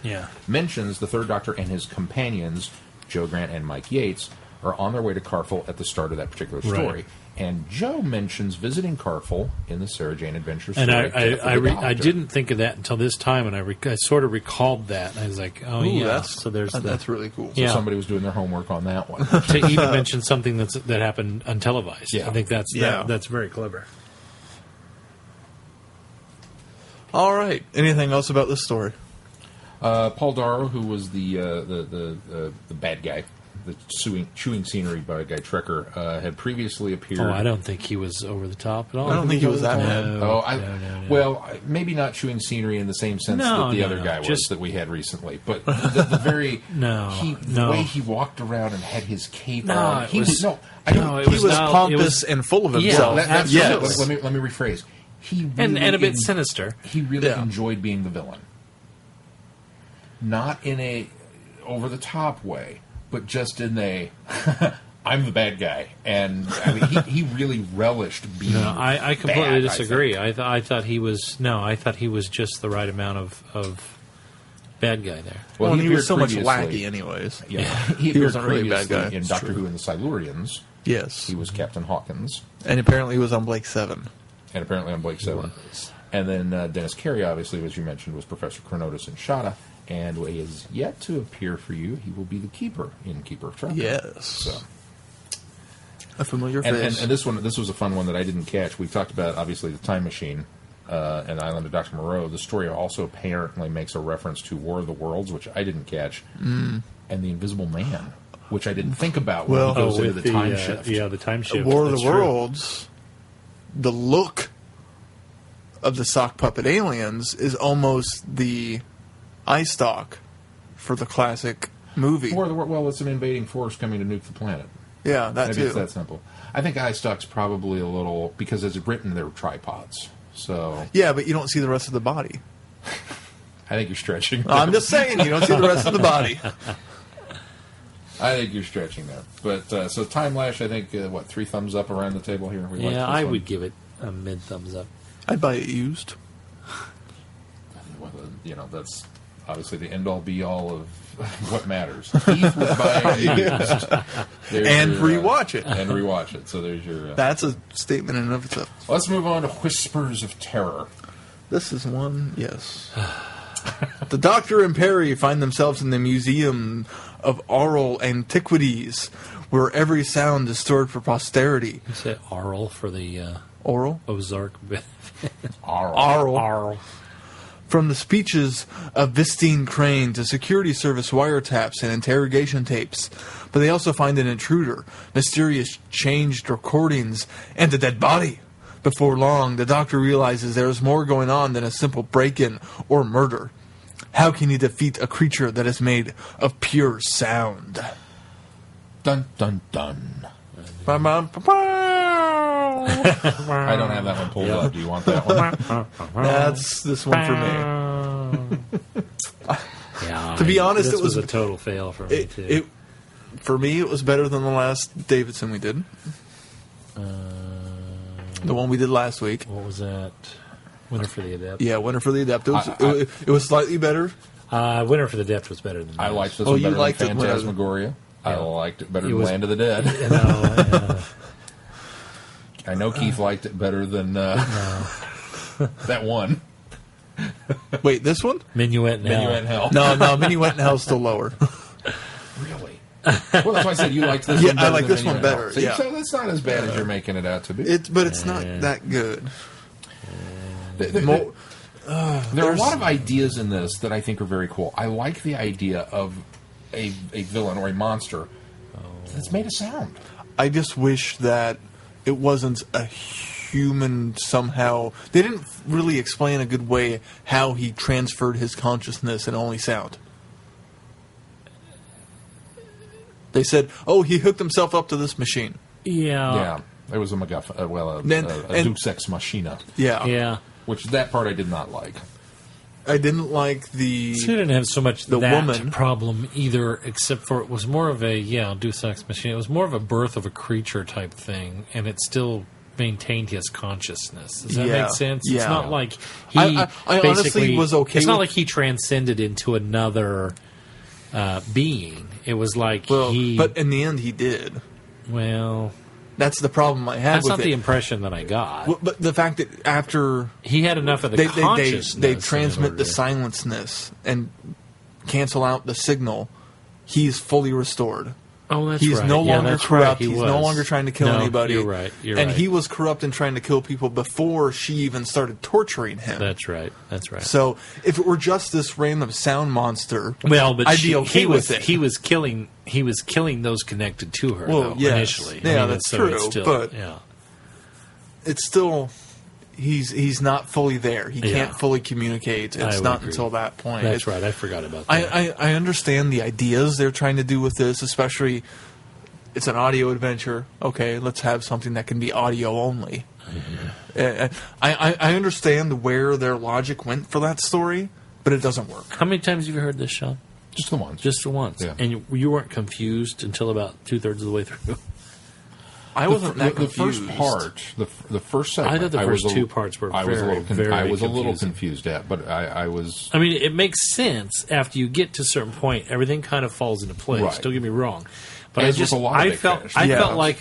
mentions the Third Doctor and his companions, Joe Grant and Mike Yates, are on their way to Carfel at the start of that particular story.
Right.
And Joe mentions visiting Carfel in the Sarah Jane Adventure story.
And I didn't think of that until this time, and I sort of recalled that. And I was like,
that's really cool.
So somebody was doing their homework on that one.
To even mention something that happened untelevised.
Yeah.
I think that's very clever.
All right. Anything else about this story?
Paul Darrow, who was the bad guy, the chewing scenery bad guy Trekker, had previously appeared.
Oh, I don't think he was over the top at all.
I don't think he was that bad.
No.
Well, maybe not chewing scenery in the same sense that the other guy was that we had recently, but the very the way he walked around and had his cape on. He was
pompous and full of himself.
Let me rephrase. He really
and a bit sinister.
He really enjoyed being the villain, not in a over the top way, but just in a I'm the bad guy, and I mean he really relished being.
No, I completely disagree. I thought he was just the right amount of bad guy there.
Well, he was so much lackey, anyways.
Yeah, he
wasn't really a bad guy
in Doctor Who and the Silurians.
Yes,
he was Captain Hawkins,
and apparently he was on Blake 7.
And then Dennis Carey, obviously, as you mentioned, was Professor Chronotis in Shada, and he is yet to appear for you. He will be the Keeper in Keeper of Travel.
Yes.
So.
A familiar face.
And this was a fun one that I didn't catch. We've talked about, obviously, the Time Machine and Island of Dr. Moreau. The story also apparently makes a reference to War of the Worlds, which I didn't catch, and The Invisible Man, which I didn't think about when he goes into the time shift.
Yeah, the time shift.
War of the Worlds, the look of the sock puppet aliens is almost the eye stalk for the classic movie.
Well, it's an invading force coming to nuke the planet.
Yeah, that
Maybe
too.
It's that simple. I think eye stalk's probably a little because as written they're tripods. So
yeah, but you don't see the rest of the body.
I think you're stretching.
I'm just saying you don't see the rest of the body.
I think you're stretching there. But so Timelash, I think, 3 thumbs up around the table here? We
Yeah, I
one.
would give it a mid thumbs up.
I'd buy it used.
Well, that's obviously the end-all, be-all of what matters. Keith would buy it used.
And rewatch it.
And rewatch it. So there's your...
That's a statement in and of itself.
Let's move on to Whispers of Terror.
This is one, yes. The Doctor and Perry find themselves in the Museum of Oral Antiquities, where every sound is stored for posterity.
You said Arl for the
Oral?
Ozark bit.
Oral. From the speeches of Vistine Crane to security service wiretaps and interrogation tapes. But they also find an intruder, mysterious changed recordings, and a dead body. Before long, the Doctor realizes there is more going on than a simple break-in or murder. How can he defeat a creature that is made of pure sound?
Dun, dun, dun.
I
I don't have that one pulled up. Do you want that one?
That's this one for me.
Yeah,
To be honest,
this
it was
a total fail for me too.
For me, it was better than the last Davidson we did. The one we did last week.
What was that? Winter for the Adept.
Yeah, Winter for the Adept. It was slightly better.
Winter for the Adept was better than
I
this.
liked this
Oh,
one
you
better
liked it
than
better.
Phantasmagoria. I liked it better
It
than
was-
Land of the Dead.
You know,
I know Keith liked it better than that one.
Wait, this one?
Minuet and Hell.
Minuet in Hell.
No, Minuet in Hell's still lower.
Really? Well, that's why I said you liked this
Yeah,
one better
I like
than
this one
Minuet in Hell.
better,
So,
yeah.
so that's not as bad as you're making it out to be.
But it's not that good.
There are a lot of ideas in this that I think are very cool. I like the idea of a villain or a monster that's made of sound.
I just wish that it wasn't a human somehow. They didn't really explain a good way how he transferred his consciousness in only sound. They said, "Oh, he hooked himself up to this machine."
Yeah, it was a MacGuffin. A Deus Ex Machina.
Yeah,
Yeah.
Which that part I did not like.
I didn't like the.
She didn't have so much
The
that
woman.
problem either, except for it was more of a, Deus Ex Machine. It was more of a birth of a creature type thing, and it still maintained his consciousness. Does that
Yeah,
make sense?
yeah.
It's not like he
I honestly
basically
was okay
It's not
with-
like he transcended into another being. It was like
Well,
he.
but in the end, he did.
Well,
That's the problem I had
that's
with
not
it.
the impression that I got.
Well, but the fact that after
He had enough of the
they
consciousness.
transmit
in
the
order to-
silenceness and cancel out the signal, he's fully restored.
Oh, that's
He's
right.
no
Yeah,
longer
that's
corrupt.
right. He
He's
was.
no longer trying to kill
No,
anybody.
You're right. You're
and
right.
he was corrupt and trying to kill people before she even started torturing him.
That's right. That's right.
So if it were just this random sound monster,
Well, but
I'd be okay
he
with
was,
it.
He was killing those connected to her.
Well,
though,
yes.
initially.
Yeah, that's
so it's
true,
Still,
but-
yeah,
it's still he's not fully there. He
Yeah.
can't fully communicate.
I
It's
would
not
agree.
until that point.
that's
It-
right. I forgot about that.
I understand the ideas they're trying to do with this, especially it's an audio adventure. Okay, let's have something that can be audio only. I understand where their logic went for that story, but it doesn't work.
How many times have you heard this, Sean?
Just the ones.
Just the once,
Yeah.
and you weren't confused until about 2/3 of the way through.
I wasn't that
the first
confused.
part, the first segment.
I thought the
was
first
a-
two parts were
I was
very,
a little
very
I was a little
confusing.
confused at, but I was.
I mean, it makes sense after you get to a certain point. Everything kind of falls into place.
Right.
Don't get me wrong, but
As
I
with
just
a lot of
I
Big
felt
Finish.
I
Yeah.
felt like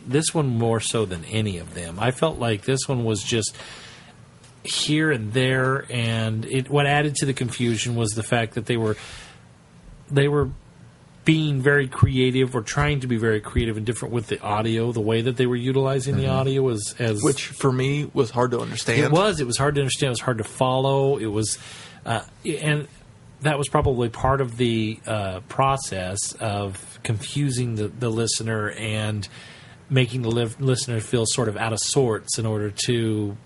this one more so than any of them. I felt like this one was just here and there, and what added to the confusion was the fact that they were being very creative or trying to be very creative and different with the audio. The way that they were utilizing the audio was as
Which for me was hard to understand.
it was hard to understand. It was hard to follow. It was, and that was probably part of the process of confusing the listener and making the listener feel sort of out of sorts in order to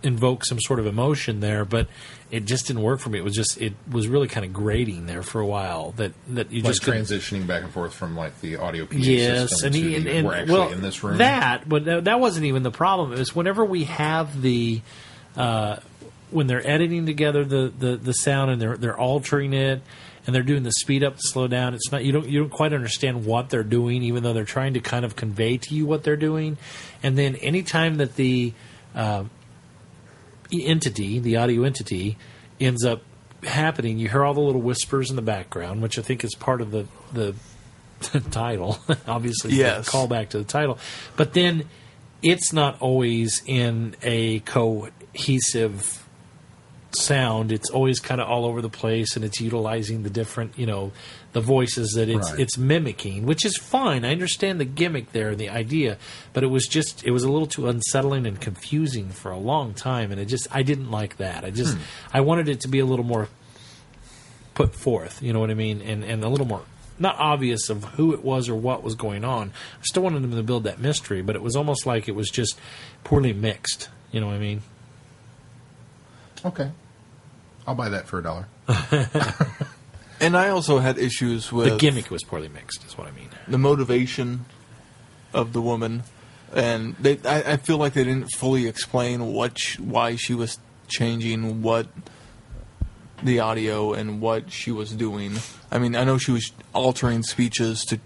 invoke some sort of emotion there. But it just didn't work for me. It was really kind of grating there for a while. That you
Like
just couldn't-
transitioning back and forth from like the audio PA
Yes,
system to we're actually in this room.
but that wasn't even the problem. It was whenever we have the when they're editing together the sound and they're altering it, and they're doing the speed up, slow down. It's not you don't quite understand what they're doing, even though they're trying to kind of convey to you what they're doing. And then anytime that the entity, the audio entity, ends up happening, you hear all the little whispers in the background, which I think is part of the title. Obviously,
yes,
the callback to the title. But then it's not always in a cohesive sound. It's always kind of all over the place, and it's utilizing the different, the voices that it's mimicking, which is fine. I understand the gimmick there and the idea, but it was a little too unsettling and confusing for a long time, and I didn't like that. I wanted it to be a little more put forth, you know what I mean, and a little more not obvious of who it was or what was going on. I still wanted them to build that mystery, but it was almost like it was just poorly mixed, you know what I mean?
Okay. I'll buy that for $1.
And I also had issues with...
The gimmick was poorly mixed, is what I mean.
The motivation of the woman. And I feel like they didn't fully explain why she was changing the audio and what she was doing. I mean, I know she was altering speeches to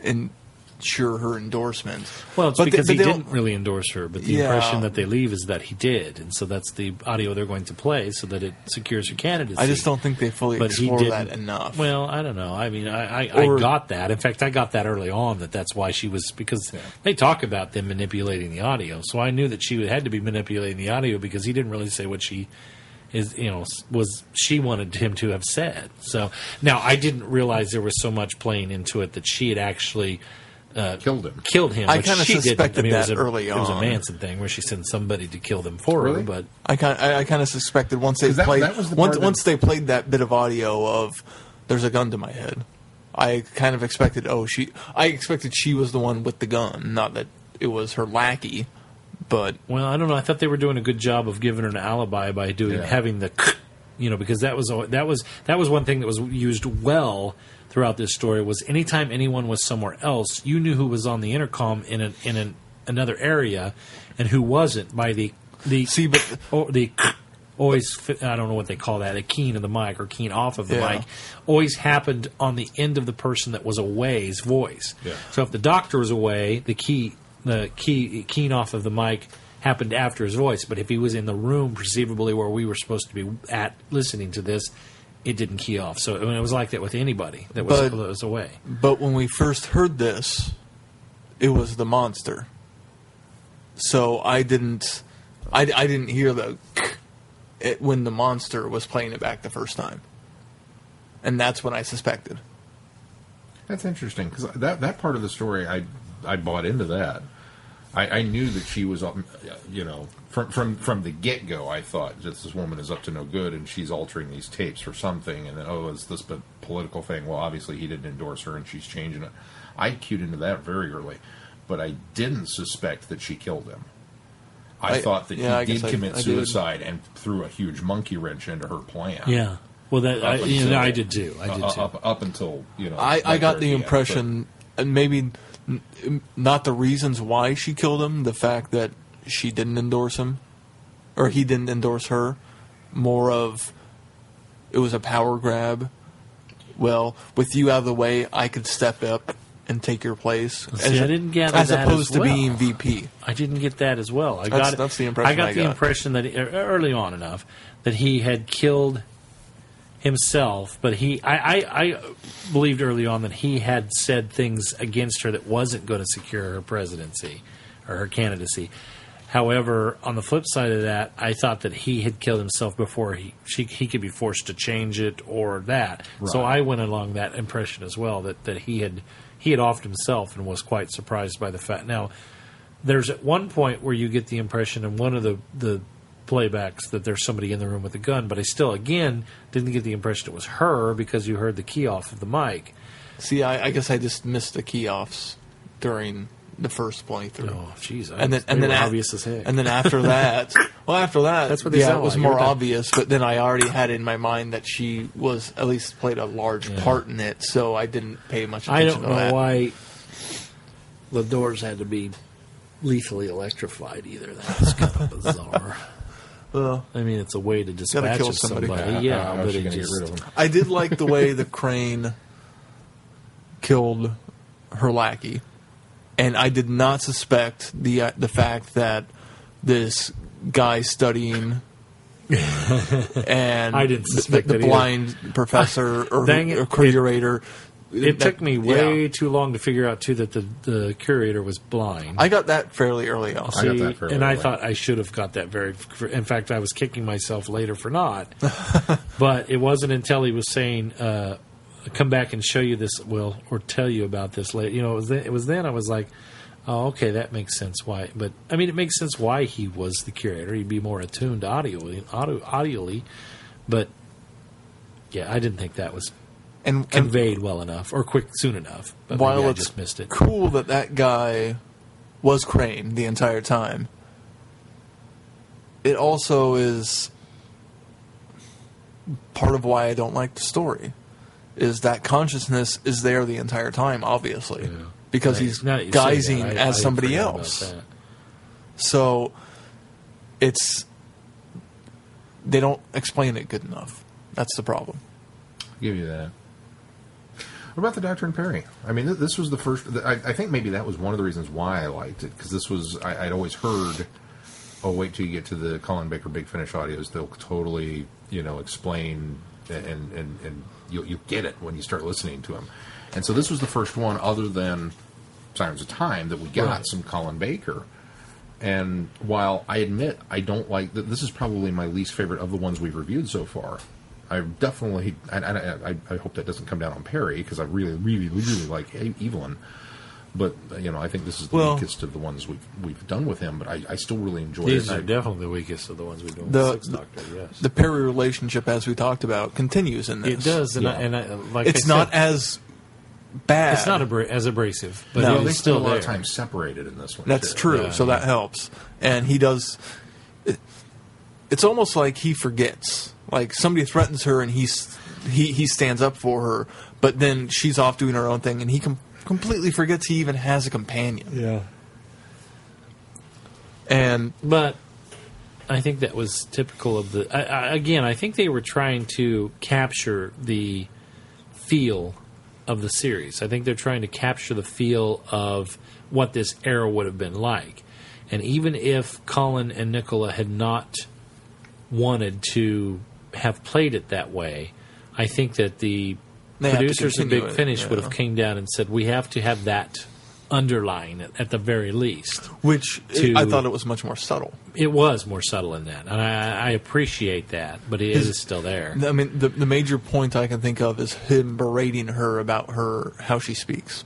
ensure her endorsement.
Well, it's because he didn't really endorse her, but the impression that they leave is that he did, and so that's the audio they're going to play so that it secures her candidacy.
I just don't think they fully explore that enough.
Well, I don't know. I mean, I got that. In fact, I got that early on, that's why she was, because they talk about them manipulating the audio, so I knew that she had to be manipulating the audio because he didn't really say what she she wanted him to have said. So now I didn't realize there was so much playing into it that she had actually
killed him.
I kind of suspected that early on.
It was a Manson thing where she sent somebody to kill them for her. But
I kind of suspected once they played once they played that bit of audio of "There's a gun to my head," I kind of expected I expected she was the one with the gun, not that it was her lackey. But
I don't know. I thought they were doing a good job of giving her an alibi by having the, because that was one thing that was used well throughout this story. Was anytime anyone was somewhere else, you knew who was on the intercom in another area, and who wasn't by the always, I don't know what they call that, a keying of the mic or keying off of the mic, always happened on the end of the person that was away's voice. Yeah. So if the doctor was away, the keying off of the mic happened after his voice. But if he was in the room, perceivably where we were supposed to be at listening to this, it didn't key off. So it was like that with anybody that was away.
But when we first heard this, it was the monster. So I didn't hear when the monster was playing it back the first time. And that's when I suspected.
That's interesting, because that part of the story, I bought into that. I knew that she was, from the get-go, I thought that this woman is up to no good, and she's altering these tapes for something, and then, is this a political thing? Well, obviously he didn't endorse her, and she's changing it. I cued into that very early, but I didn't suspect that she killed him. I thought that he did commit suicide and threw a huge monkey wrench into her plan.
Yeah. Well, I did too.
Up until,
I got the impression, and maybe not the reasons why she killed him, the fact that she didn't endorse him, or he didn't endorse her, more of it was a power grab. Well, with you out of the way, I could step up and take your place.
See, I didn't gather
as
that
opposed
as well.
to being VP.
I didn't get that as well.
That's the impression I got.
I got the impression that early on enough that he had killed himself, but I believed early on that he had said things against her that wasn't going to secure her presidency or her candidacy. However, on the flip side of that, I thought that he had killed himself before he could be forced to change it or that. Right. So I went along that impression as well, that he had offed himself and was quite surprised by the fact. Now, there's at one point where you get the impression in one of the playbacks that there's somebody in the room with a gun, but I still, again, didn't get the impression it was her because you heard the key off of the mic.
See, I guess I just missed the key offs during the first playthrough.
Oh, jeez.
And then
obvious as heck.
And then after that,
that's what they
it was more obvious, but then I already had in my mind that she was at least played a large part in it, so I didn't pay much attention to that.
I don't know why the doors had to be lethally electrified either. That was kind of bizarre.
Well,
I mean, it's a way to dispatch
kill
of
somebody.
somebody. Yeah,
how
but
is she
it
going to get
just,
rid of him?
I did like the way the Crane killed her lackey, and I did not suspect the fact that this guy studying and
I didn't suspect
the
that either.
blind professor or
Dang it.
curator.
It took me way
yeah.
too long to figure out, too, that the curator was blind.
I got that fairly early on.
I got that fairly
and I
early.
thought I should have got that very... In fact, I was kicking myself later for not. But it wasn't until he was saying, come back and show you this, or tell you about this later. You know, it was then I was like, oh, okay, that makes sense why. But, I mean, it makes sense why he was the curator. He'd be more attuned audially. But, yeah, I didn't think that was
and
conveyed well enough or soon enough. But
while
maybe I
it's
just missed it.
cool that guy was Crane the entire time, it also is part of why I don't like the story. Is that consciousness is there the entire time, obviously,
Yeah.
because
Right.
he's
Now that you say
guising
that,
as
I
somebody
forgot about
else.
that.
So they don't explain it good enough. That's the problem.
I'll give you that. What about the Doctor and Perry? I mean, this was the first... I think maybe that was one of the reasons why I liked it, because this was... I'd always heard, oh, wait till you get to the Colin Baker Big Finish audios. They'll totally, explain, and you'll get it when you start listening to them. And so this was the first one, other than Sirens of Time, that we got some Colin Baker. And while I admit I don't like... This is probably my least favorite of the ones we've reviewed so far. I definitely... I hope that doesn't come down on Perry, because I really, really, really like Evelyn. But, I think this is the weakest of the ones we've done with him, but I still really enjoy
These
it.
are definitely the weakest of the ones we've done with
The-
Sixth Doctor, yes.
The Perry relationship, as we talked about, continues in this.
It does, and,
Yeah.
like
It's
I said,
not as bad.
It's not as abrasive, but
No,
it
they
is
spend
still
a lot
there.
of time separated in this one.
That's
too.
true,
Yeah,
so that helps. And he does... It's almost like he forgets. Like, somebody threatens her and he stands up for her, but then she's off doing her own thing, and he completely forgets he even has a companion.
Yeah. But I think that was typical of the... again, I think they were trying to capture the feel of the series. I think they're trying to capture the feel of what this era would have been like. And even if Colin and Nicola had not wanted to have played it that way, I think that the
They have to
producers of
continue
Big
it,
Finish would
yeah.
have came down and said, we have to have that underlying at the very least.
Which
To-
I thought it was much more subtle.
It was more subtle in that, and I appreciate that, but it is still there.
I mean, the major point I can think of is him berating her about how she speaks.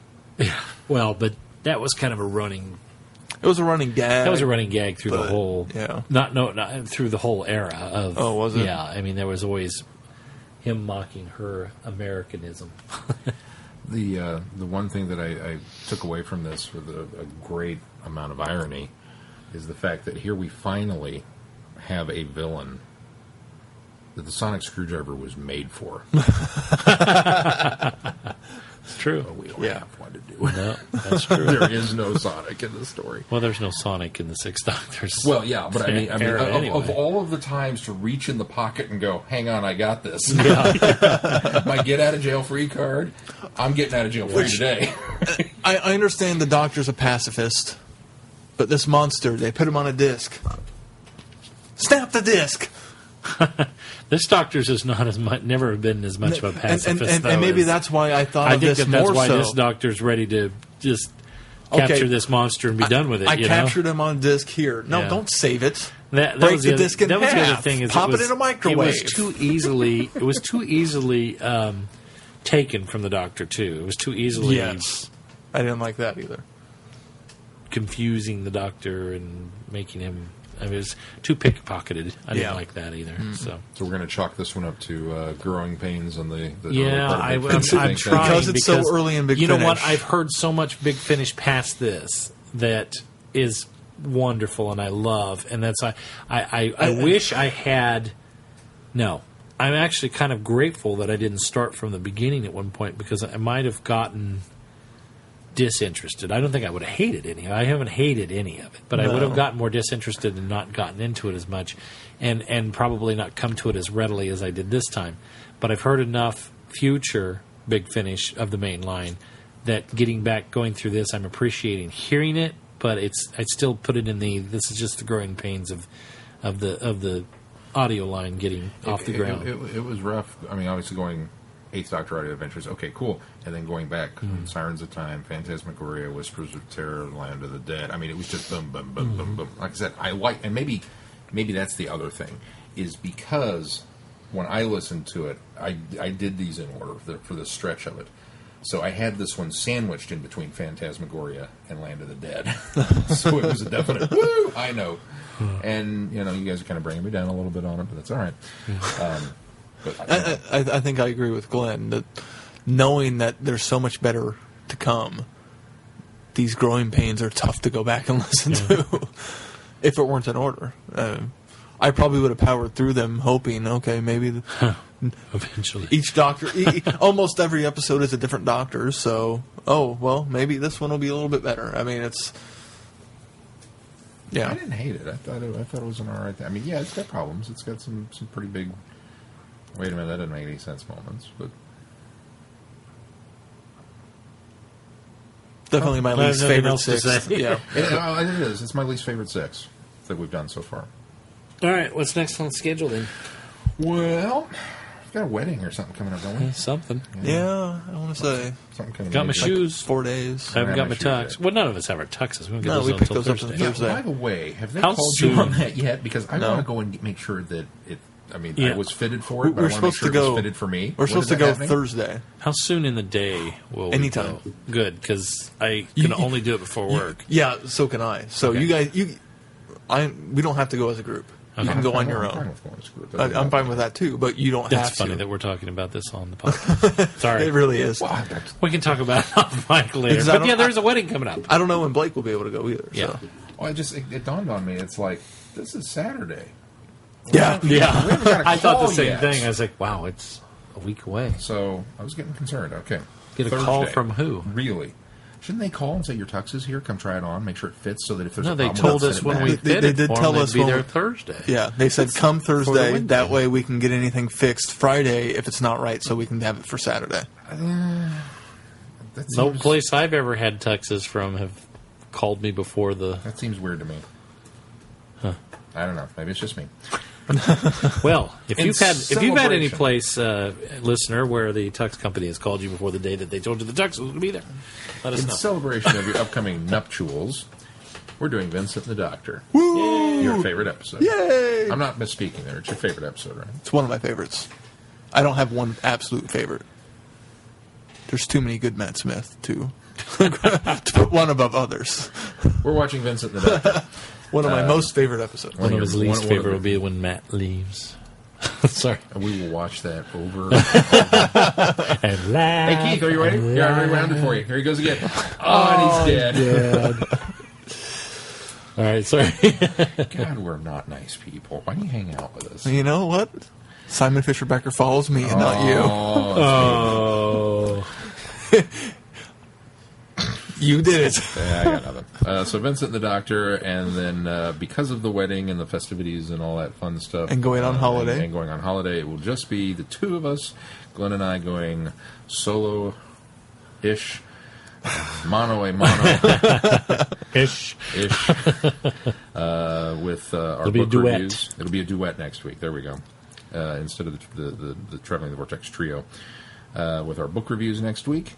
Well, but that was kind of a running...
It was a running gag.
That was a running gag through the
but,
whole...
yeah.
Not through the whole era of...
Oh, was it?
Yeah, I mean, there was always him mocking her Americanism.
The one thing that I took away from this with a great amount of irony is the fact that here we finally have a villain that the sonic screwdriver was made for.
It's true.
But we don't
Yeah.
have one to do.
No, that's true.
There is no Sonic in the story.
Well, there's no Sonic in the Six Doctors.
Well, yeah, but I mean,
era
of
anyway.
all of the times to reach in the pocket and go, "Hang on, I got this." My get out of jail free card. I'm getting out of jail free today.
I understand the Doctor's a pacifist, but this monster, they put him on a disc. Snap the disc!
This Doctor's is not as much, never been as much of a pacifist.
And maybe
though,
that's why I thought
I
of
think
this
that's
more
why
so.
this Doctor's ready to just
Okay.
capture this monster and be done with it.
I
you know?
captured him on disc here. No,
Yeah.
don't save it.
That
Break
was
the
other-
disc in
that was the other
half.
thing is
Pop
it was,
it in a microwave.
It was too easily. It was too easily taken from the Doctor too. It was too easily
Yes. I didn't like that either.
confusing the Doctor and making him. I mean, it was too pickpocketed. I didn't
Yeah.
like that either. So
So we're going to chalk this one up to growing pains on the
yeah,
early part of
I'm
Big Finish.
trying
Because it's so early in Big
You know what?
Finish.
I've heard so much Big Finish past this that is wonderful and I love, and that's I wish I had. No, I'm actually kind of grateful that I didn't start from the beginning at one point because I might have gotten disinterested. I don't think I would have hated any. I haven't hated any of it, but I would have gotten more disinterested and not gotten into it as much, and probably not come to it as readily as I did this time. But I've heard enough future Big Finish of the main line that going through this, I'm appreciating hearing it, but I'd still put it in this is just the growing pains of the audio line getting off the ground.
It was rough. I mean, obviously going 8th Doctor Audio Adventures, okay, cool. And then going back, Sirens of Time, Phantasmagoria, Whispers of Terror, Land of the Dead. I mean, it was just boom, boom, boom, boom, boom. Like I said, and maybe that's the other thing, is because when I listened to it, I did these in order for the stretch of it. So I had this one sandwiched in between Phantasmagoria and Land of the Dead. So it was a definite, woo, I know. And, you guys are kind of bringing me down a little bit on it, but that's all right. But
I think I agree with Glenn that knowing that there's so much better to come, these growing pains are tough to go back and listen to if it weren't in order. I probably would have powered through them hoping, okay, maybe
eventually
each doctor, almost every episode is a different doctor, so, maybe this one will be a little bit better. I mean, it's... Yeah.
I didn't hate it. I thought it was an alright thing. I mean, yeah, it's got problems. It's got some pretty big... Wait a minute, that doesn't make any sense moments, but...
Definitely my least favorite 6. Yeah.
It is. It's my least favorite 6 that we've done so far.
All right, what's next on the schedule then?
Well, we've got a wedding or something coming up, don't we?
Something.
Yeah, I want to say.
Something kind of
got my
major.
shoes.
4 days.
I haven't got my tux. Well, none of us have our tuxes. We don't get
we picked
those
those up
until
on
Thursday.
Thursday.
By the way, have they
How
called
soon?
you on that yet? Because I
No.
want to go and make sure that it... I mean,
Yeah.
I was fitted for it, but
We're
I want to make
supposed
sure
to
it
go.
was fitted for me.
We're
When
supposed
is
to
that
go
happening?
Thursday.
How soon in the day will we
Anytime.
go? Good, because I can only do it before work.
Yeah, so can I. So
Okay.
you guys, we don't have to go as a group. You can go on your
I'm fine
own.
with going to school.
I'm fine with that too, but you don't
That's
have
funny
to.
that we're talking about this on the podcast. Sorry.
It really is.
Well,
We can talk about it off mic later.
Because I
But
don't-
yeah, there's a wedding coming up.
I don't know when Blake will be able to go either.
Yeah.
So.
well, it dawned on me. It's like, this is Saturday.
Yeah.
We haven't got a
I thought the
call
same
yet.
thing. I was like, wow, it's a week away.
So I was getting concerned. Okay.
Get a
Thursday.
call from who?
Really? Shouldn't they call and say your tux is here? Come try it on. Make sure it fits so that if there's
No,
a
they
problem,
told
they'll
us
send it
when
back.
we
They
fitted
did
for
tell
them,
us
they'd be
when
there
we-
Thursday.
Yeah, they said come Thursday.
Wednesday.
That way we can get anything fixed Friday if it's not right, so we can have it for Saturday.
That
No
seems-
place I've ever had tuxes from have called me before the...
That seems weird to me. I don't know. Maybe it's just me.
Well, if
In
you've had any
celebration.
place, listener, where the tux company has called you before the day that they told you the tux was going to be there, let us
In
know.
celebration of your upcoming nuptials, we're doing Vincent and the Doctor. Your favorite episode.
Yay!
I'm not misspeaking there. It's your favorite episode, right?
It's one of my favorites. I don't have one absolute favorite. There's too many good Matt Smith to put one above others.
We're watching Vincent and the Doctor.
One of my most favorite episodes.
One of his least
one of
favorite
the-
will be when Matt leaves. Sorry.
And we will watch that over.
And laugh.
Hey, Keith, are you ready? Yeah, I already round it for you. Here he goes again. Oh, and he's dead.
All right, sorry.
God, we're not nice people. Why do you hang out with us?
You know what? Simon Fisher Becker follows me and not you.
Oh.
You did it.
Yeah, I got nothing. So Vincent and the Doctor, and then because of the wedding and the festivities and all that fun stuff,
And going on holiday.
and going on holiday, it will just be the two of us, Glenn and I, going solo-ish, mono a mono
Ish.
ish, with our
It'll be a
book
duet.
reviews. It'll be a duet next week. There we go. Instead of the Traveling the Vortex trio, with our book reviews next week.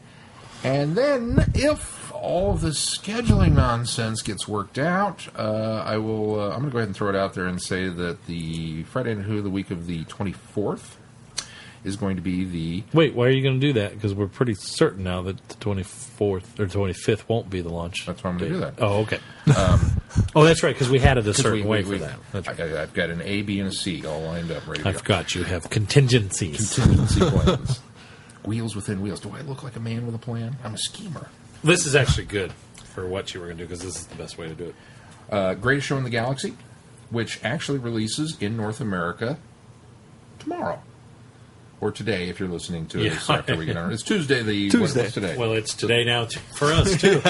And then, if all of the scheduling nonsense gets worked out, I will. I'm going to go ahead and throw it out there and say that the Friday and Who, the week of the 24th, is going to be the.
Wait, why are you going to do that? Because we're pretty certain now that the 24th or 25th won't be the launch.
That's why I'm going to do that.
Oh, okay. Oh, that's right, because we had it a certain way for
we-
that. That's right.
I've got an A, B, and a C all lined up, ready to
I
go.
forgot you have contingencies.
Contingency plans. Wheels within wheels. Do I look like a man with a plan? I'm a schemer.
This is actually good for what you were going to do, because this is the best way to do it.
Greatest Show in the Galaxy, which actually releases in North America tomorrow. or today if you're listening to
Yeah.
this after we get on. It's Tuesday.
Tuesday.
What's today?
Well, it's today now for us, too.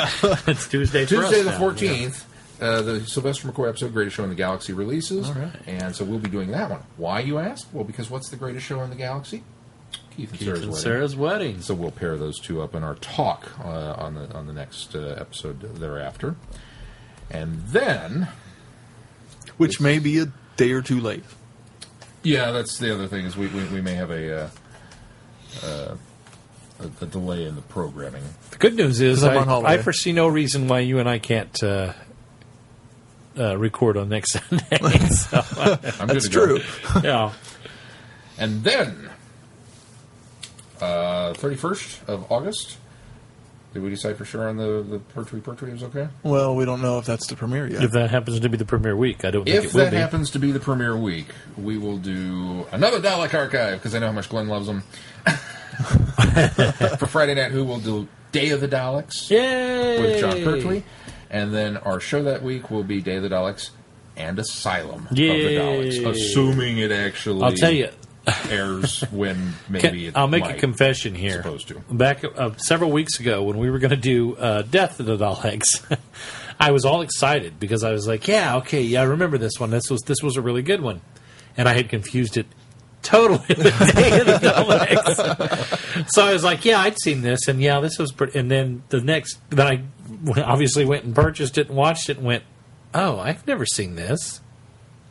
It's Tuesday for us
Tuesday the
now.
14th. The Sylvester McCoy episode, Greatest Show in the Galaxy, releases.
All right.
And so we'll be doing that one. Why, you ask? Well, because what's the greatest show in the galaxy? Keith and Sarah's
And
wedding.
Sarah's wedding.
So we'll pair those two up in our talk on the next episode thereafter. And then...
Which may be a day or two late.
Yeah, that's the other thing, is we may have a delay in the programming.
The good news is
'Cause I'm on holiday.
I foresee no reason why you and I can't record on next Sunday. So,
I'm good
That's
to go.
true.
yeah.
And then, 31st of August, did we decide for sure on the Pertwee is okay?
Well, we don't know if that's the premiere yet.
If that happens to be the premiere week, I don't think
If
it will
that
be.
happens to be the premiere week, we will do another Dalek Archive, because I know how much Glenn loves them. For Friday Night Who, we'll do Day of the Daleks
Yay!
with John Pertwee. And then our show that week will be Day of the Daleks and Asylum of the
Yay!
Daleks. Assuming it actually
I'll tell you.
airs when maybe
I'll make
might.
a confession here.
supposed to.
Back several weeks ago, when we were going to do Death of the Daleks, I was all excited because I was like, "Yeah, okay, yeah, I remember this one. This was a really good one," and I had confused it totally with Day of the Daleks. So I was like, "Yeah, I'd seen this, and yeah, this was." And then then I obviously went and purchased it and watched it and went, "Oh, I've never seen this."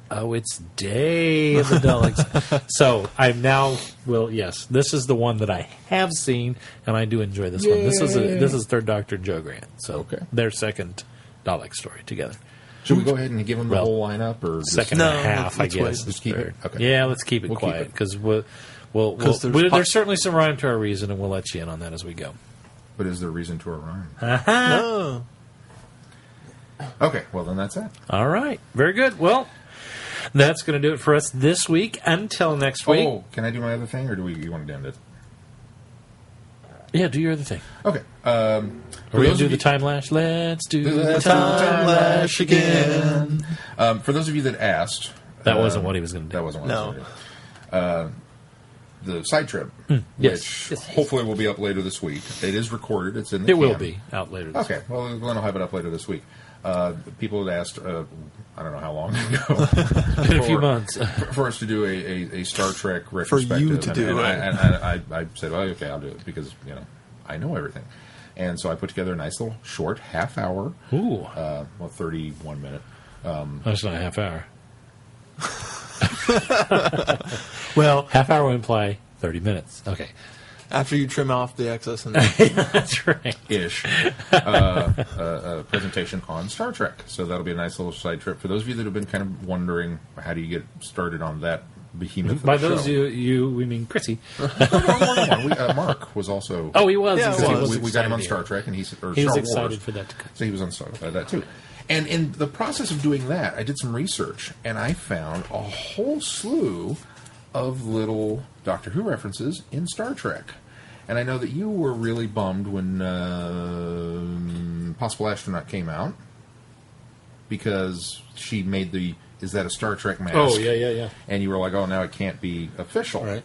Oh, it's Day of the Daleks. So I'm now, well, yes, this is the one that I have seen, and I do enjoy this one. This is Third Doctor and Joe Grant. So
Okay.
their second Dalek story together.
Should we go ahead and give them the
Well,
whole lineup, or just
Second
No,
and a half,
let's
I
wait.
guess.
Just keep it?
Third.
Okay.
Yeah, let's keep it
We'll keep
quiet
it.
because
there's
there's certainly some rhyme to our reason, and we'll let you in on that as we go.
But is there reason to a rhyme?
No.
Okay, well then that's it.
All right, very good. Well, that's going to do it for us this week. Until next week.
Oh, can I do my other thing, or you want to end it?
Yeah, do your other thing.
Okay.
Are we going to do the time lash? Let's do the
Let's do
time
the time
lash again.
For those of you that asked,
That wasn't what he was going to do.
that wasn't what I
No.
was going to do. The side trip,
yes.
which
Yes.
hopefully will be up later this week. It is recorded. It's in the
It will
can.
be out later this
Okay, well, Glenn will have it up later this week. People had asked, I don't know how long ago,
week. In a few months.
for us to do a Star Trek retrospective.
to do it.
And I said, well, okay, I'll do it, because, I know everything. And so I put together a nice little short half hour,
Ooh,
31 minute.
that's not a half hour.
Well,
Half hour in play, 30 minutes. Okay.
after you trim off the excess and
That's right.
Ish presentation on Star Trek. So that'll be a nice little side trip for those of you that have been kind of wondering, how do you get started on that behemoth?
By
of a
those
show.
you, we mean Chrissy.
Mark was also.
Oh, he was.
Yeah,
He
he
was
we got him on
excited
Star
here.
Trek, and
He was
Star
excited
Wars.
for that to come.
So he was on that too. And in the process of doing that, I did some research, and I found a whole slew of little Doctor Who references in Star Trek. And I know that you were really bummed when Possible Astronaut came out, because she made is that a Star Trek mask?
Oh, yeah.
And you were like, oh, now it can't be official.
Right.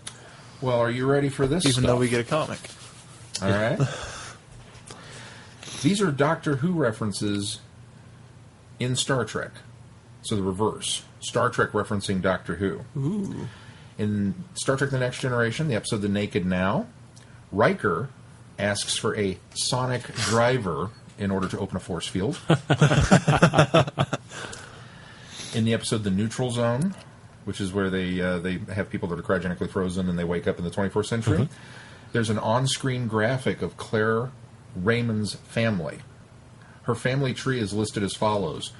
Well, are you ready for this
even
stuff?
though we get a comic.
All right. These are Doctor Who references in Star Trek. So the reverse. Star Trek referencing Doctor Who.
Ooh.
In Star Trek The Next Generation, the episode The Naked Now, Riker asks for a sonic driver in order to open a force field. In the episode The Neutral Zone, which is where they have people that are cryogenically frozen and they wake up in the 21st century, there's an on-screen graphic of Claire Raymond's family. Her family tree is listed as follows: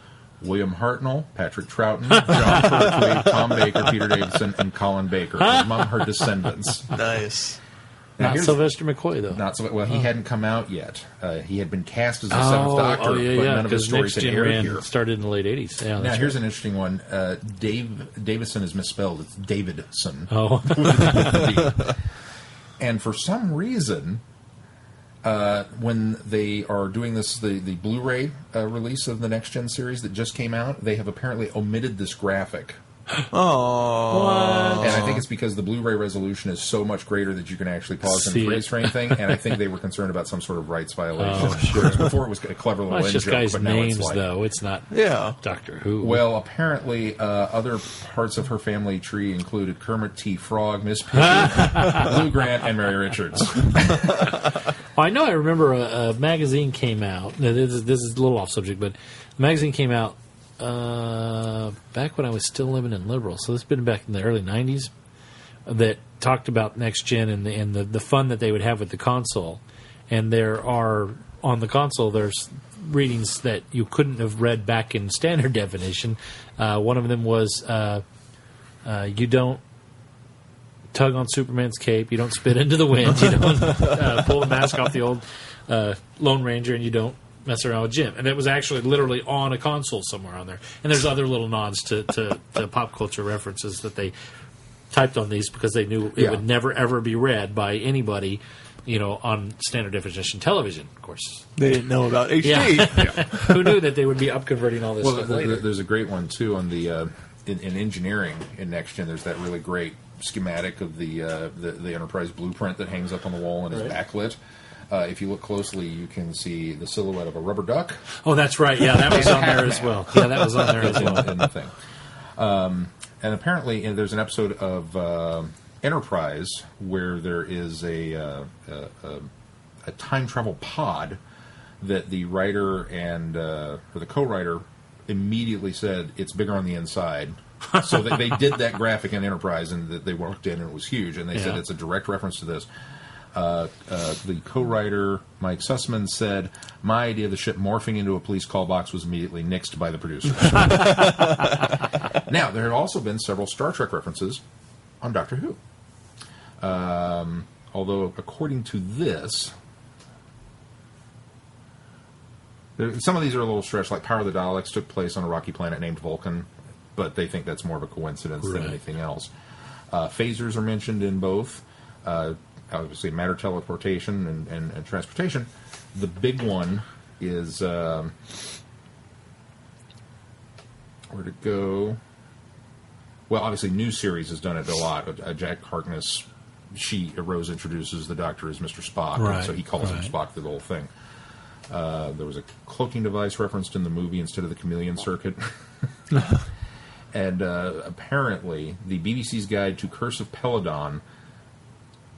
William Hartnell, Patrick Troughton, John Pertwee, Tom Baker, Peter Davison, and Colin Baker among her descendants.
Nice.
Now,
Not
here's-
Sylvester McCoy, though.
Not so well. He hadn't come out yet. He had been cast as the Seventh Doctor, but none of his stories had aired here.
Started in the late 80s. Yeah,
Now,
that's
here's an interesting one. Davison is misspelled. It's Davidson.
right. Oh,
And for some reason, when they are doing the Blu-ray release of the Next Gen series that just came out, they have apparently omitted this graphic
Oh.
And I think it's because the Blu-ray resolution is so much greater that you can actually pause and
See
freeze
it.
frame thing. And I think they were concerned about some sort of rights violation.
Oh, sure.
Whereas before it was a clever little
Well, it's just
in-joke,
guys'
but now
names,
it's like,
though. It's not
Yeah.
Doctor Who.
Well, apparently, other parts of her family tree included Kermit T. Frog, Miss Piggy, Lou Grant, and Mary Richards.
I know. I remember a magazine came out. Now, this is a little off subject, but the magazine came out back when I was still living in Liberal. So this has been back in the early '90s. That talked about next gen and the fun that they would have with the console. And there are on the console there's readings that you couldn't have read back in standard definition. One of them was you don't tug on Superman's cape, you don't spit into the wind, you don't pull the mask off the old Lone Ranger, and you don't mess around with Jim. And it was actually literally on a console somewhere on there. And there's other little nods to pop culture references that they typed on these because they knew it would never, ever be read by anybody, on standard definition television, of course.
They didn't know about HD.
Yeah. Who knew that they would be upconverting all this stuff later?
There's a great one, too, on the in engineering in Next Gen. There's that really great schematic of the Enterprise blueprint that hangs up on the wall and is backlit. If you look closely, you can see the silhouette of a rubber duck.
Oh, that's right. Yeah, that was on there as well. Yeah, that was on there as well.
In the thing. And apparently, there's an episode of Enterprise where there is a time travel pod that the writer or the co-writer immediately said it's bigger on the inside. So they did that graphic in Enterprise, and they walked in, and it was huge. And they said it's a direct reference to this. The co-writer, Mike Sussman, said, "My idea of the ship morphing into a police call box was immediately nixed by the producers." Now, there have also been several Star Trek references on Doctor Who. Although, according to this, some of these are a little stretched, like Power of the Daleks took place on a rocky planet named Vulcan, but they think that's more of a coincidence than anything else. Phasers are mentioned in both. Obviously, matter teleportation and transportation. The big one is where to go. Well, obviously, new series has done it a lot. Jack Harkness, Rose introduces the Doctor as Mr. Spock, and so he calls him Spock through the whole thing. There was a cloaking device referenced in the movie instead of the chameleon circuit. And apparently, the BBC's Guide to Curse of Peladon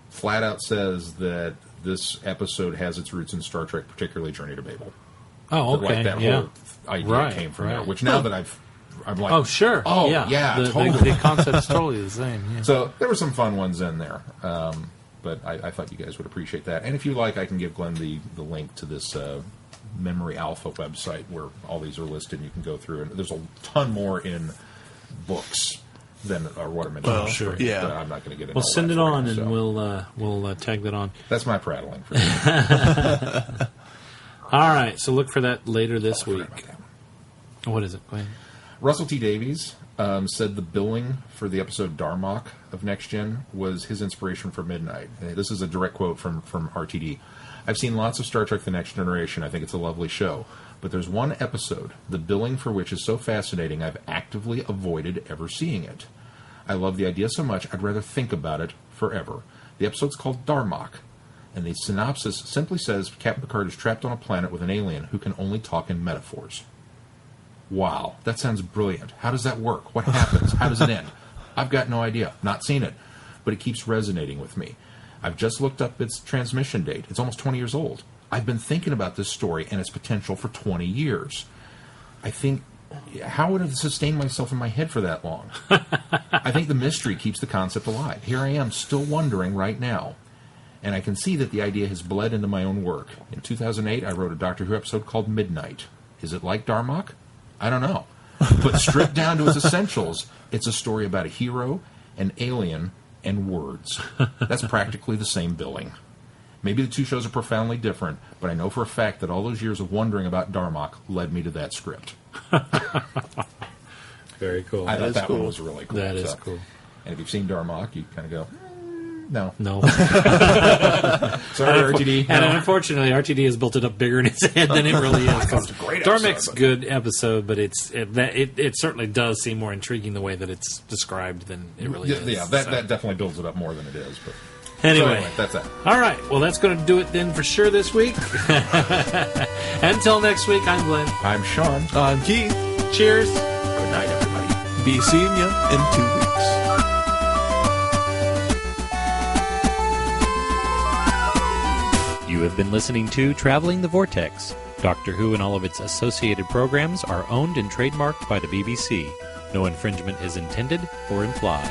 flat out says that this episode has its roots in Star Trek, particularly Journey to Babel.
Oh, okay.
Like that whole idea came from there. Which now that I'm like,
oh, sure.
Oh,
yeah.
Totally.
The concept's totally the same. Yeah.
So there were some fun ones in there. But I thought you guys would appreciate that. And if you like, I can give Glenn the link to this Memory Alpha website where all these are listed and you can go through. And there's a ton more in books than what I mentioned.
Well, sure.
But
Yeah.
I'm not going to get into
Well,
all
send
that
it
for
on,
you,
and
so.
we'll tag that on.
That's my prattling for you.
All right, so look for that later this week. What is it? Go ahead.
Russell T. Davies said the billing for the episode Darmok of Next Gen was his inspiration for Midnight. This is a direct quote from RTD. "I've seen lots of Star Trek The Next Generation. I think it's a lovely show. But there's one episode, the billing for which is so fascinating, I've actively avoided ever seeing it. I love the idea so much, I'd rather think about it forever. The episode's called Darmok, and the synopsis simply says Captain Picard is trapped on a planet with an alien who can only talk in metaphors." Wow, that sounds brilliant. How does that work? What happens? How does it end? I've got no idea. Not seen it. But it keeps resonating with me. I've just looked up its transmission date. It's almost 20 years old. I've been thinking about this story and its potential for 20 years. I think, how would I have sustained myself in my head for that long? I think the mystery keeps the concept alive. Here I am, still wondering right now. And I can see that the idea has bled into my own work. In 2008, I wrote a Doctor Who episode called Midnight. Is it like Darmok? I don't know. But stripped down to its essentials, it's a story about a hero, an alien, and words. That's practically the same billing. Maybe the two shows are profoundly different, but I know for a fact that all those years of wondering about Darmok led me to that script.
Very cool.
I thought that
cool.
one was really cool.
That is cool.
And if you've seen Darmok, you kind of go, No.
No.
Sorry, RTD.
And
No.
unfortunately, RTD has built it up bigger in his head than it really is.
It's a great
Dormic's
episode,
good episode, but it certainly does seem more intriguing the way that it's described than it really is.
Yeah, that definitely builds it up more than it is. But
Anyway,
that's that.
All right. Well, that's going to do it then for sure this week. Until next week, I'm Glenn.
I'm Sean.
I'm Keith.
Cheers.
Good night, everybody.
Be seeing you in 2 weeks.
You have been listening to Traveling the Vortex. Doctor Who and all of its associated programs are owned and trademarked by the BBC. No infringement is intended or implied.